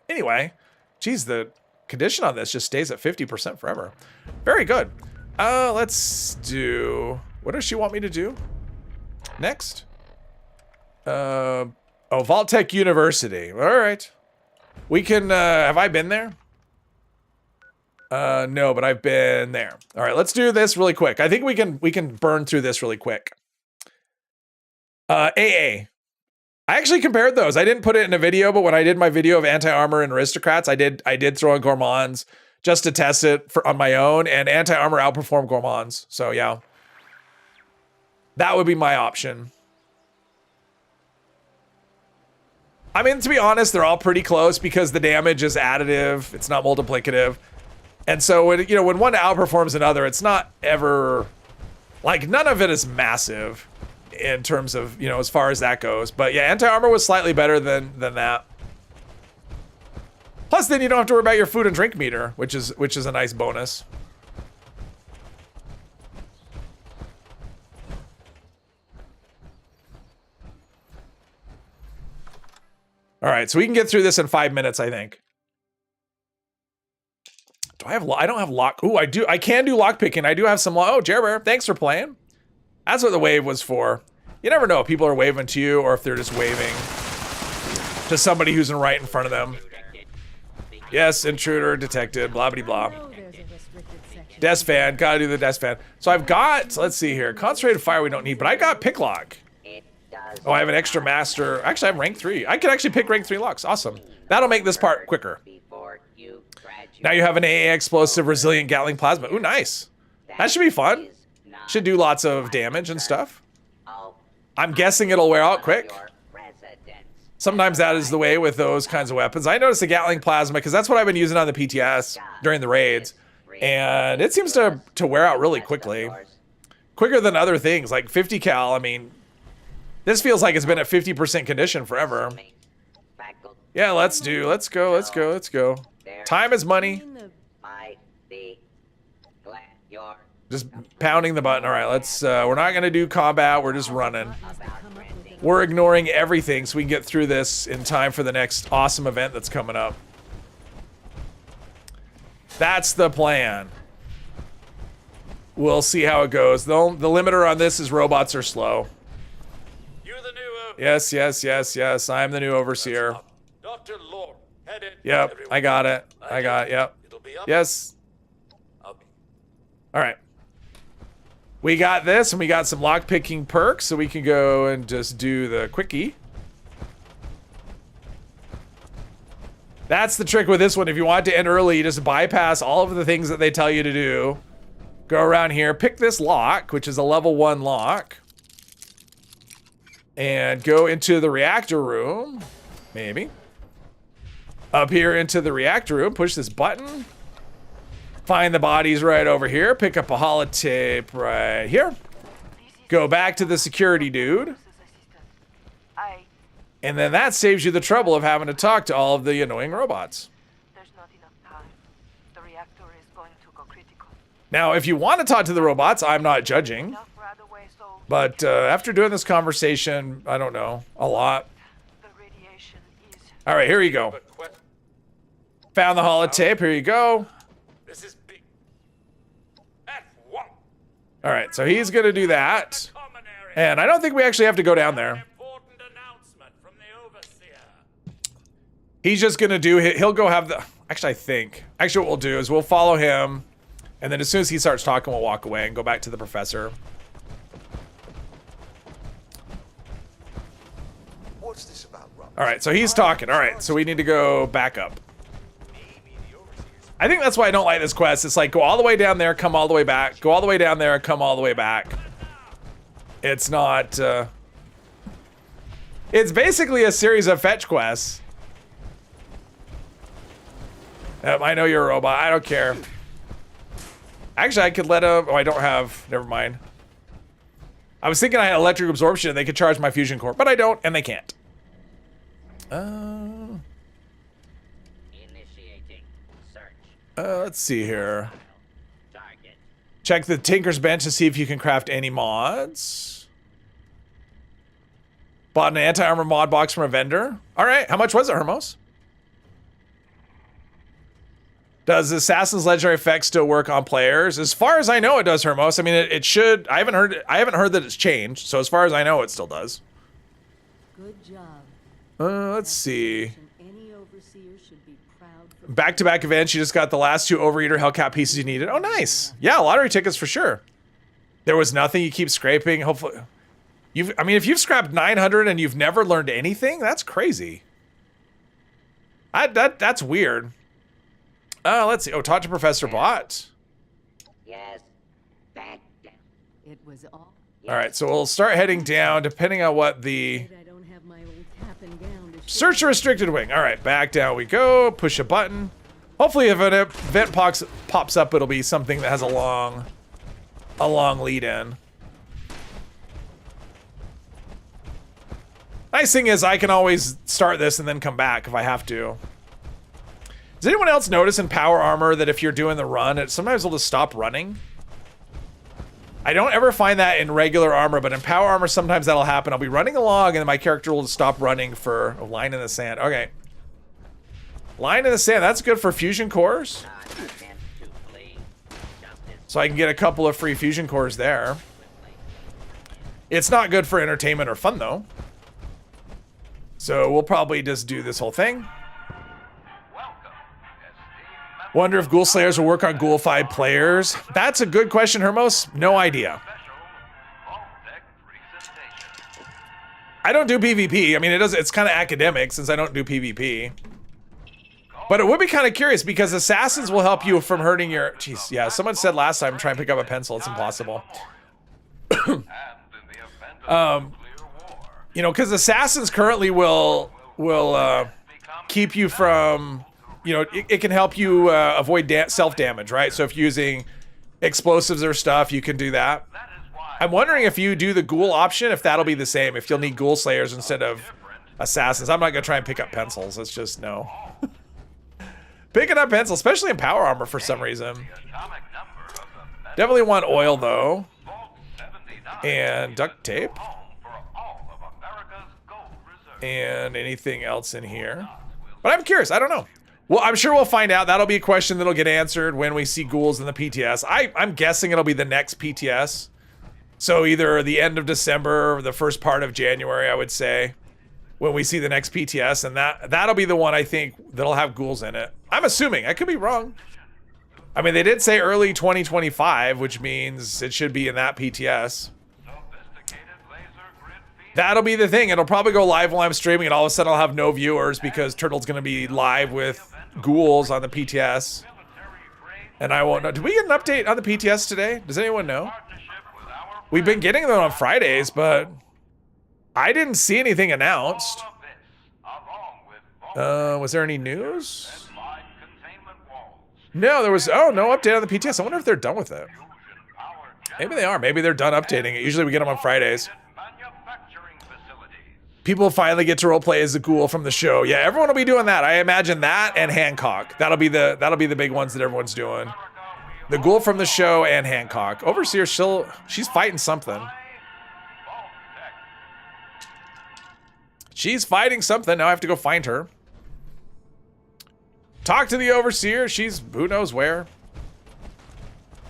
Anyway, geez, the condition on this just stays at 50% forever. Very good. Let's do, what does she want me to do next? Vault Tech University. All right. We can, have I been there? No, but I've been there. All right, let's do this really quick. I think we can burn through this really quick. AA. I actually compared those. I didn't put it in a video, but when I did my video of anti-armor and aristocrats, I did throw in gourmands just to test it on my own, and anti-armor outperformed gourmands. So yeah. That would be my option. I mean, to be honest, they're all pretty close because the damage is additive. It's not multiplicative. And so when, you know, when one outperforms another, it's not ever like none of it is massive in terms of, you know, as far as that goes. But yeah, anti-armor was slightly better than that. Plus then you don't have to worry about your food and drink meter, which is a nice bonus. All right, so we can get through this in 5 minutes, I think. Do I have? I don't have lock. Ooh, I do. I can do lock picking. I do have some. Oh, Jerbear, thanks for playing. That's what the wave was for. You never know if people are waving to you or if they're just waving to somebody who's right in front of them. Yes, intruder detected. Blah blah blah. Desk fan. Gotta do the desk fan. So I've got. Let's see here. Concentrated fire we don't need, but I got pick lock. Oh, I have an extra master. Actually, I'm rank 3. I can actually pick rank 3 locks. Awesome. That'll make this part quicker. Now you have an AA explosive resilient Gatling plasma. Ooh, nice. That should be fun. Should do lots of damage and stuff. I'm guessing it'll wear out quick. Sometimes that is the way with those kinds of weapons. I noticed the Gatling plasma because that's what I've been using on the PTS during the raids. And it seems to wear out really quickly. Quicker than other things, like 50 cal. I mean, this feels like it's been at 50% condition forever. Yeah, let's go. Time is money. Just pounding the button. All right, let's, we're not gonna do combat, we're just running. We're ignoring everything so we can get through this in time for the next awesome event that's coming up. That's the plan. We'll see how it goes. The limiter on this is robots are slow. Yes, I'm the new overseer. Dr. Lord, headed. Yep, I got it. Yep. Yes. All right. We got this, and we got some lock-picking perks, so we can go and just do the quickie. That's the trick with this one. If you want to end early, you just bypass all of the things that they tell you to do. Go around here, pick this lock, which is a level 1 lock. And go into the reactor room, maybe. Up here into the reactor room, push this button. Find the bodies right over here. Pick up a holotape right here. Go back to the security dude. And then that saves you the trouble of having to talk to all of the annoying robots. There's not enough time. The reactor is going to go critical. Now, if you want to talk to the robots, I'm not judging. Enough right away, so But after doing this conversation, I don't know, a lot. the radiation is. All right, here you go. Found the holotape. Here you go. This is big. F1. All right, so he's gonna do that, and I don't think we actually have to go down there. Important announcement from the overseer. He's just gonna do. He'll go have the. Actually, I think. Actually, what we'll do is we'll follow him, and then as soon as he starts talking, we'll walk away and go back to the professor. What's this about, Rob? All right, so he's talking. All right, so we need to go back up. I think that's why I don't like this quest. It's like, go all the way down there, come all the way back. Go all the way down there, come all the way back. It's not, it's basically a series of fetch quests. I know you're a robot. I don't care. Actually, I could let him... Oh, I don't have... Never mind. I was thinking I had electric absorption and they could charge my fusion core, but I don't, and they can't. Let's see here. Check the Tinker's Bench to see if you can craft any mods. Bought an anti-armor mod box from a vendor. All right, how much was it, Hermos? Does Assassin's Legendary Effect still work on players? As far as I know, it does, Hermos. I mean, it should. I haven't heard that it's changed. So as far as I know, it still does. Good job. Let's see. Any overseer should be proud for Back-to-back events. You just got the last 2 Overeater Hellcat pieces you needed. Oh, nice. Yeah, lottery tickets for sure. There was nothing. You keep scraping. Hopefully, I mean, if you've scrapped 900 and you've never learned anything, that's crazy. That's weird. Let's see. Oh, talk to Professor Bot. Yes. Back down. it was all. All right, so we'll start heading down, depending on what the I don't have my old cap and gown to Search a restricted wing. All right, back down we go. Push a button. Hopefully if an event pops up, it'll be something that has a long lead in. Nice thing is I can always start this and then come back if I have to. Does anyone else notice in power armor that if you're doing the run, it sometimes will just stop running? I don't ever find that in regular armor, but in power armor, sometimes that'll happen. I'll be running along and then my character will just stop running for a line in the sand. Okay. Line in the sand, that's good for fusion cores. So I can get a couple of free fusion cores there. It's not good for entertainment or fun though. So we'll probably just do this whole thing. Wonder if Ghoul Slayers will work on Ghoul-fied players. That's a good question, Hermos. No idea. I don't do PvP. I mean, it's kind of academic since I don't do PvP. But it would be kind of curious because assassins will help you from hurting your... Jeez, yeah, someone said last time, try and pick up a pencil. It's impossible. You know, because assassins currently will keep you from... You know, it can help you avoid self-damage, right? So if you're using explosives or stuff, you can do that. I'm wondering if you do the ghoul option, if that'll be the same, if you'll need ghoul slayers instead of assassins. I'm not gonna try and pick up pencils, it's just no. Picking up pencils, especially in power armor for some reason. Definitely want oil though. And duct tape. And anything else in here. But I'm curious, I don't know. Well, I'm sure we'll find out. That'll be a question that'll get answered when we see ghouls in the PTS. I'm guessing it'll be the next PTS. So either the end of December or the first part of January, I would say, when we see the next PTS. And that'll be the one I think that'll have ghouls in it. I'm assuming. I could be wrong. I mean, they did say early 2025, which means it should be in that PTS. That'll be the thing. It'll probably go live while I'm streaming, and all of a sudden I'll have no viewers because Turtle's going to be live with ghouls on the PTS. And I won't know. Did we get an update on the PTS today? Does anyone know? We've been getting them on Fridays, but I didn't see anything announced. Was there any news? No, there was... Oh, no update on the PTS. I wonder if they're done with it. Maybe they are. Maybe they're done updating it. Usually we get them on Fridays. People finally get to roleplay as a ghoul from the show. Yeah, everyone will be doing that. I imagine that and Hancock. That'll be the big ones that everyone's doing. The ghoul from the show and Hancock. Overseer still, she's fighting something. She's fighting something. Now I have to go find her. Talk to the Overseer. She's who knows where.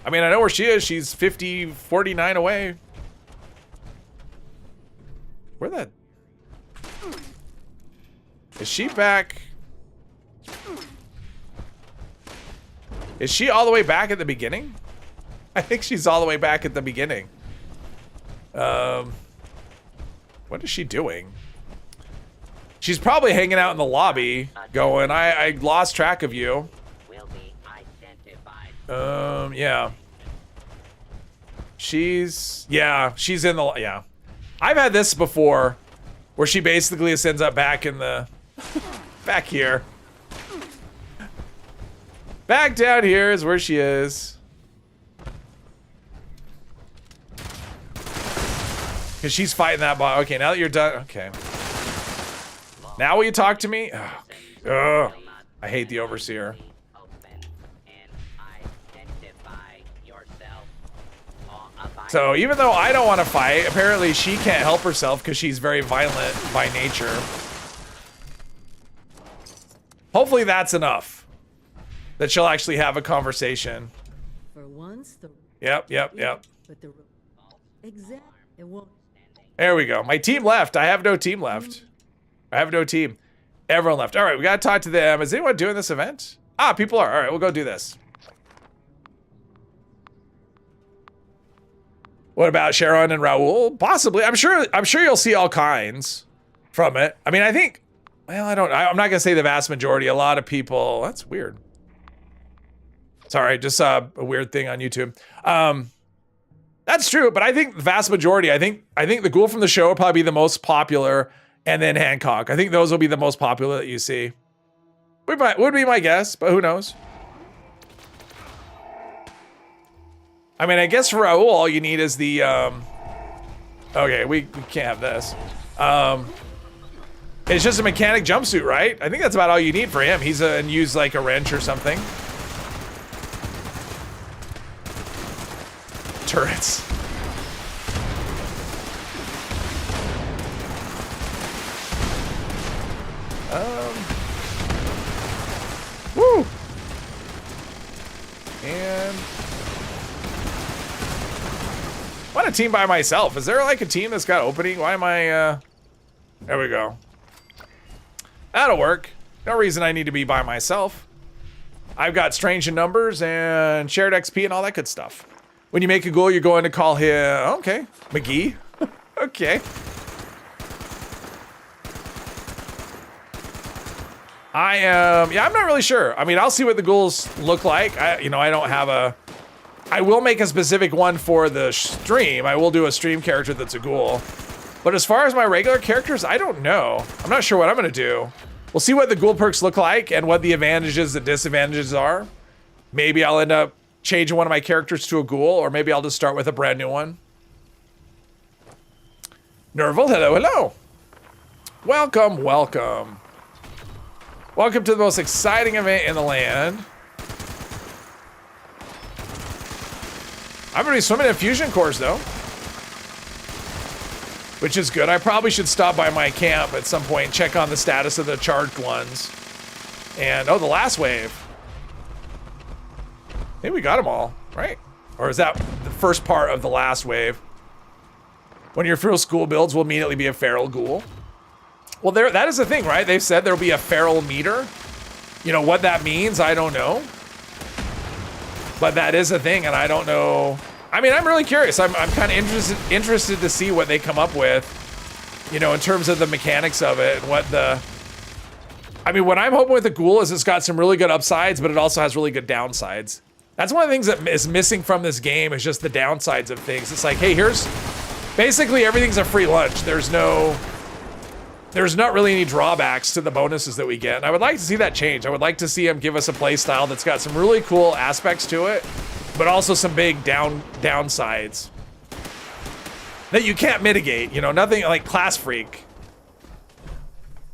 I mean, I know where she is. She's 49 away. Where the... Is she back? Is she all the way back at the beginning? I think she's all the way back at the beginning. What is she doing? She's probably hanging out in the lobby going, I lost track of you. Yeah. She's in the, yeah. I've had this before where she basically just ends up back in the, back here. Back down here is where she is. Because she's fighting that bot. Okay, now that you're done, okay. Now will you talk to me? Ugh. I hate the Overseer. So even though I don't want to fight, apparently she can't help herself because she's very violent by nature. Hopefully that's enough. That she'll actually have a conversation. For once, the Yep. but the exact it won't. There we go. My team left. I have no team left. I have no team. Everyone left. All right, we gotta talk to them. Is anyone doing this event? Ah, people are. All right, we'll go do this. What about Sharon and Raul? Possibly. I'm sure you'll see all kinds from it. I mean, I think, well, I'm not gonna say the vast majority. A lot of people, that's weird. Sorry, just saw a weird thing on YouTube. That's true, but I think the vast majority, I think the ghoul from the show will probably be the most popular. and then Hancock. I think those will be the most popular that you see. Would be my guess, but who knows? I mean, I guess for Raul, all you need is the, okay, we can't have this. It's just a mechanic jumpsuit, right? I think that's about all you need for him. He's and use like a wrench or something. Turrets. Woo! And I want a team by myself. Is there like a team that's got opening? Why am I, there we go. That'll work. No reason I need to be by myself. I've got strange in numbers and shared XP and all that good stuff. When you make a goal, you're going to call him, okay, McGee. Okay. Yeah, I'm not really sure. I mean, I'll see what the ghouls look like. I don't have a, I will make a specific one for the stream. I will do a stream character that's a ghoul. But as far as my regular characters, I don't know. I'm not sure what I'm gonna do. We'll see what the ghoul perks look like and what the advantages and disadvantages are. Maybe I'll end up changing one of my characters to a ghoul, or maybe I'll just start with a brand new one. Nerval, hello, hello. Welcome, welcome. Welcome to the most exciting event in the land. I'm gonna be swimming in fusion cores though, which is good. I probably should stop by my camp at some point and check on the status of the charged ones. And oh, the last wave. I think we got them all, right? Or is that the first part of the last wave? One of your feral school builds will immediately be a feral ghoul. Well, that is the thing, right? They've said there'll be a feral meter. You know what that means, I don't know. But that is a thing, and I don't know. I mean, I'm really curious. I'm kind of interested to see what they come up with, you know, in terms of the mechanics of it and what the. I mean, what I'm hoping with the ghoul is it's got some really good upsides, but it also has really good downsides. That's one of the things that is missing from this game is just the downsides of things. It's like, hey, here's basically everything's a free lunch. There's not really any drawbacks to the bonuses that we get. And I would like to see that change. I would like to see them give us a play style that's got some really cool aspects to it, but also some big downsides that you can't mitigate. You know, nothing like Class Freak.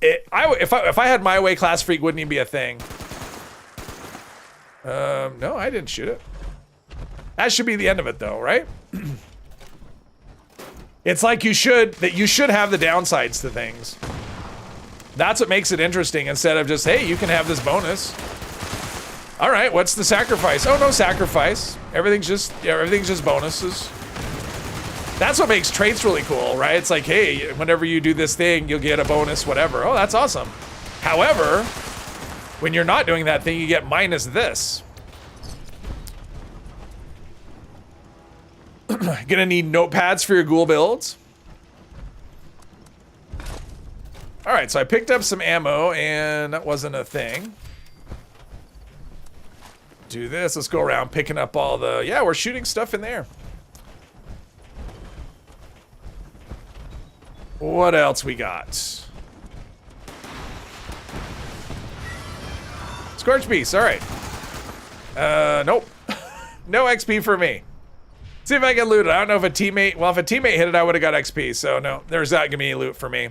If I had my way, Class Freak wouldn't even be a thing. No, I didn't shoot it. That should be the end of it though, right? It's like you should have the downsides to things. That's what makes it interesting instead of just, hey, you can have this bonus. All right, what's the sacrifice? Oh, no sacrifice. Everything's just bonuses. That's what makes traits really cool, right? It's like, hey, whenever you do this thing, you'll get a bonus, whatever. Oh, that's awesome. However, when you're not doing that thing, you get minus this. Gonna need notepads for your ghoul builds. All right, so I picked up some ammo and that wasn't a thing. Do this, let's go around picking up all the, yeah, we're shooting stuff in there. What else we got? Scorch Beast, all right. Nope. No XP for me. See if I can loot it. I don't know if a teammate, well, if a teammate hit it, I would have got XP. So no, there's not gonna be any loot for me.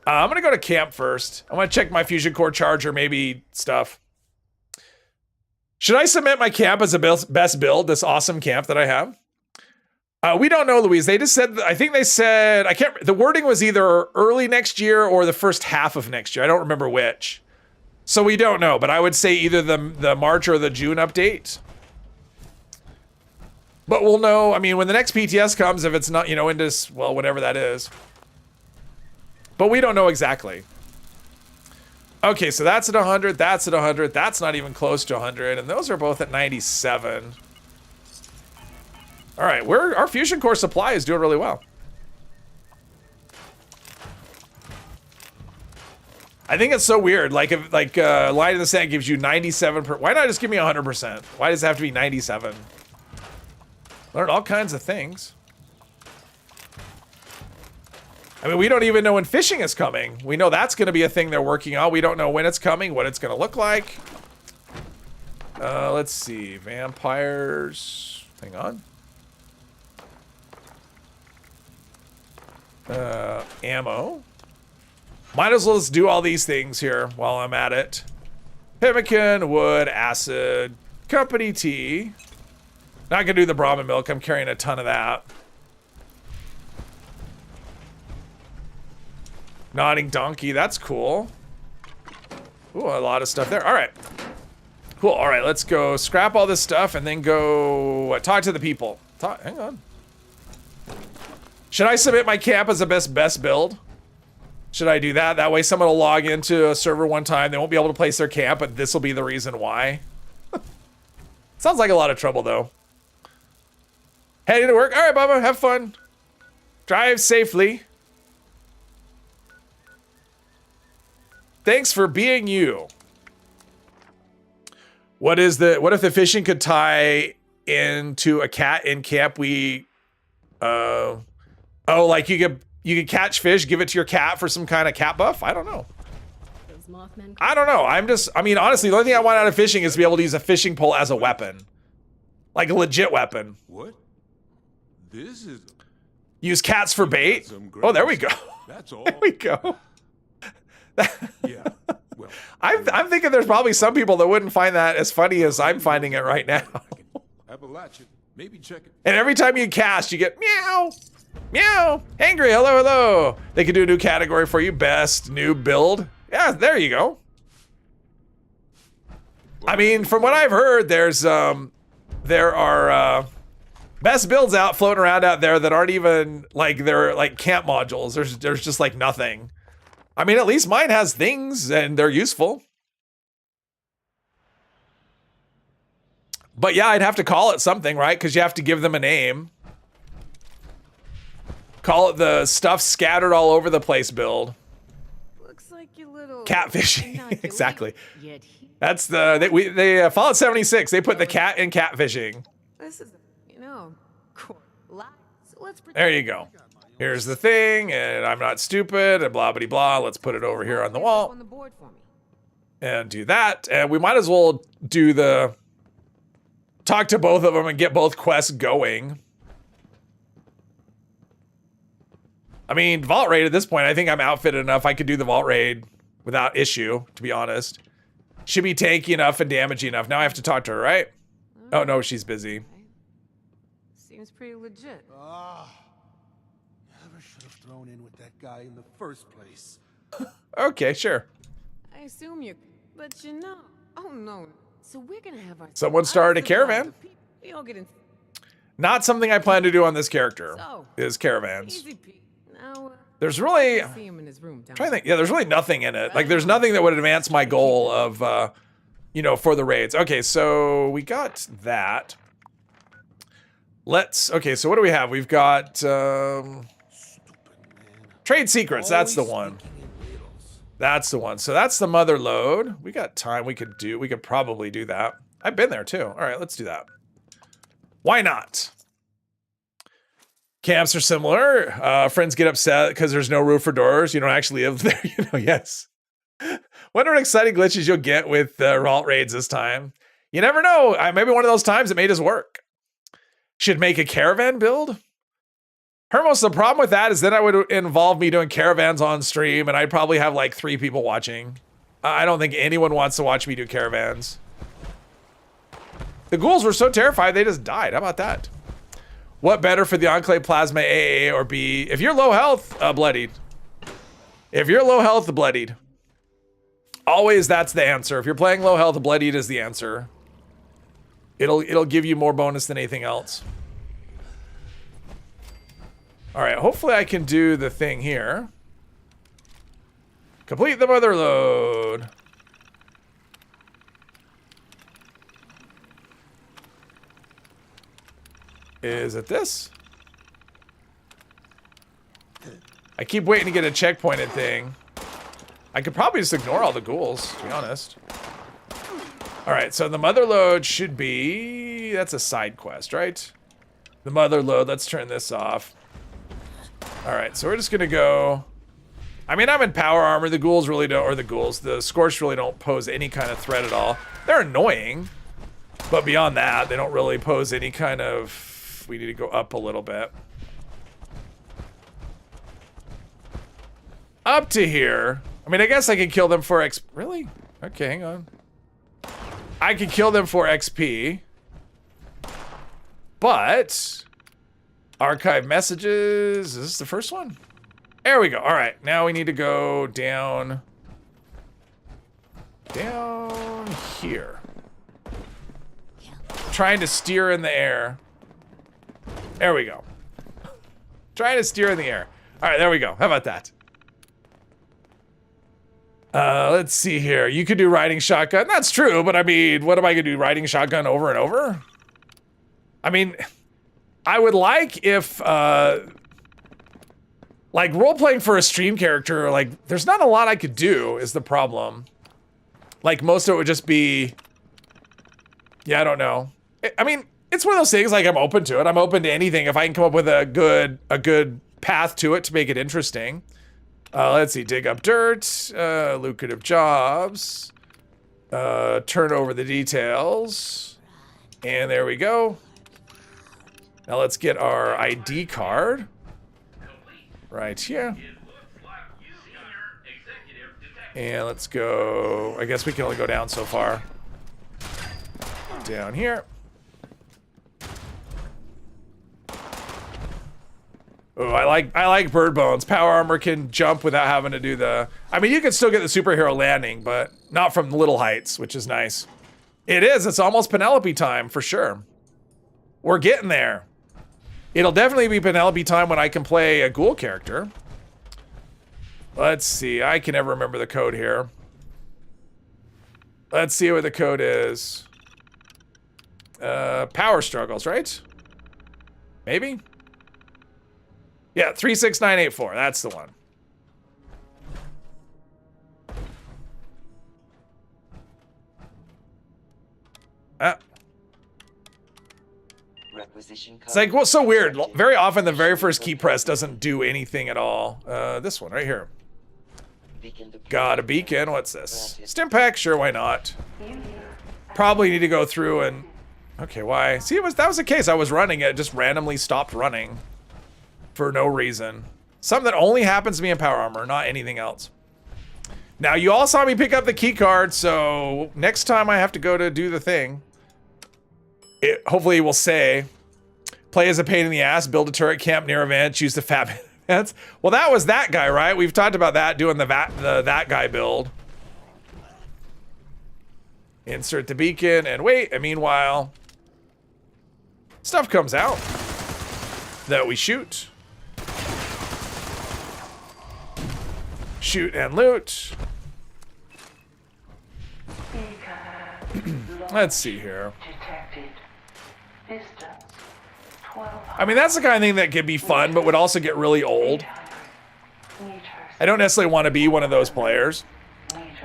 I'm gonna go to camp first. I want to check my fusion core charger, maybe stuff. Should I submit my camp as a best build, this awesome camp that I have? We don't know, Louise. They just said, I think they said, the wording was either early next year or the first half of next year. I don't remember which. So we don't know, but I would say either the March or the June update. But we'll know, I mean, when the next PTS comes, if it's not, you know, in this, well, whatever that is. But we don't know exactly. Okay, so that's at 100, that's at 100, that's not even close to 100, and those are both at 97. All right, our fusion core supply is doing really well. I think it's so weird. Like, if Line in the Sand gives you 97 per, why not just give me 100%? Why does it have to be 97? Learned all kinds of things. I mean, we don't even know when fishing is coming. We know that's going to be a thing they're working on. We don't know when it's coming, what it's going to look like. Let's see. Vampires. Hang on. Ammo. Might as well just do all these things here while I'm at it. Pemmican, wood, acid, company tea. Not gonna do the Brahmin milk. I'm carrying a ton of that. Nodding donkey. That's cool. Ooh, a lot of stuff there. All right. Cool. All right, let's go scrap all this stuff and then go talk to the people. Hang on. Should I submit my camp as the best build? Should I do that? That way someone will log into a server one time. They won't be able to place their camp, but this will be the reason why. Sounds like a lot of trouble, though. Heading to work. All right, Bubba, have fun. Drive safely. Thanks for being you. What if the fishing could tie into a cat in camp? Like you could catch fish, give it to your cat for some kind of cat buff? I don't know. Those Mothman. I don't know. I mean, honestly, the only thing I want out of fishing is to be able to use a fishing pole as a weapon. Like a legit weapon. What? This is... Use cats for bait? Oh, there we go. That's all. There we go. Yeah. Well, I'm thinking there's probably some people that wouldn't find that as funny as I'm finding it right now. Appalachia. Maybe check it. And every time you cast, you get meow, meow, angry, hello, hello. They could do a new category for you, best new build. Yeah, there you go. I mean, from what I've heard, there are best builds out floating around out there that aren't even like they're like camp modules. There's just like nothing. I mean, at least mine has things and they're useful. But yeah, I'd have to call it something, right? Because you have to give them a name. Call it the stuff scattered all over the place build. Looks like your little Catfishing. Exactly. Yet That's they Fallout 76. They put the cat in catfishing. this is, cool. So let's There you go. Here's the thing, and I'm not stupid, and blah, blah, blah. Let's put it over here on the wall. On the board for me. And do that. And we might as well do the... Talk to both of them and get both quests going. I mean, Vault Raid at this point, I think I'm outfitted enough. I could do the Vault Raid without issue, to be honest. Should be tanky enough and damaging enough. Now I have to talk to her, right? Oh, no, she's busy. Seems pretty legit. Never should have thrown in with that guy in the first place. Okay, sure. I assume you, but oh no. So we're gonna have our. Someone started a caravan. We all get in. Not something I plan to do on this character. So, is caravans. Easy Pete. Now, There's really... see him in his room. I'm trying to think. Yeah, there's really nothing in it. Like, there's nothing that would advance my goal of, for the raids. Okay, so we got that. Okay, so what do we have? We've got trade secrets. That's the one. That's the one. So that's the mother load. We got time. We could probably do that. I've been there too. All right, let's do that. Why not? Camps are similar. Friends get upset because there's no roof or doors. You don't actually live there. Yes. Wonder what exciting glitches you'll get with Vault Raids this time. You never know. Maybe one of those times it made us work. Should make a caravan build? Hermos, the problem with that is then I would involve me doing caravans on stream and I'd probably have like 3 people watching. I don't think anyone wants to watch me do caravans. The ghouls were so terrified they just died. How about that? What better for the Enclave Plasma, AA or B? If you're low health, bloodied. If you're low health, bloodied. Always that's the answer. If you're playing low health, bloodied is the answer. It'll give you more bonus than anything else. All right, hopefully I can do the thing here. Complete the mother load. Is it this? I keep waiting to get a checkpointed thing. I could probably just ignore all the ghouls, to be honest. All right, so the mother load should be... That's a side quest, right? The mother load, let's turn this off. All right, so we're just gonna go. I mean, I'm in power armor. The ghouls really don't, or the scorched really don't pose any kind of threat at all. They're annoying, but beyond that, they don't really pose any kind of. We need to go up a little bit. Up to here. I mean, I guess I could kill them for X. Really? Okay, hang on. I could kill them for XP, but archive messages. Is this the first one? There we go. All right, now we need to go down here. Trying to steer in the air. There we go. Trying to steer in the air. All right, there we go. How about that? Let's see here. You could do riding shotgun. That's true, but I mean, what am I gonna do? Riding shotgun over and over? I mean, I would like if, like, role-playing for a stream character, like, there's not a lot I could do, is the problem. Like, most of it would just be... Yeah, I don't know. I mean, it's one of those things, like, I'm open to it. I'm open to anything if I can come up with a good path to it to make it interesting. Let's see, dig up dirt, lucrative jobs, turn over the details, and there we go. Now let's get our ID card. Right here. And let's go, I guess we can only go down so far. Down here. Oh, I like bird bones. Power armor can jump without having to do the... I mean, you can still get the superhero landing, but not from little heights, which is nice. It is, it's almost Penelope time, for sure. We're getting there. It'll definitely be Penelope time when I can play a ghoul character. Let's see, I can never remember the code here. Let's see what the code is. Power struggles, right? Maybe? Yeah, 36984, that's the one. It's like, well, so weird. Very often the very first key press doesn't do anything at all. This one right here. Got a beacon, what's this? Stimpack, sure, why not? Probably need to go through and... Okay, why? See, that was the case. I was running it, just randomly stopped running. For no reason. Something that only happens to me in power armor, not anything else. Now, you all saw me pick up the key card, so next time I have to go to do the thing, it hopefully will say, play as a pain in the ass, build a turret camp near events, use the fat events. Well, that was that guy, right? We've talked about that, doing that guy build. Insert the beacon and wait, and meanwhile, stuff comes out that we shoot. Shoot and loot. Let's see here. I mean, that's the kind of thing that could be fun, but would also get really old. I don't necessarily want to be one of those players.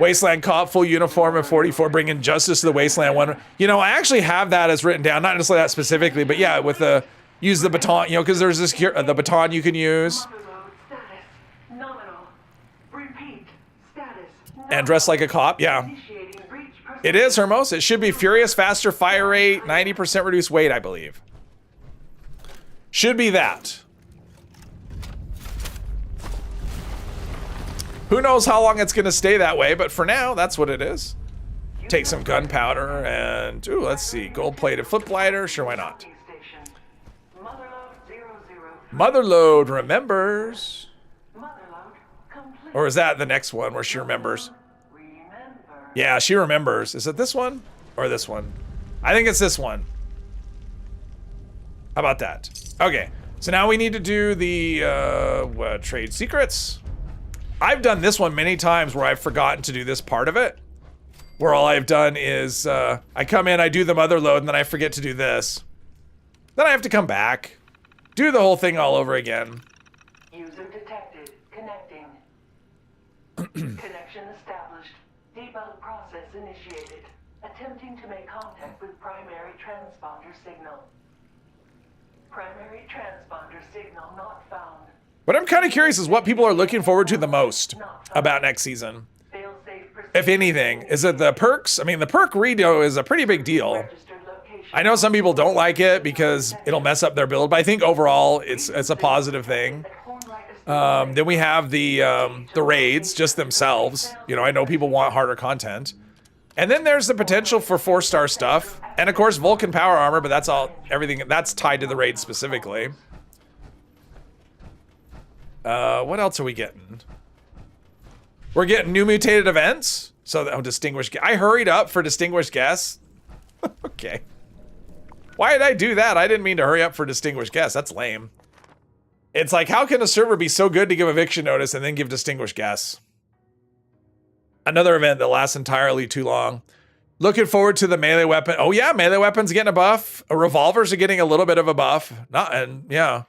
Wasteland Cop, full uniform of 44, bringing justice to the Wasteland one. You know, I actually have that as written down, not necessarily that specifically, but yeah, with the, use the baton, you know, because there's this, the baton you can use. And dress like a cop, yeah. It is, Hermos. It should be furious, faster fire rate, 90% reduced weight, I believe. Should be that. Who knows how long it's gonna stay that way, but for now, that's what it is. Take some gunpowder and, ooh, let's see, gold-plated flip glider, sure, why not? Motherload remembers. Or is that the next one where she remembers? Yeah, she remembers. Is it this one or this one? I think it's this one. How about that? Okay, so now we need to do the trade secrets. I've done this one many times where I've forgotten to do this part of it. Where all I've done is I come in, I do the mother load, and then I forget to do this. Then I have to come back, do the whole thing all over again. User detected. Connecting. Connection established. Debug process initiated. Attempting to make contact with primary transponder signal. Primary transponder signal not found. What I'm kind of curious is what people are looking forward to the most about next season. If anything, is it the perks? I mean, the perk redo is a pretty big deal. I know some people don't like it because it'll mess up their build, but I think overall it's a positive thing. Then we have the raids just themselves. You know, I know people want harder content. And then there's the potential for 4-star stuff. And of course, Vulcan power armor, but that's all, everything, that's tied to the raid specifically. What else are we getting? We're getting new mutated events. So, oh, distinguished, I hurried up for distinguished guests. Okay. Why did I do that? I didn't mean to hurry up for distinguished guests. That's lame. It's like, how can a server be so good to give eviction notice and then give distinguished guests? Another event that lasts entirely too long. Looking forward to the melee weapon. Oh yeah, melee weapons getting a buff. Revolvers are getting a little bit of a buff. Yeah.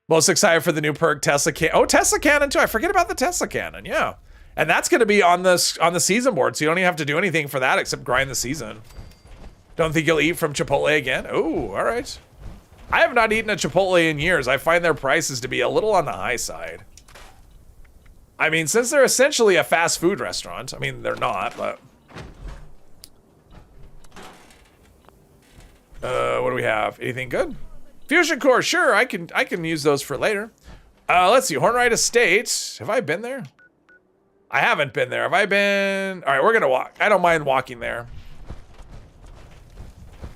Most excited for the new perk Tesla Cannon. Oh, Tesla Cannon too. I forget about the Tesla Cannon. Yeah. And that's going to be on the season board, so you don't even have to do anything for that except grind the season. Don't think you'll eat from Chipotle again? Oh, all right. I have not eaten a Chipotle in years. I find their prices to be a little on the high side. I mean, since they're essentially a fast food restaurant. I mean, they're not, but... what do we have? Anything good? Fusion core, sure, I can use those for later. Let's see, Hornwright Estate. Have I been there? I haven't been there. Have I been? All right, we're gonna walk. I don't mind walking there.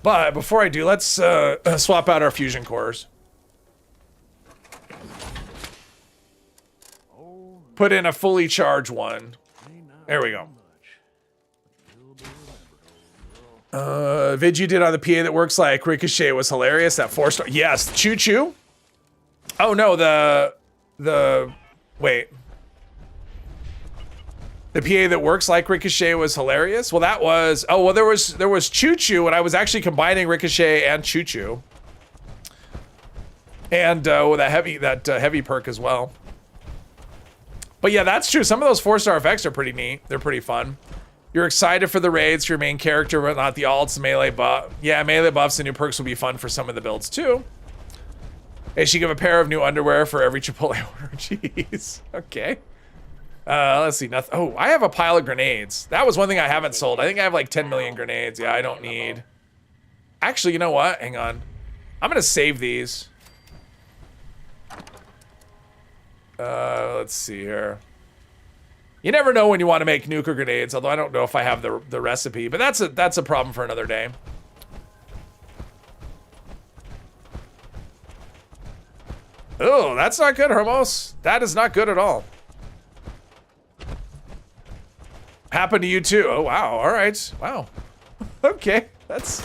But before I do, let's swap out our fusion cores. Put in a fully charged one. There we go. Vid you did on the PA that works like Ricochet was hilarious. That 4-star. Yes, Choo Choo. Oh no, wait. The PA that works like Ricochet was hilarious. Well, that was, oh, well, there was Choo Choo, and I was actually combining Ricochet and Choo Choo. And with that heavy perk as well. But yeah, that's true. Some of those 4-star effects are pretty neat. They're pretty fun. You're excited for the raids for your main character, but not the alts, melee buff. Yeah, melee buffs and new perks will be fun for some of the builds too. They should give a pair of new underwear for every Chipotle order. Jeez. Okay. Let's see. Nothing. Oh, I have a pile of grenades. That was one thing I haven't sold. I think I have like 10 million grenades. Yeah, I don't need. Actually, you know what? Hang on. I'm gonna save these. Let's see here. You never know when you want to make nuke or grenades, although I don't know if I have the recipe, but that's a problem for another day. Oh, that's not good, Hermos. That is not good at all. Happened to you too. Oh wow. All right. Wow. Okay. That's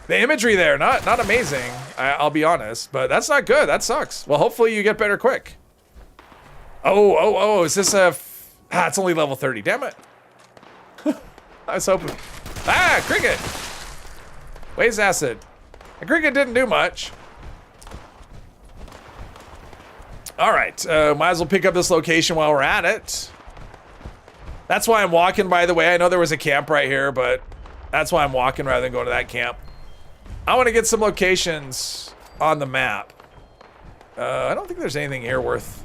the imagery there. Not amazing. I'll be honest, but that's not good. That sucks. Well, hopefully you get better quick. Oh. Is this a? It's only level 30. Damn it. I was hoping. Ah, cricket. Waste acid. The cricket didn't do much. All right. Might as well pick up this location while we're at it. That's why I'm walking, by the way. I know there was a camp right here, but that's why I'm walking rather than going to that camp. I want to get some locations on the map. I don't think there's anything here worth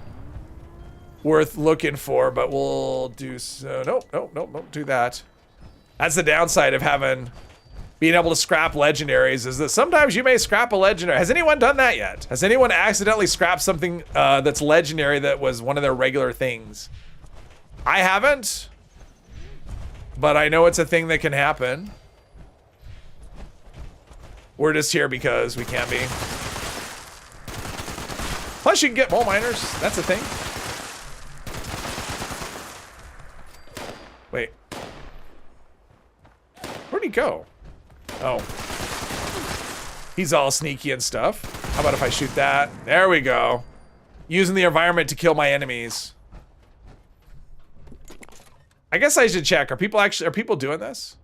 looking for, but we'll do so. Nope, don't do that. That's the downside of being able to scrap legendaries, is that sometimes you may scrap a legendary. Has anyone done that yet? Has anyone accidentally scrapped something that's legendary that was one of their regular things? I haven't. But I know it's a thing that can happen. We're just here because we can be. Plus you can get mole miners. That's a thing. Wait. Where'd he go? Oh. He's all sneaky and stuff. How about if I shoot that? There we go. Using the environment to kill my enemies. I guess I should check. Are people doing this?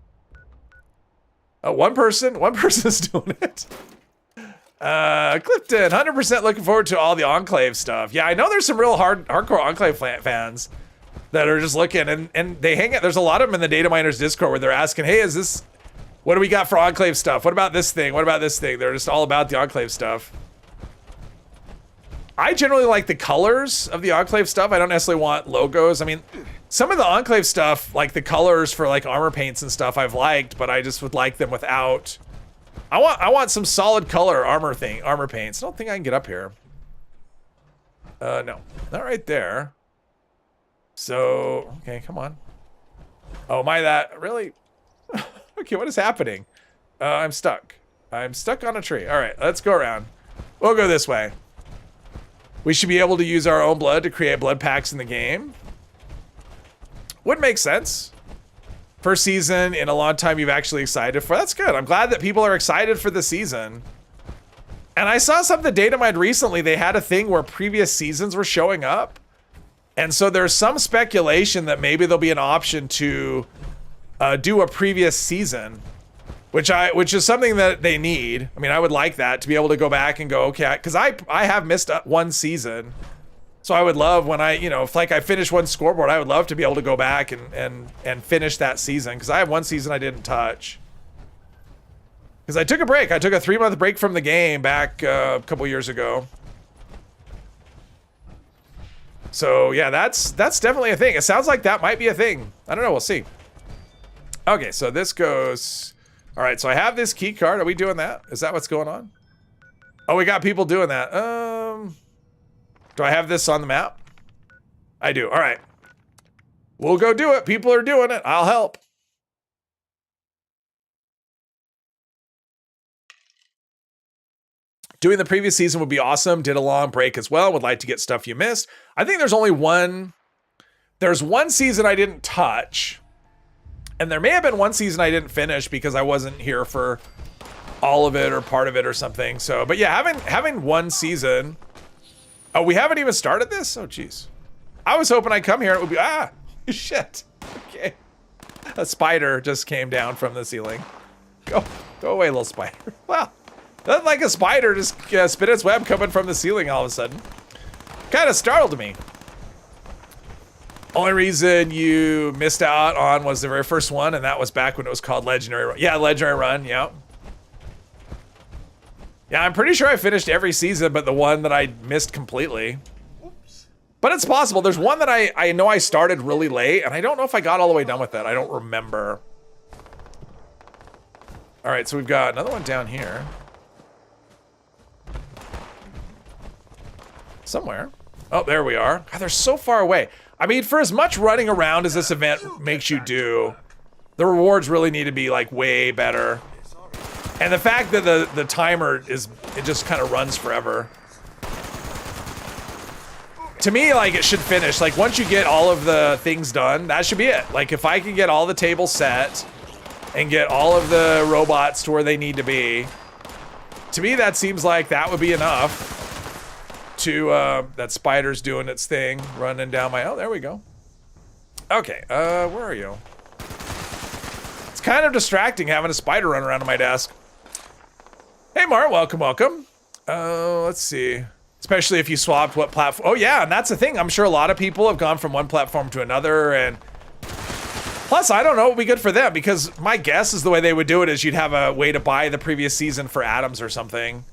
Oh, one person's doing it. Clifton, 100% looking forward to all the Enclave stuff. Yeah, I know there's some real hardcore Enclave fans that are just looking, and they hang out. There's a lot of them in the Data Miners Discord where they're asking, hey, what do we got for Enclave stuff? What about this thing? What about this thing? They're just all about the Enclave stuff. I generally like the colors of the Enclave stuff. I don't necessarily want logos. I mean, some of the Enclave stuff, like the colors for like armor paints and stuff, I've liked, but I just would like them without. I want some solid color armor paints. I don't think I can get up here. No, not right there. So, okay, come on. Oh, am I that? Really? Okay, what is happening? I'm stuck. I'm stuck on a tree. All right, let's go around. We'll go this way. We should be able to use our own blood to create blood packs in the game. Would make sense. First season in a long time you've actually excited for. That's good. I'm glad that people are excited for the season. And I saw something data mined recently. They had a thing where previous seasons were showing up. And so there's some speculation that maybe there'll be an option to do a previous season, which is something that they need. I mean, I would like that to be able to go back and go, okay, because I have missed one season. So I would love when if like I finish one scoreboard, I would love to be able to go back and finish that season, because I have one season I didn't touch. Because I took a break. I took a 3-month break from the game back a couple years ago. So yeah, that's definitely a thing. It sounds like that might be a thing. I don't know. We'll see. Okay, so this goes. All right, so I have this key card. Are we doing that? Is that what's going on? Oh, we got people doing that. Do I have this on the map? I do. All right. We'll go do it. People are doing it. I'll help. Doing the previous season would be awesome. Did a long break as well. Would like to get stuff you missed. I think there's only one. There's one season I didn't touch. And there may have been one season I didn't finish because I wasn't here for all of it or part of it or something. So, but yeah, having one season. Oh, we haven't even started this? Oh, jeez. I was hoping I'd come here and it would be, shit. Okay. A spider just came down from the ceiling. Go away, little spider. Wow. That's like a spider just spit its web coming from the ceiling all of a sudden. Kind of startled me. Only reason you missed out on was the very first one, and that was back when it was called Legendary Run. Yeah, Legendary Run, yeah. Yeah, I'm pretty sure I finished every season, but the one that I missed completely. But it's possible. There's one that I know I started really late, and I don't know if I got all the way done with it. I don't remember. All right, so we've got another one down here. Somewhere. Oh, there we are. God, they're so far away. I mean, for as much running around as this event makes you do, the rewards really need to be like way better. And the fact that the timer it just kind of runs forever. To me, like, it should finish. Like, once you get all of the things done, that should be it. Like, if I can get all the tables set and get all of the robots to where they need to be, to me, that seems like that would be enough to, that spider's doing its thing, running down my, oh, there we go. Okay, where are you? It's kind of distracting having a spider run around on my desk. Hey, Mar, welcome, welcome. Let's see. Especially if you swapped what platform. Oh, yeah, and that's the thing. I'm sure a lot of people have gone from one platform to another, and plus, I don't know, it would be good for them, because my guess is the way they would do it is you'd have a way to buy the previous season for atoms or something.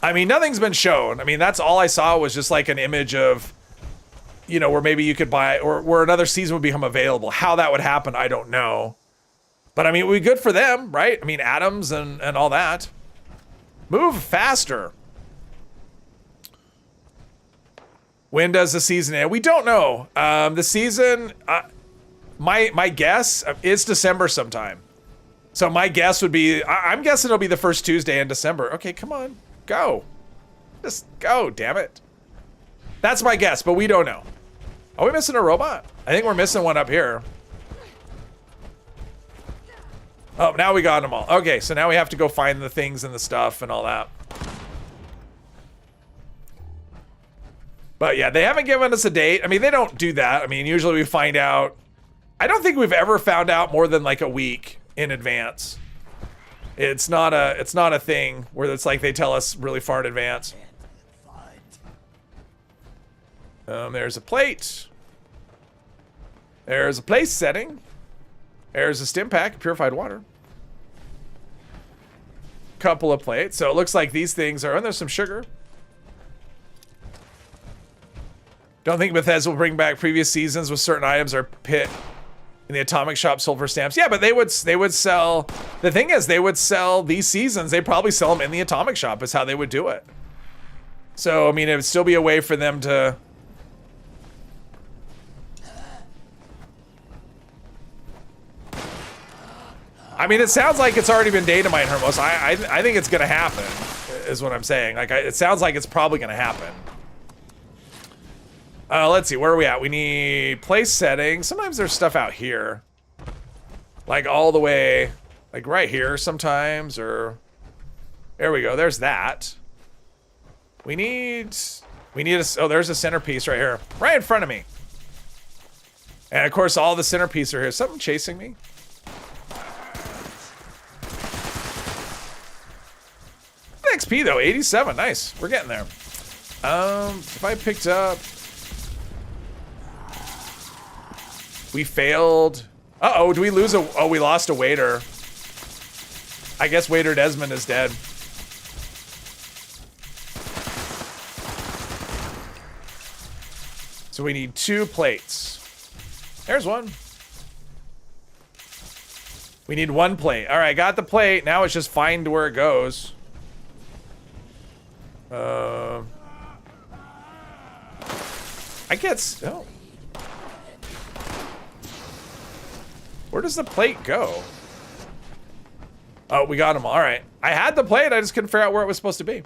I mean, nothing's been shown. I mean, that's all I saw was just like an image of, you know, where maybe you could buy, or where another season would become available. How that would happen, I don't know. But I mean, it would be good for them, right? I mean, atoms and all that. Move faster. When does the season end? We don't know. The season, my guess is December sometime. So my guess would be, I'm guessing it'll be the first Tuesday in December. Okay, come on, go. Just go, damn it. That's my guess, but we don't know. Are we missing a robot? I think we're missing one up here. Oh, now we got them all. Okay, so now we have to go find the things and the stuff and all that. But yeah, they haven't given us a date. I mean, they don't do that. I mean, usually we find out. I don't think we've ever found out more than like a week in advance. It's not a thing where it's like they tell us really far in advance. There's a plate. There's a place setting. There's a stim pack, purified water. Couple of plates. So it looks like these things are, and there's some sugar. Don't think Bethesda will bring back previous seasons with certain items or pit in the Atomic Shop sold for stamps. Yeah, but they would sell. The thing is, they would sell these seasons. They probably sell them in the Atomic Shop. Is how they would do it. So I mean, it would still be a way for them to. I mean, it sounds like it's already been data mined, Hermos. I think it's gonna happen, is what I'm saying. Like, it sounds like it's probably gonna happen. Let's see, where are we at? We need place settings. Sometimes there's stuff out here. Like all the way, like right here sometimes, or... There we go, there's that. We need a, oh, there's a centerpiece right here. Right in front of me. And of course, all the centerpiece are here. Something chasing me? XP though, 87, nice. We're getting there. If I picked up... We failed. Uh-oh, do we lose a... Oh, we lost a waiter. I guess Waiter Desmond is dead. So we need 2 plates. There's one. We need 1 plate. All right, got the plate. Now it's just find where it goes. I guess... Oh. Where does the plate go? Oh, we got them. All right. I had the plate. I just couldn't figure out where it was supposed to be.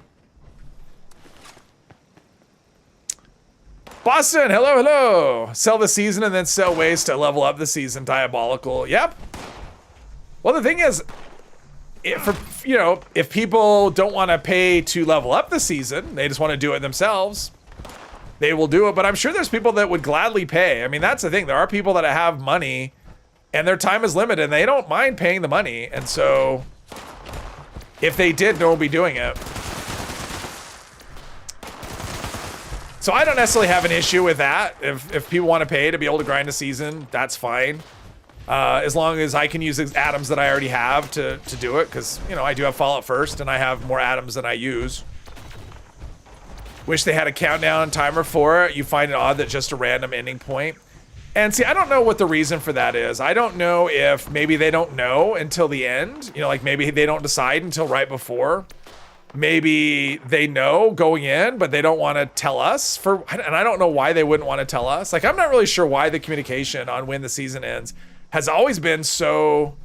Boston, hello, hello. Sell the season and then sell ways to level up the season. Diabolical. Yep. Well, the thing is, if people don't want to pay to level up the season, they just want to do it themselves, they will do it. But I'm sure there's people that would gladly pay. I mean, that's the thing. There are people that have money and their time is limited and they don't mind paying the money. And so if they did, no one would be doing it. So I don't necessarily have an issue with that. If people want to pay to be able to grind a season, that's fine. As long as I can use atoms that I already have to do it. Because, you know, I do have Fallout First and I have more atoms than I use. Wish they had a countdown timer for it. You find it odd that just a random ending point. And see, I don't know what the reason for that is. I don't know if maybe they don't know until the end. You know, like maybe they don't decide until right before. Maybe they know going in, but they don't want to tell us. And I don't know why they wouldn't want to tell us. Like, I'm not really sure why the communication on when the season ends has always been so...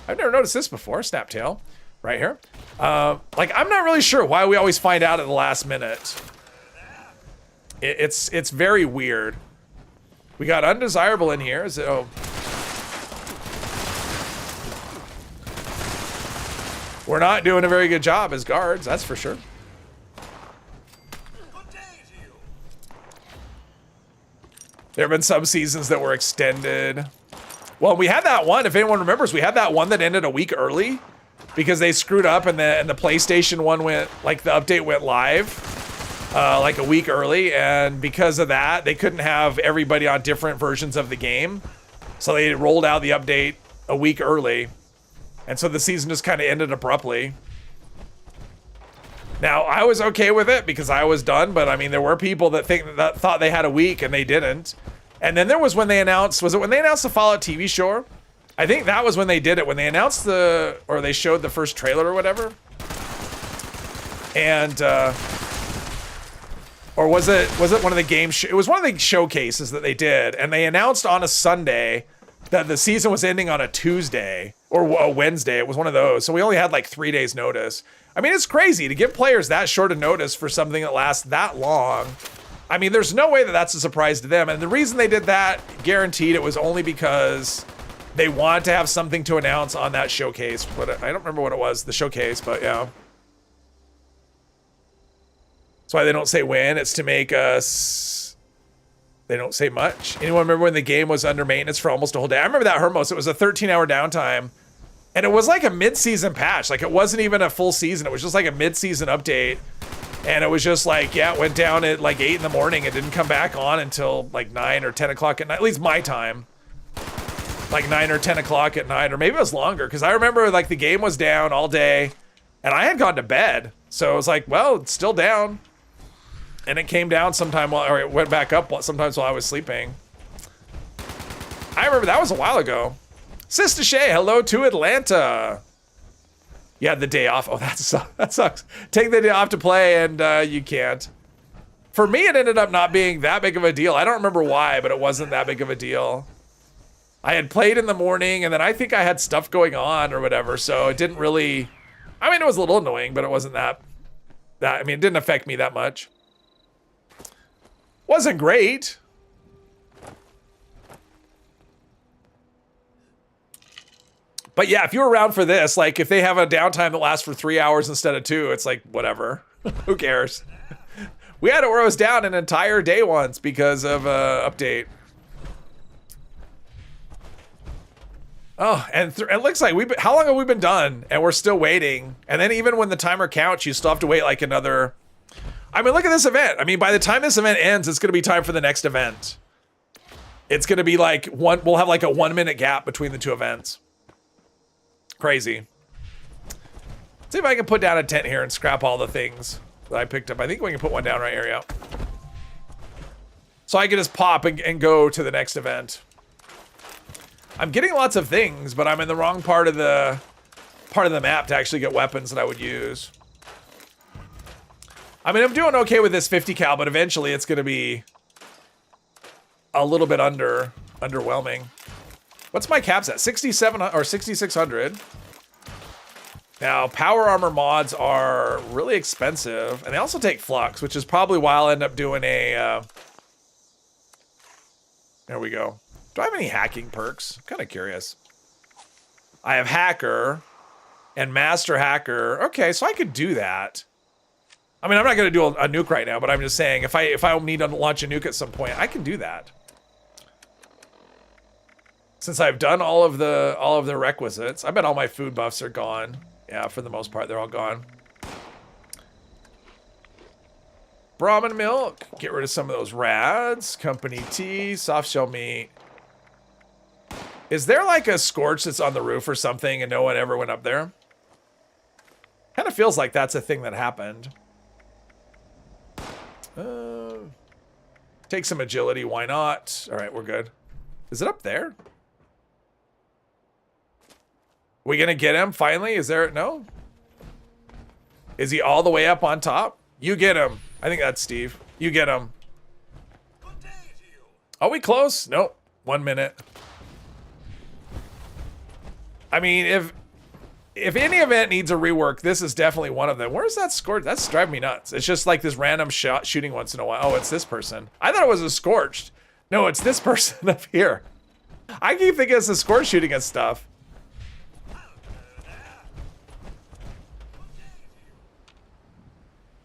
I've never noticed this before. Snaptail, right here. Like, I'm not really sure why we always find out at the last minute. It's very weird. We got undesirable in here. Is it, oh. We're not doing a very good job as guards, that's for sure. There have been some seasons that were extended. Well, we had that one, if anyone remembers, we had that one that ended a week early because they screwed up and the PlayStation one went, like the update went live. Like a week early, and because of that, they couldn't have everybody on different versions of the game. So they rolled out the update a week early. And so the season just kind of ended abruptly. Now, I was okay with it because I was done, but I mean, there were people that thought they had a week and they didn't. And then there was when they announced, was it when they announced the Fallout TV show? I think that was when they did it, when they announced or they showed the first trailer or whatever. And, or was it one of the game it was one of the showcases that they did, and they announced on a Sunday that the season was ending on a Tuesday or a Wednesday. It was one of those. So we only had like 3 days notice. I mean, it's crazy to give players that short a notice for something that lasts that long. I mean, there's no way that that's a surprise to them. And the reason they did that, guaranteed, it was only because they wanted to have something to announce on that showcase. But I don't remember what it was, the showcase, but yeah. That's why they don't say when. It's to make us... They don't say much. Anyone remember when the game was under maintenance for almost a whole day? I remember that, Hermos. It was a 13-hour downtime. And it was like a mid-season patch. Like, it wasn't even a full season. It was just like a mid-season update. And it was just like, yeah, it went down at like 8 in the morning. It didn't come back on until like 9 or 10 o'clock at night. At least my time. Like 9 or 10 o'clock at night. Or maybe it was longer. Because I remember like the game was down all day. And I had gone to bed. So it was like, well, it's still down. And it came down sometime or it went back up sometimes while I was sleeping. I remember that was a while ago. Sister Shay, hello to Atlanta. You had the day off. Oh, that sucks. Take the day off to play and you can't. For me, it ended up not being that big of a deal. I don't remember why, but it wasn't that big of a deal. I had played in the morning, and then I think I had stuff going on or whatever, so it didn't really... I mean, it was a little annoying, but it wasn't that... I mean, it didn't affect me that much. Wasn't great. But yeah, if you're around for this, like, if they have a downtime that lasts for 3 hours instead of 2, it's like, whatever. Who cares? We had it where it was down an entire day once because of update. Oh, and it looks like how long have we been done? And we're still waiting. And then even when the timer counts, you still have to wait like another... I mean, look at this event. I mean, by the time this event ends, it's going to be time for the next event. It's going to be like we'll have like a 1 minute gap between the two events. Crazy. Let's see if I can put down a tent here and scrap all the things that I picked up. I think we can put one down right here, yeah. So I can just pop and go to the next event. I'm getting lots of things, but I'm in the wrong part of the map to actually get weapons that I would use. I mean, I'm doing okay with this 50 cal, but eventually it's going to be a little bit underwhelming. What's my caps at? 67 or 6600. Now, power armor mods are really expensive, and they also take flux, which is probably why I'll end up doing a... There we go. Do I have any hacking perks? I'm kind of curious. I have hacker and master hacker. Okay, so I could do that. I mean, I'm not going to do a nuke right now, but I'm just saying if I need to launch a nuke at some point, I can do that. Since I've done all of the requisites, I bet all my food buffs are gone. Yeah, for the most part, they're all gone. Brahmin milk. Get rid of some of those rads. Company tea. Soft shell meat. Is there like a scorch that's on the roof or something and no one ever went up there? Kind of feels like that's a thing that happened. Take some agility. Why not? All right, we're good. Is it up there? We gonna get him finally? Is there... No? Is he all the way up on top? You get him. I think that's Steve. You get him. Are we close? Nope. 1 minute. I mean, if any event needs a rework, this is definitely one of them. Where's that scorched? That's driving me nuts. It's just like this random shot shooting once in a while. Oh, it's this person. I thought it was a scorched. No, it's this person up here. I keep thinking it's a scorched shooting at stuff.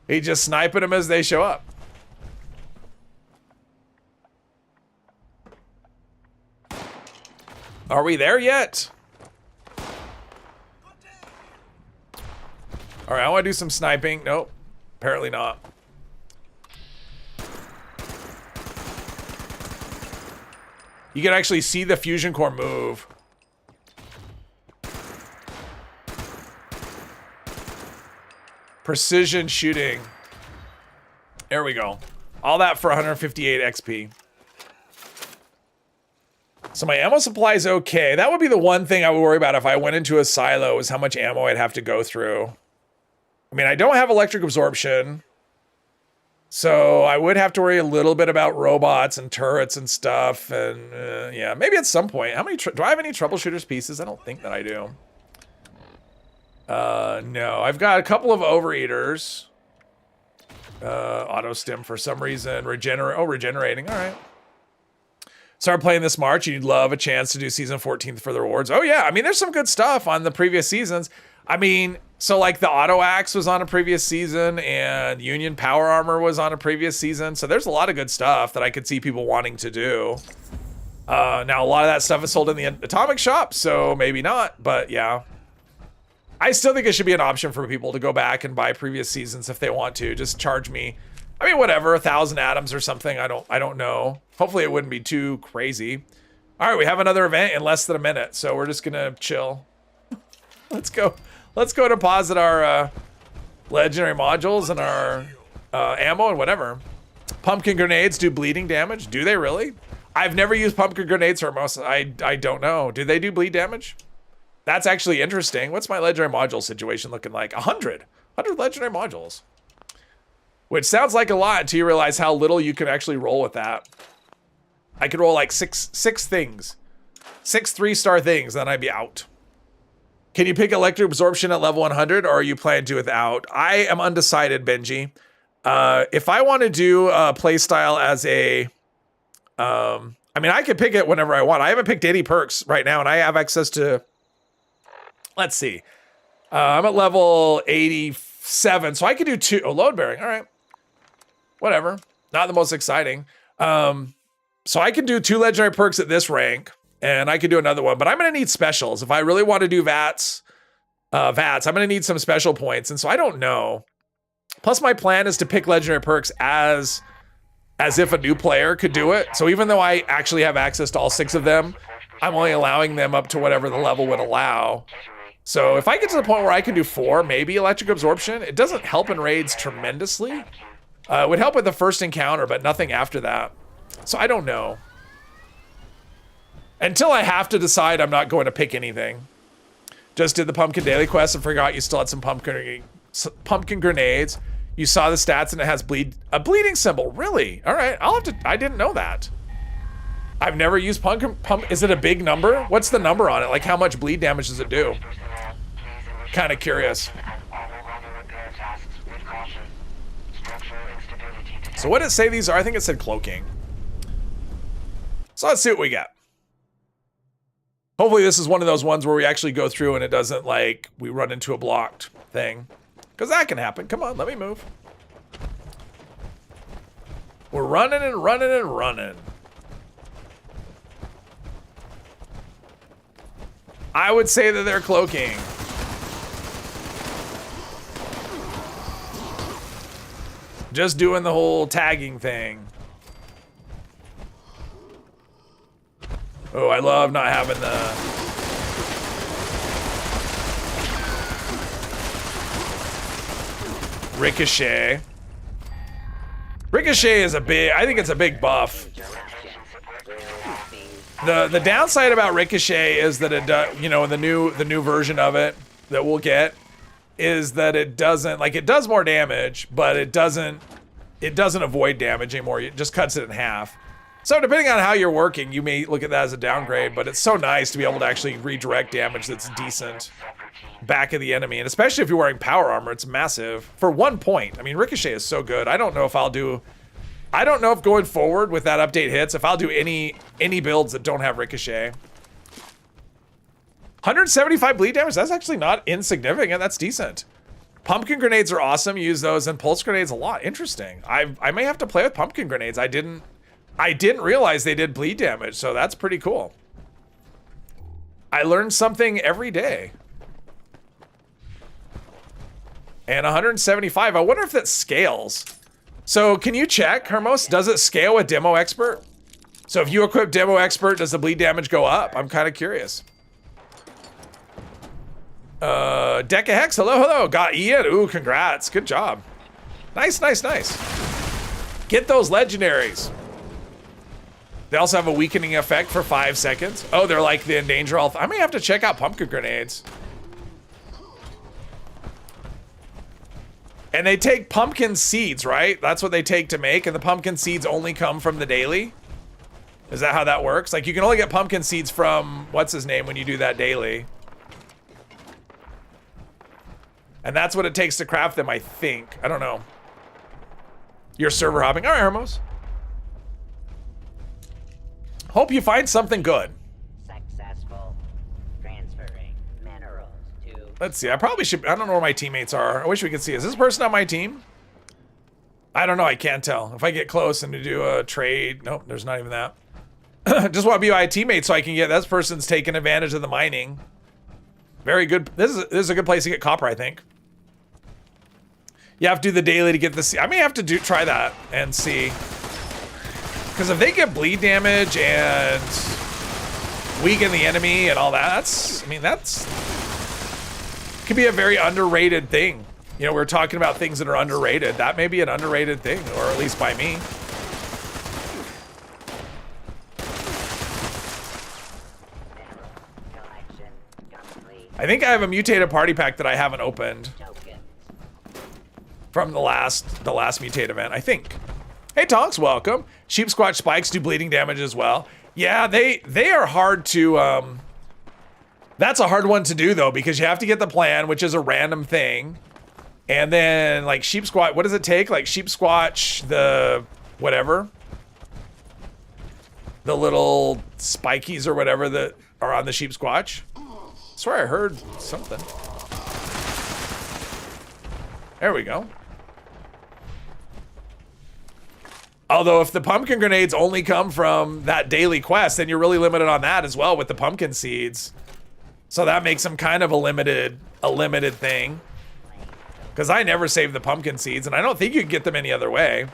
He just sniping them as they show up. Are we there yet? All right, I want to do some sniping. Nope, apparently not. You can actually see the fusion core move. Precision shooting. There we go. All that for 158 XP. So my ammo supply is okay. That would be the one thing I would worry about if I went into a silo, is how much ammo I'd have to go through. I mean, I don't have electric absorption, so I would have to worry a little bit about robots and turrets and stuff. And yeah, maybe at some point. How many do I have any troubleshooters pieces? I don't think that I do. No, I've got a couple of overeaters. Auto stim for some reason. Regenerating. All right. Start playing this March. You'd love a chance to do season 14 for the rewards. Oh yeah, I mean, there's some good stuff on the previous seasons. I mean, so like the auto axe was on a previous season, and Union power armor was on a previous season. So there's a lot of good stuff that I could see people wanting to do. Now a lot of that stuff is sold in the Atomic Shop, so maybe not. But yeah. I still think it should be an option for people to go back and buy previous seasons if they want to. Just charge me, I mean, whatever, 1,000 atoms or something. I don't know. Hopefully it wouldn't be too crazy. All right, we have another event in less than a minute, so we're just gonna chill. Let's go. Let's go deposit our legendary modules and our ammo and whatever. Pumpkin grenades do bleeding damage. Do they really? I've never used pumpkin grenades for most. I don't know. Do they do bleed damage? That's actually interesting. What's my legendary module situation looking like? 100 legendary modules. Which sounds like a lot until you realize how little you can actually roll with that. I could roll like six things. 6 3-star things, then I'd be out. Can you pick electric absorption at level 100, or are you planning to without? I am undecided, Benji. If I want to do a playstyle as a... I mean, I could pick it whenever I want. I haven't picked any perks right now, and I have access to... Let's see. I'm at level 87, so I could do 2... Oh, load bearing. All right. Whatever. Not the most exciting. So I can do 2 legendary perks at this rank, and I could do another one, but I'm going to need specials. If I really want to do VATS, I'm going to need some special points, and so I don't know. Plus, my plan is to pick legendary perks as if a new player could do it. So even though I actually have access to all 6 of them, I'm only allowing them up to whatever the level would allow. So if I get to the point where I can do 4, maybe electric absorption, it doesn't help in raids tremendously. It would help with the first encounter, but nothing after that. So I don't know. Until I have to decide, I'm not going to pick anything. Just did the pumpkin daily quest and forgot you still had some pumpkin grenades. You saw the stats and it has a bleeding symbol. Really? All right. I didn't know that. I've never used pumpkin. Is it a big number? What's the number on it? Like how much bleed damage does it do? Kind of curious. So what did it say these are? I think it said cloaking. So let's see what we got. Hopefully this is one of those ones where we actually go through and it doesn't like we run into a blocked thing. Because that can happen. Come on, let me move. We're running and running and running. I would say that they're cloaking. Just doing the whole tagging thing. Oh, I love not having the... Ricochet. Ricochet is I think it's a big buff. The downside about Ricochet is that it does, you know, the new version of it that we'll get is that it doesn't, like, it does more damage, but it doesn't avoid damage anymore. It just cuts it in half. So depending on how you're working, you may look at that as a downgrade, but it's so nice to be able to actually redirect damage that's decent back at the enemy. And especially if you're wearing power armor, it's massive. For 1 point, I mean, Ricochet is so good. I don't know if going forward with that update hits, if I'll do any builds that don't have Ricochet. 175 bleed damage, that's actually not insignificant. That's decent. Pumpkin grenades are awesome. Use those, and pulse grenades a lot. Interesting. I may have to play with pumpkin grenades. I didn't realize they did bleed damage, so that's pretty cool. I learned something every day. And 175, I wonder if that scales. So can you check, Hermos, does it scale with Demo Expert? So if you equip Demo Expert, does the bleed damage go up? I'm kind of curious. Deca Hex, hello. Got Ian, ooh, congrats, good job. Nice. Get those legendaries. They also have a weakening effect for 5 seconds. Oh, they're like the endanger all. I may have to check out pumpkin grenades. And they take pumpkin seeds, right? That's what they take to make, and the pumpkin seeds only come from the daily? Is that how that works? Like, you can only get pumpkin seeds from, what's his name, when you do that daily. And that's what it takes to craft them, I think. I don't know. You're server hopping. All right, Hermos. Hope you find something good. Successful. Transferring minerals to... Let's see, I probably should, I don't know where my teammates are. I wish we could see. Is this person on my team? I don't know, I can't tell. If I get close and to do a trade, nope, there's not even that. Just want to be my teammate so I can get, that person's taking advantage of the mining. Very good. This is a good place to get copper, I think. You have to do the daily to get the, I may have to try that and see. Because if they get bleed damage and weaken the enemy and all that, that's, I mean, that's, could be a very underrated thing. You know, we're talking about things that are underrated. That may be an underrated thing, or at least by me. I think I have a mutated party pack that I haven't opened from the last mutate event, I think. Hey Tonks, welcome. Sheep Squatch spikes do bleeding damage as well. Yeah, they are hard to that's a hard one to do though, because you have to get the plan, which is a random thing. And then like Sheep Squatch, what does it take? Like Sheep Squatch, the whatever. The little spikies or whatever that are on the Sheep Squatch. I swear I heard something. There we go. Although if the pumpkin grenades only come from that daily quest, then you're really limited on that as well with the pumpkin seeds. So that makes them kind of a limited thing. Because I never save the pumpkin seeds, and I don't think you can get them any other way.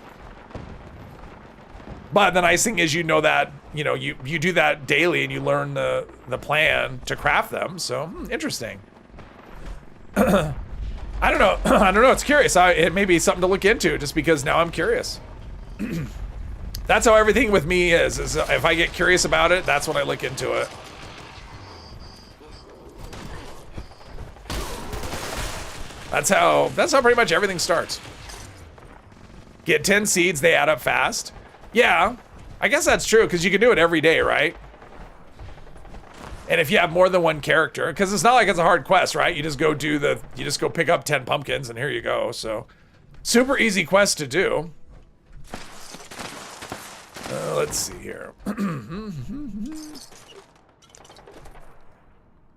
But the nice thing is, you know that, you know, you do that daily and you learn the plan to craft them. So interesting. I don't know. I don't know. It's curious. It may be something to look into just because now I'm curious. That's how everything with me is if I get curious about it, that's when I look into it. That's how pretty much everything starts. Get 10 seeds, they add up fast. Yeah, I guess that's true because you can do it every day, right? And if you have more than one character, because it's not like it's a hard quest, right? You just go pick up 10 pumpkins and here you go. So super easy quest to do. Let's see here.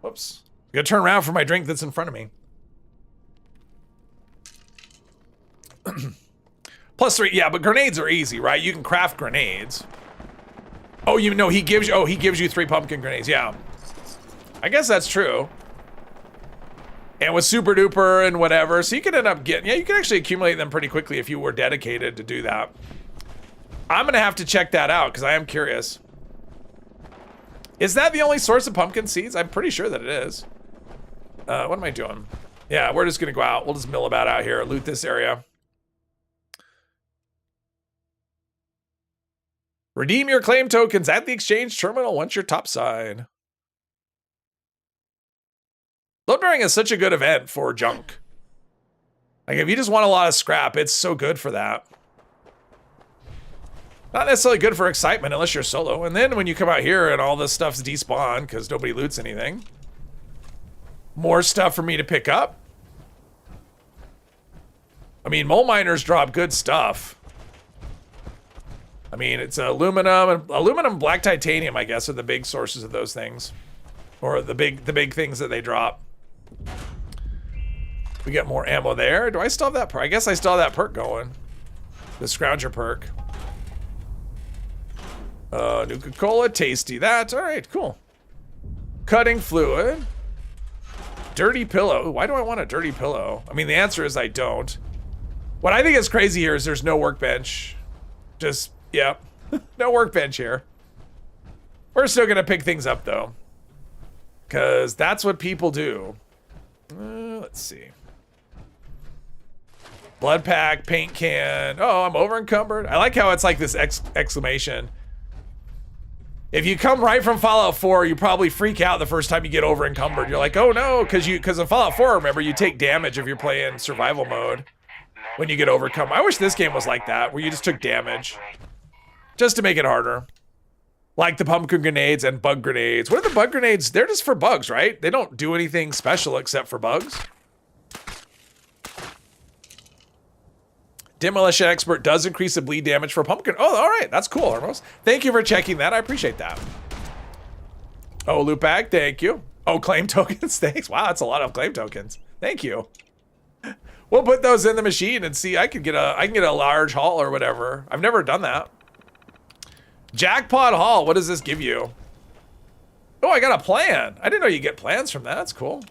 Whoops. I'm gonna turn around for my drink that's in front of me. +3, yeah, but grenades are easy, right? You can craft grenades. Oh, you know, he gives you 3 pumpkin grenades, yeah. I guess that's true. And with super duper and whatever, so you could end up getting, yeah, you can actually accumulate them pretty quickly if you were dedicated to do that. I'm gonna have to check that out because I am curious. Is that the only source of pumpkin seeds? I'm pretty sure that it is. What am I doing? Yeah, we're just gonna go out. We'll just mill about out here, loot this area. Redeem your claim tokens at the exchange terminal once you're topside. Load bearing is such a good event for junk. Like if you just want a lot of scrap, it's so good for that. Not necessarily good for excitement unless you're solo. And then when you come out here and all this stuff's despawned because nobody loots anything. More stuff for me to pick up. I mean, mole miners drop good stuff. I mean, it's aluminum and black titanium, I guess, are the big sources of those things. Or the big things that they drop. We get more ammo there. Do I still have that perk? I guess I still have that perk going. The Scrounger perk. Nuka-Cola, tasty that. All right, cool. Cutting fluid. Dirty pillow. Why do I want a dirty pillow? I mean, the answer is I don't. What I think is crazy here is there's no workbench. Just, yeah, no workbench here. We're still gonna pick things up though. Cause that's what people do. Let's see. Blood pack, paint can. Oh, I'm over encumbered. I like how it's like this exclamation. If you come right from Fallout 4, you probably freak out the first time you get over encumbered. You're like, oh no, because in Fallout 4, remember, you take damage if you're playing survival mode when you get overcome. I wish this game was like that, where you just took damage. Just to make it harder. Like the pumpkin grenades and bug grenades. What are the bug grenades? They're just for bugs, right? They don't do anything special except for bugs. Demolition Expert does increase the bleed damage for pumpkin. Oh, all right. That's cool, Armos. Thank you for checking that. I appreciate that. Oh, loot bag. Thank you. Oh, claim tokens. Thanks. Wow, that's a lot of claim tokens. Thank you. We'll put those in the machine and see. I can get a large haul or whatever. I've never done that. Jackpot haul. What does this give you? Oh, I got a plan. I didn't know you get plans from that. That's cool.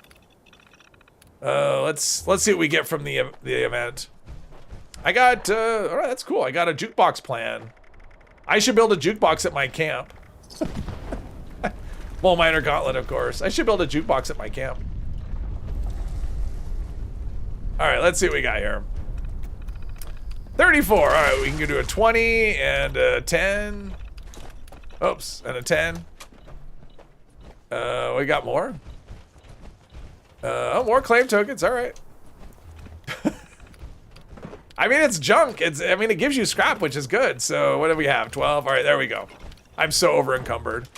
Let's see what we get from the event. I got, all right, that's cool. I got a jukebox plan. I should build a jukebox at my camp. Mole Miner Gauntlet, of course. I should build a jukebox at my camp. All right, let's see what we got here. 34. All right, we can do a 20 and a 10. Oops, and a 10. We got more. Oh, more claim tokens. All right. I mean, it's junk. I mean, it gives you scrap, which is good. So what do we have? 12. All right, there we go. I'm so over encumbered.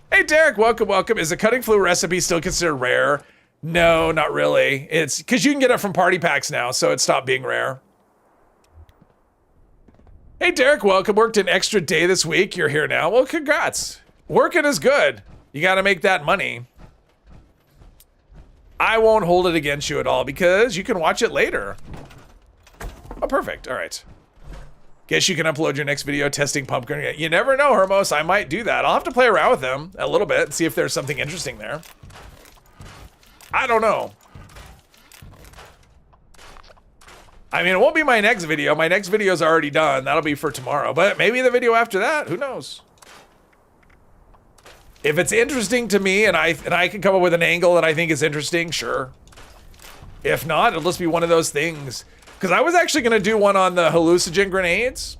Hey, Derek, welcome, welcome. Is the cutting flu recipe still considered rare? No, not really. It's because you can get it from party packs now, so it stopped being rare. Hey, Derek, welcome. Worked an extra day this week. You're here now. Well, congrats. Working is good. You got to make that money. I won't hold it against you at all because you can watch it later. Oh, perfect. All right. Guess you can upload your next video testing pumpkin. You never know, Hermos. I might do that. I'll have to play around with them a little bit and see if there's something interesting there. I don't know. I mean, it won't be my next video. My next video is already done. That'll be for tomorrow. But maybe the video after that. Who knows? If it's interesting to me and I can come up with an angle that I think is interesting, sure. If not, it'll just be one of those things. Because I was actually going to do one on the hallucinogen grenades.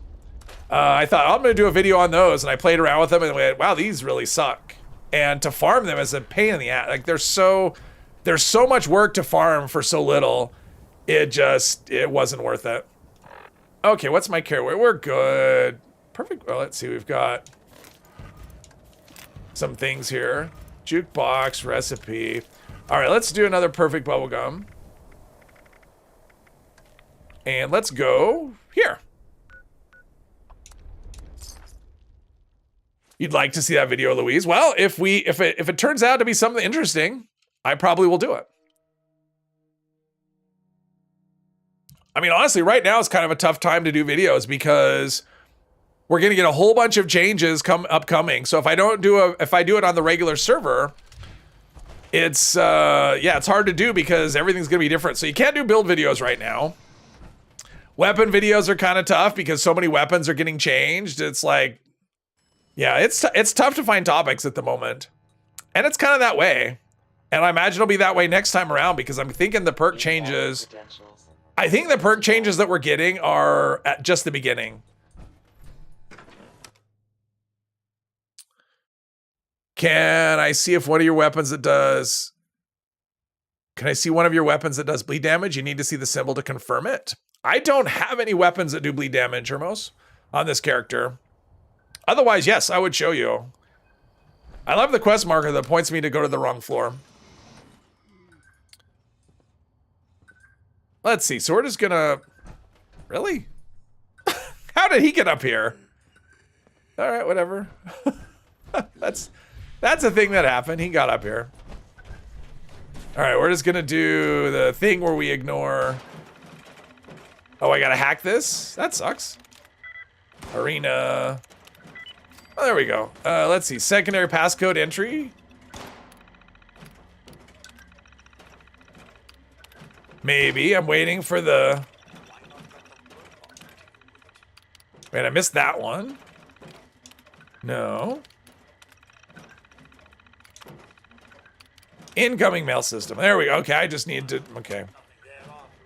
I thought, I'm going to do a video on those. And I played around with them and went, wow, these really suck. And to farm them is a pain in the ass. Like, there's so much work to farm for so little. It wasn't worth it. Okay, what's my carry? We're good. Perfect. Well, let's see. We've got some things here. Jukebox, recipe. All right, let's do another perfect bubblegum. And let's go here. You'd like to see that video, Louise? Well, if it turns out to be something interesting, I probably will do it. I mean, honestly, right now is kind of a tough time to do videos because we're going to get a whole bunch of changes upcoming. So if I do it on the regular server, it's it's hard to do because everything's going to be different. So you can't do build videos right now. Weapon videos are kind of tough because so many weapons are getting changed. It's like, yeah, it's tough to find topics at the moment. And it's kind of that way. And I imagine it'll be that way next time around because I'm thinking the perk changes. I think the perk changes that we're getting are at just the beginning. Can I see if one of your weapons that does... Can I see one of your weapons that does bleed damage? You need to see the symbol to confirm it. I don't have any weapons that do bleed damage, Hermos, on this character. Otherwise, yes, I would show you. I love the quest marker that points me to go to the wrong floor. Let's see. So we're just gonna... Really? How did he get up here? All right, whatever. That's a thing that happened. He got up here. All right, we're just gonna do the thing where we ignore... Oh, I gotta hack this? That sucks. Arena. Oh, there we go. Let's see. Secondary passcode entry. Maybe. I'm waiting for the... Wait, I missed that one. No. Incoming mail system. There we go. Okay, I just need to... Okay.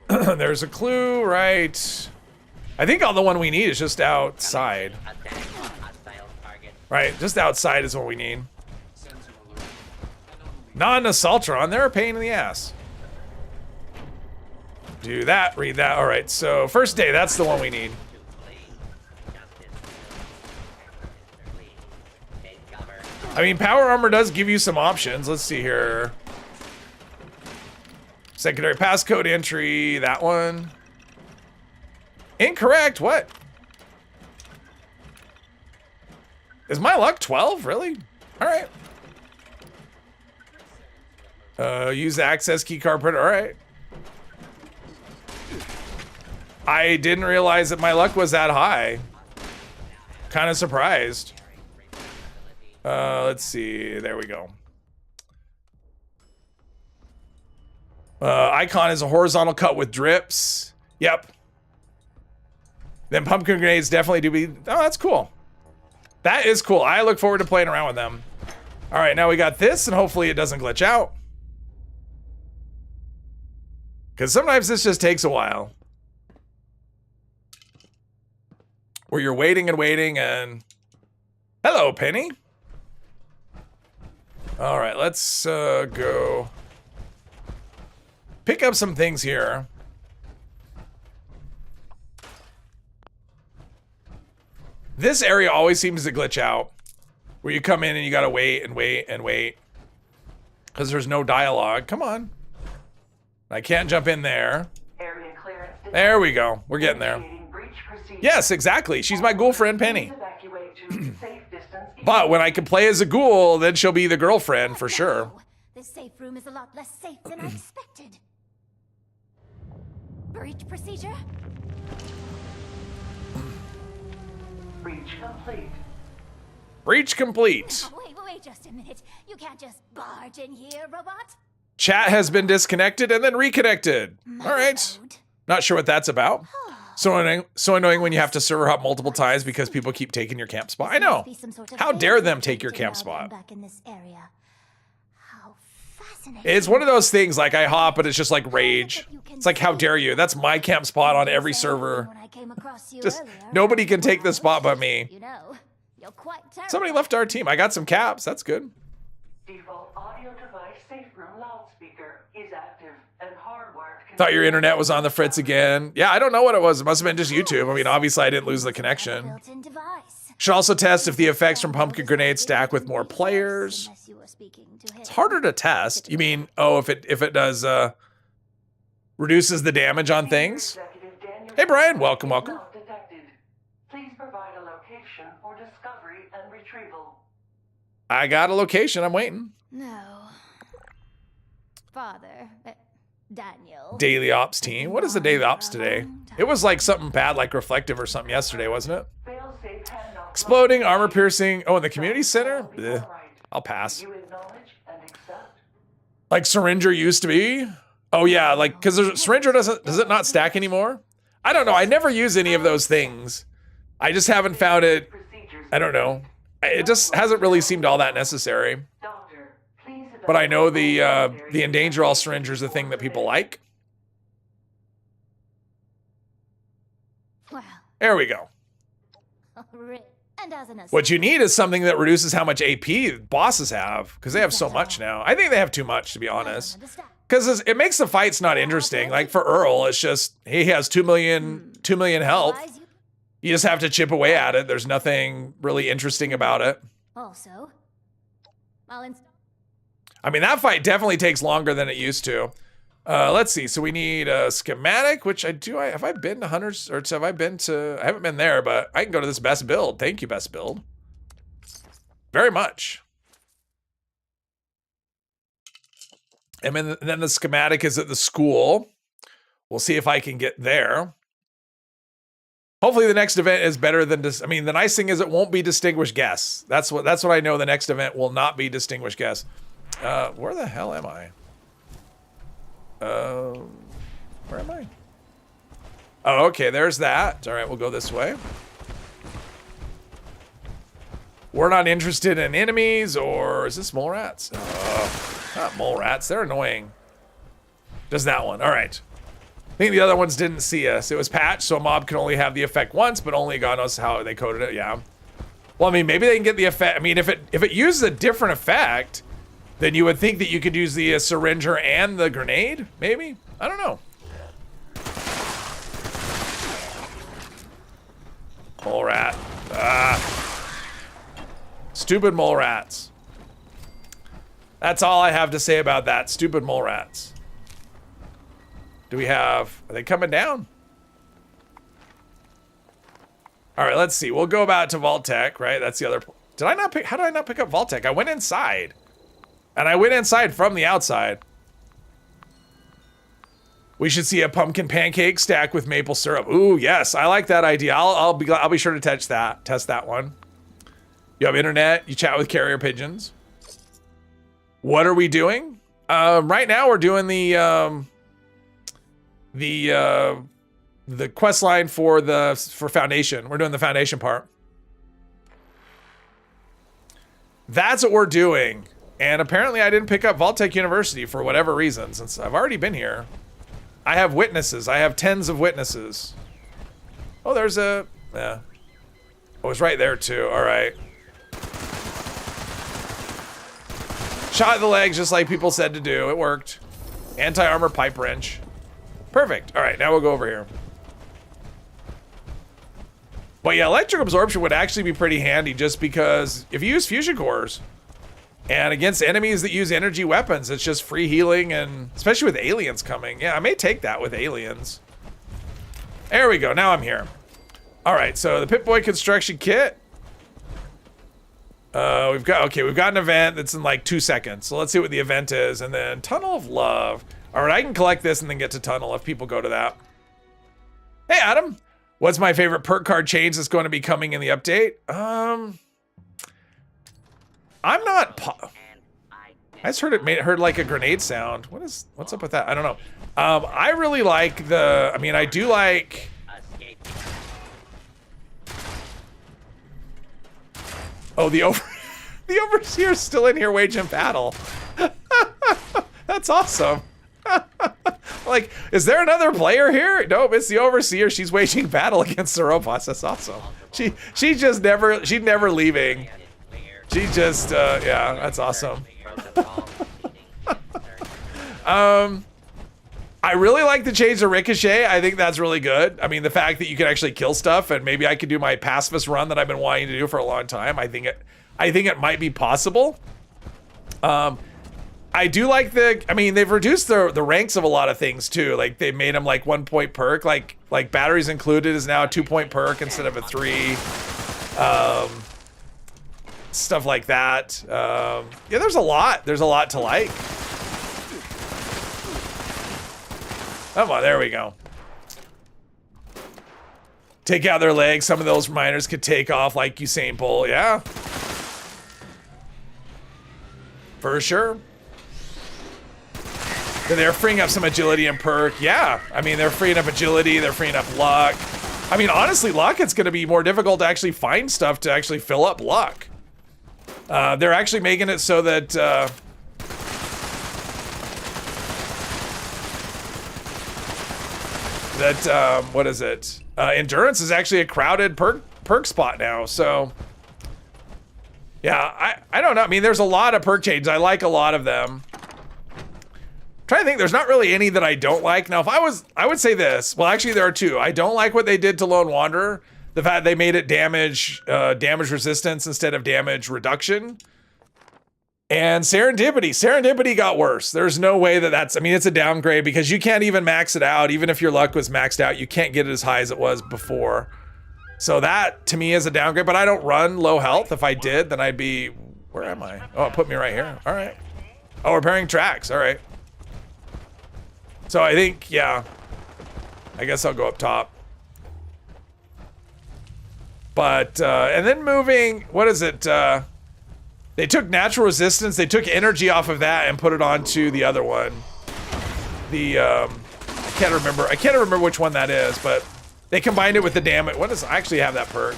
There's a clue, right? I think all the one we need is just outside. Right, just outside is what we need. Non-assaultron, they're a pain in the ass. Do that, read that. All right, so first day, that's the one we need. I mean, power armor does give you some options. Let's see here. Secondary passcode entry, that one. Incorrect, what? Is my luck 12, really? All right. Use access key card printer, all right. I didn't realize that my luck was that high. Kind of surprised. Let's see, there we go. Icon is a horizontal cut with drips. Yep. Then pumpkin grenades definitely do be... Oh, that's cool. That is cool. I look forward to playing around with them. All right, now we got this, and hopefully it doesn't glitch out. Because sometimes this just takes a while. Where you're waiting and waiting and... Hello, Penny. All right, let's go pick up some things here. This area always seems to glitch out. Where you come in and you gotta wait and wait and wait. Because there's no dialogue. Come on. I can't jump in there. Area clearance detected. There we go. We're getting there. Initiating breach procedure. Yes, exactly. She's my ghoul friend, Penny. Please evacuate to safe distance. But when I can play as a ghoul, then she'll be the girlfriend for sure. This safe room is a lot less safe than I expected. Breach procedure? Breach complete. Breach complete. Wait just a minute. You can't just barge in here, robot. Chat has been disconnected and then reconnected. All right. Not sure what that's about. So annoying when you have to server hop multiple times because people keep taking your camp spot. I know. How dare them take your camp spot? Back in this area. How fascinating. It's one of those things like I hop, but it's just like rage. It's like, how dare you? That's my camp spot on every server. When I came across you Just earlier, nobody can take the spot but me. You know, you're quite terrible. Somebody left our team. I got some caps. That's good. Default audio device safe room loudspeaker is active and hardwired. Thought your internet was on the fritz again. Yeah, I don't know what it was. It must have been just YouTube. I mean, obviously I didn't lose the connection. Built-in device. Should also test if the effects from pumpkin grenades stack with more players. Unless you were speaking to him. It's harder to test. You mean, oh, if it does reduces the damage on things? Hey Brian, welcome. Not detected. Please provide a location for discovery and retrieval. I got a location. I'm waiting. No. Father, Daniel. Daily ops team. What is the daily ops today? It was like something bad, like reflective or something yesterday, wasn't it? Fail-safe handoff. Exploding, armor piercing. Oh, in the community center? All Ugh, right. I'll pass. You acknowledge and accept. Like Syringer used to be? Oh yeah, like, because Syringer does it not stack anymore? I don't know. I never use any of those things. I just haven't found it. Procedures. I don't know. It just hasn't really seemed all that necessary. Doctor, please But I know the evaluate endanger all Syringer is the thing that people like. Well, There we go. and as an What you need is something that reduces how much AP bosses have, because they have so much now. I think they have too much, to be honest. Because it makes the fights not interesting. Like for Earl, it's just he has 2 million health. You just have to chip away at it. There's nothing really interesting about it. Also, I mean, that fight definitely takes longer than it used to. Let's see. So we need a schematic, which have I been to Hunters, or have I been to? I haven't been there, but I can go to this best build. Thank you, best build. Very much. And then the schematic is at the school. We'll see if I can get there. Hopefully the next event is better than this. I mean, the nice thing is it won't be distinguished guests. That's what I know. The next event will not be distinguished guests. Where the hell am I? Where am I? Oh, okay, there's that. All right, we'll go this way. We're not interested in enemies, or is this mole rats? Not mole rats, they're annoying. Just that one, all right. I think the other ones didn't see us. It was patched, so a mob can only have the effect once, but only God knows how they coded it, yeah. Well, I mean, maybe they can get the effect. I mean, if it uses a different effect, then you would think that you could use the syringer and the grenade, maybe? I don't know. Mole rat. Stupid mole rats. That's all I have to say about that. Stupid mole rats. Do we have... Are they coming down? All right, let's see. We'll go about to Vault-Tec, right? That's the other... Did I not pick... How did I not pick up Vault-Tec? I went inside. And I went inside from the outside. We should see a pumpkin pancake stack with maple syrup. Ooh, yes. I like that idea. I'll be sure to test that one. You have internet. You chat with carrier pigeons. What are we doing? Right now we're doing the quest line for Foundation. We're doing the Foundation part. That's what we're doing. And apparently I didn't pick up Vault-Tec University for whatever reason, since I've already been here. I have witnesses. I have tens of witnesses. Oh, there's a... Yeah. Oh, it's right there, too. All right. Shot in the legs, just like people said to do. It worked. Anti-armor pipe wrench. Perfect. All right, now we'll go over here. But yeah, electric absorption would actually be pretty handy just because if you use fusion cores and against enemies that use energy weapons, it's just free healing, and especially with aliens coming. Yeah, I may take that with aliens. There we go. Now I'm here. All right, so the Pip-Boy construction kit. We've got an event that's in like 2 seconds. So let's see what the event is. And then Tunnel of Love. All right, I can collect this and then get to Tunnel if people go to that. Hey, Adam. What's my favorite perk card change that's going to be coming in the update? I'm not... I just heard like a grenade sound. What's up with that? I don't know. I really like the... I mean, I do like... Oh, the Overseer's still in here waging battle. That's awesome. Like, is there another player here? Nope, it's the Overseer. She's waging battle against the robots. That's awesome. She's never leaving. She just, yeah, that's awesome. I really like the change to Ricochet. I think that's really good. I mean, the fact that you can actually kill stuff, and maybe I could do my pacifist run that I've been wanting to do for a long time. I think it might be possible. I do like I mean, they've reduced the ranks of a lot of things too. Like they made them like 1 point perk, like batteries included is now a 2 point perk instead of a 3. Stuff like that. Yeah, there's a lot to like. Come on, there we go. Take out their legs. Some of those miners could take off like Usain Bolt. Yeah. For sure. They're freeing up some agility and perk. Yeah. I mean, they're freeing up agility. They're freeing up luck. I mean, honestly, luck, it's going to be more difficult to actually find stuff to actually fill up luck. They're actually making it so that... what is it? Endurance is actually a crowded perk spot now, so... Yeah, I don't know. I mean, there's a lot of perk changes. I like a lot of them. I'm trying to think, there's not really any that I don't like. Now, I would say this. Well, actually, there are two. I don't like what they did to Lone Wanderer. The fact they made it damage resistance instead of damage reduction. And Serendipity. Serendipity got worse. There's no way that's... I mean, it's a downgrade because you can't even max it out. Even if your luck was maxed out, you can't get it as high as it was before. So that, to me, is a downgrade. But I don't run low health. If I did, then I'd be... Where am I? Oh, it put me right here. All right. Oh, repairing tracks. All right. So I think, yeah. I guess I'll go up top. But, and then moving... What is it? They took natural resistance, they took energy off of that and put it onto the other one. The, I can't remember which one that is, but they combined it with the damage. What does, I actually have that perk.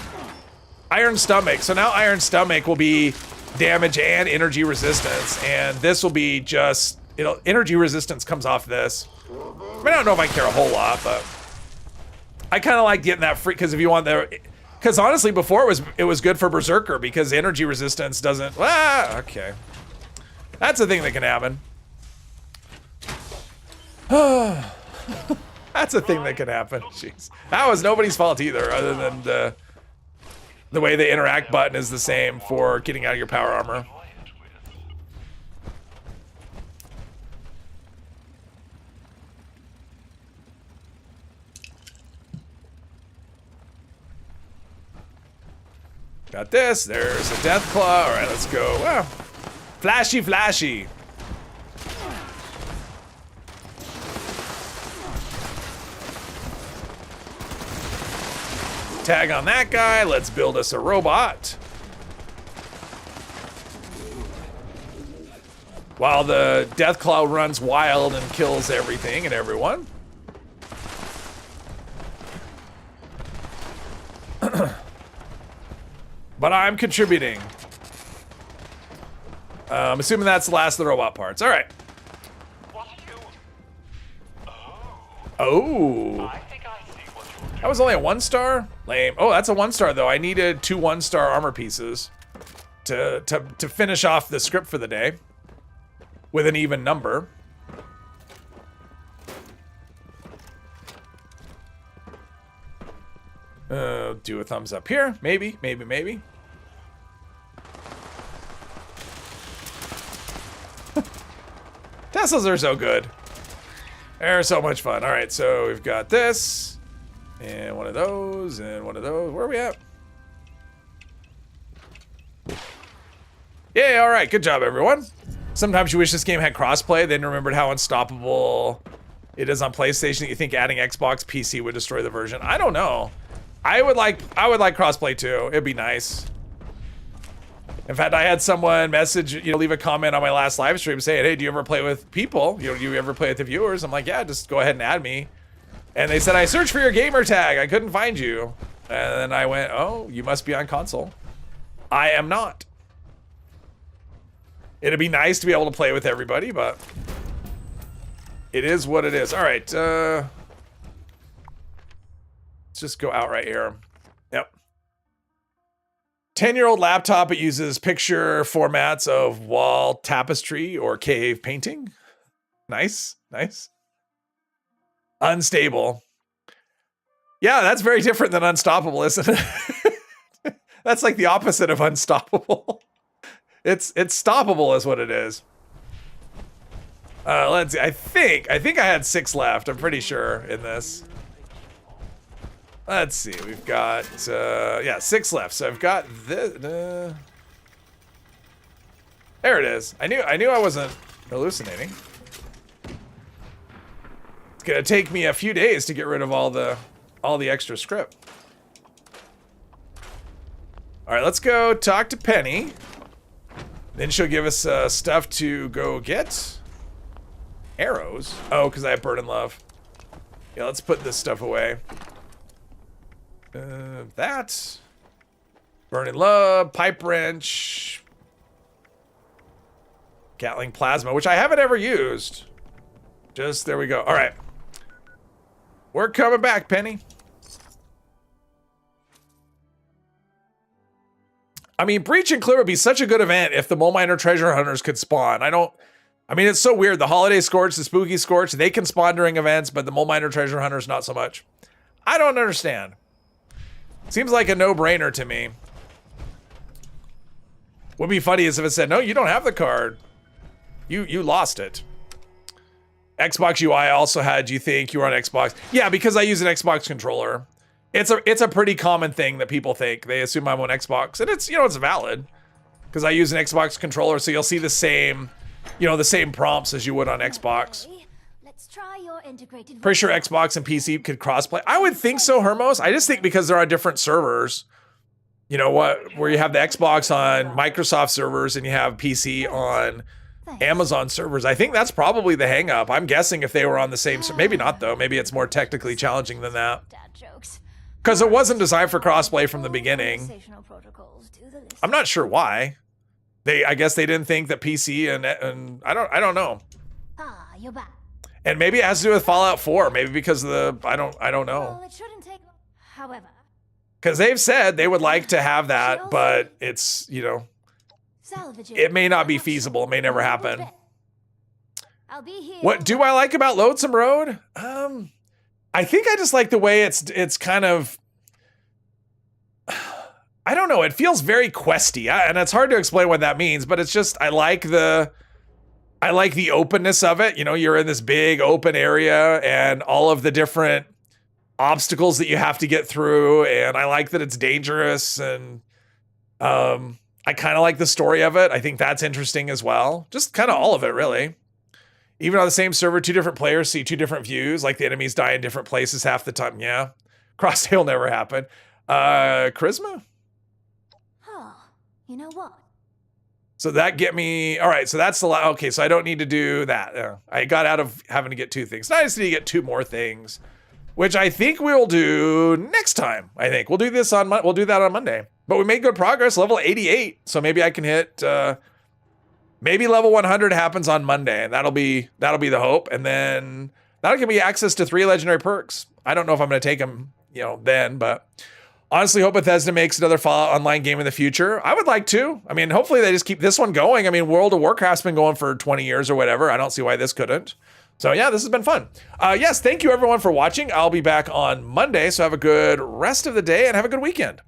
Iron Stomach. So now Iron Stomach will be damage and energy resistance, and this will be just, energy resistance comes off this. I mean, I don't know if I care a whole lot, but I kind of like getting that free, because if you want the... Because honestly, before it was good for Berserker because energy resistance doesn't... Ah, okay. That's a thing that can happen. That's a thing that can happen. Jeez. That was nobody's fault either, other than the way the interact button is the same for getting out of your power armor. Got this. There's a death claw. All right, let's go. Wow. Flashy, flashy. Tag on that guy. Let's build us a robot. While the death claw runs wild and kills everything and everyone. But I'm contributing. I'm assuming that's the last of the robot parts. All right. Oh. That was only a 1-star? Lame. Oh, that's a 1-star though. I needed 2 1-star armor pieces to finish off the script for the day with an even number. Do a thumbs up here. Maybe. Teslas are so good. They're so much fun. All right, so we've got this, and one of those, and one of those. Where are we at? Yay, all right, good job, everyone. Sometimes you wish this game had crossplay, then remembered how unstoppable it is on PlayStation that you think adding Xbox PC would destroy the version. I don't know. I would like crossplay too. It'd be nice. In fact, I had someone message, leave a comment on my last live stream saying, hey, do you ever play with people? Do you ever play with the viewers? I'm like, yeah, just go ahead and add me. And they said, I searched for your gamer tag. I couldn't find you. And then I went, oh, you must be on console. I am not. It'd be nice to be able to play with everybody, but it is what it is. All right, let's just go out right here. Yep. 10-year-old laptop, it uses picture formats of wall tapestry or cave painting. Nice. Unstable. Yeah, that's very different than unstoppable, isn't it? That's like the opposite of unstoppable. It's stoppable is what it is. Let's see. I think I had 6 left. I'm pretty sure in this. Let's see. We've got 6 left. So I've got this. There it is. I knew I wasn't hallucinating. It's gonna take me a few days to get rid of all the extra script. All right, let's go talk to Penny. Then she'll give us stuff to go get. Arrows? Oh, because I have Burn and Love. Yeah, let's put this stuff away. That. Burn and Love, Pipe Wrench. Gatling Plasma, which I haven't ever used. Just, there we go. All right. We're coming back, Penny. I mean, Breach and Clear would be such a good event if the Mole Miner Treasure Hunters could spawn. I mean, it's so weird. The Holiday Scorch, the Spooky Scorch, they can spawn during events, but the Mole Miner Treasure Hunters, not so much. I don't understand. Seems like a no-brainer to me. What'd be funny is if it said, no, you don't have the card. You lost it. Xbox UI also had, you think you were on Xbox? Yeah, because I use an Xbox controller. It's a pretty common thing that people think. They assume I'm on Xbox, and it's valid because I use an Xbox controller, so you'll see the same, the same prompts as you would on Xbox. Let's try your integrated. Pretty sure Xbox and PC could crossplay. I would think so, Hermos. I just think because they're on different servers. Where you have the Xbox on Microsoft servers and you have PC on Amazon servers. I think that's probably the hang up. I'm guessing if they were on the same, maybe not though. Maybe it's more technically challenging than that. Because it wasn't designed for crossplay from the beginning. I'm not sure why. I guess they didn't think that PC and I don't know. You're back. And maybe it has to do with Fallout 4. Maybe because of the I don't know. Well, it shouldn't take. However, because they've said they would like to have that, but it's it may not be feasible. It may never happen. I'll be here. What do I like about Lonesome Road? I think I just like the way it's kind of, I don't know, it feels very questy, and it's hard to explain what that means, but it's just, I like the openness of it. You're in this big open area and all of the different obstacles that you have to get through, and I like that it's dangerous, and I kind of like the story of it. I think that's interesting as well. Just kind of all of it, really. Even on the same server, 2 different players see 2 different views, like the enemies die in different places half the time. Yeah. Crosshail never happen. Charisma? Huh. You know what? So that get me, all right, so that's the, okay, so I don't need to do that. I got out of having to get 2 things. Now I just need to get 2 more things, which I think we'll do next time. I think we'll do this we'll do that on Monday. But we made good progress, level 88. So maybe I can hit, maybe level 100 happens on Monday, and that'll be the hope. And then That'll give me access to 3 legendary perks. I don't know if I'm going to take them, then, but honestly hope Bethesda makes another Fallout Online game in the future. I would like to. I mean, hopefully they just keep this one going. I mean, World of Warcraft's been going for 20 years or whatever. I don't see why this couldn't. So yeah, this has been fun. Yes, thank you everyone for watching. I'll be back on Monday, so have a good rest of the day and have a good weekend.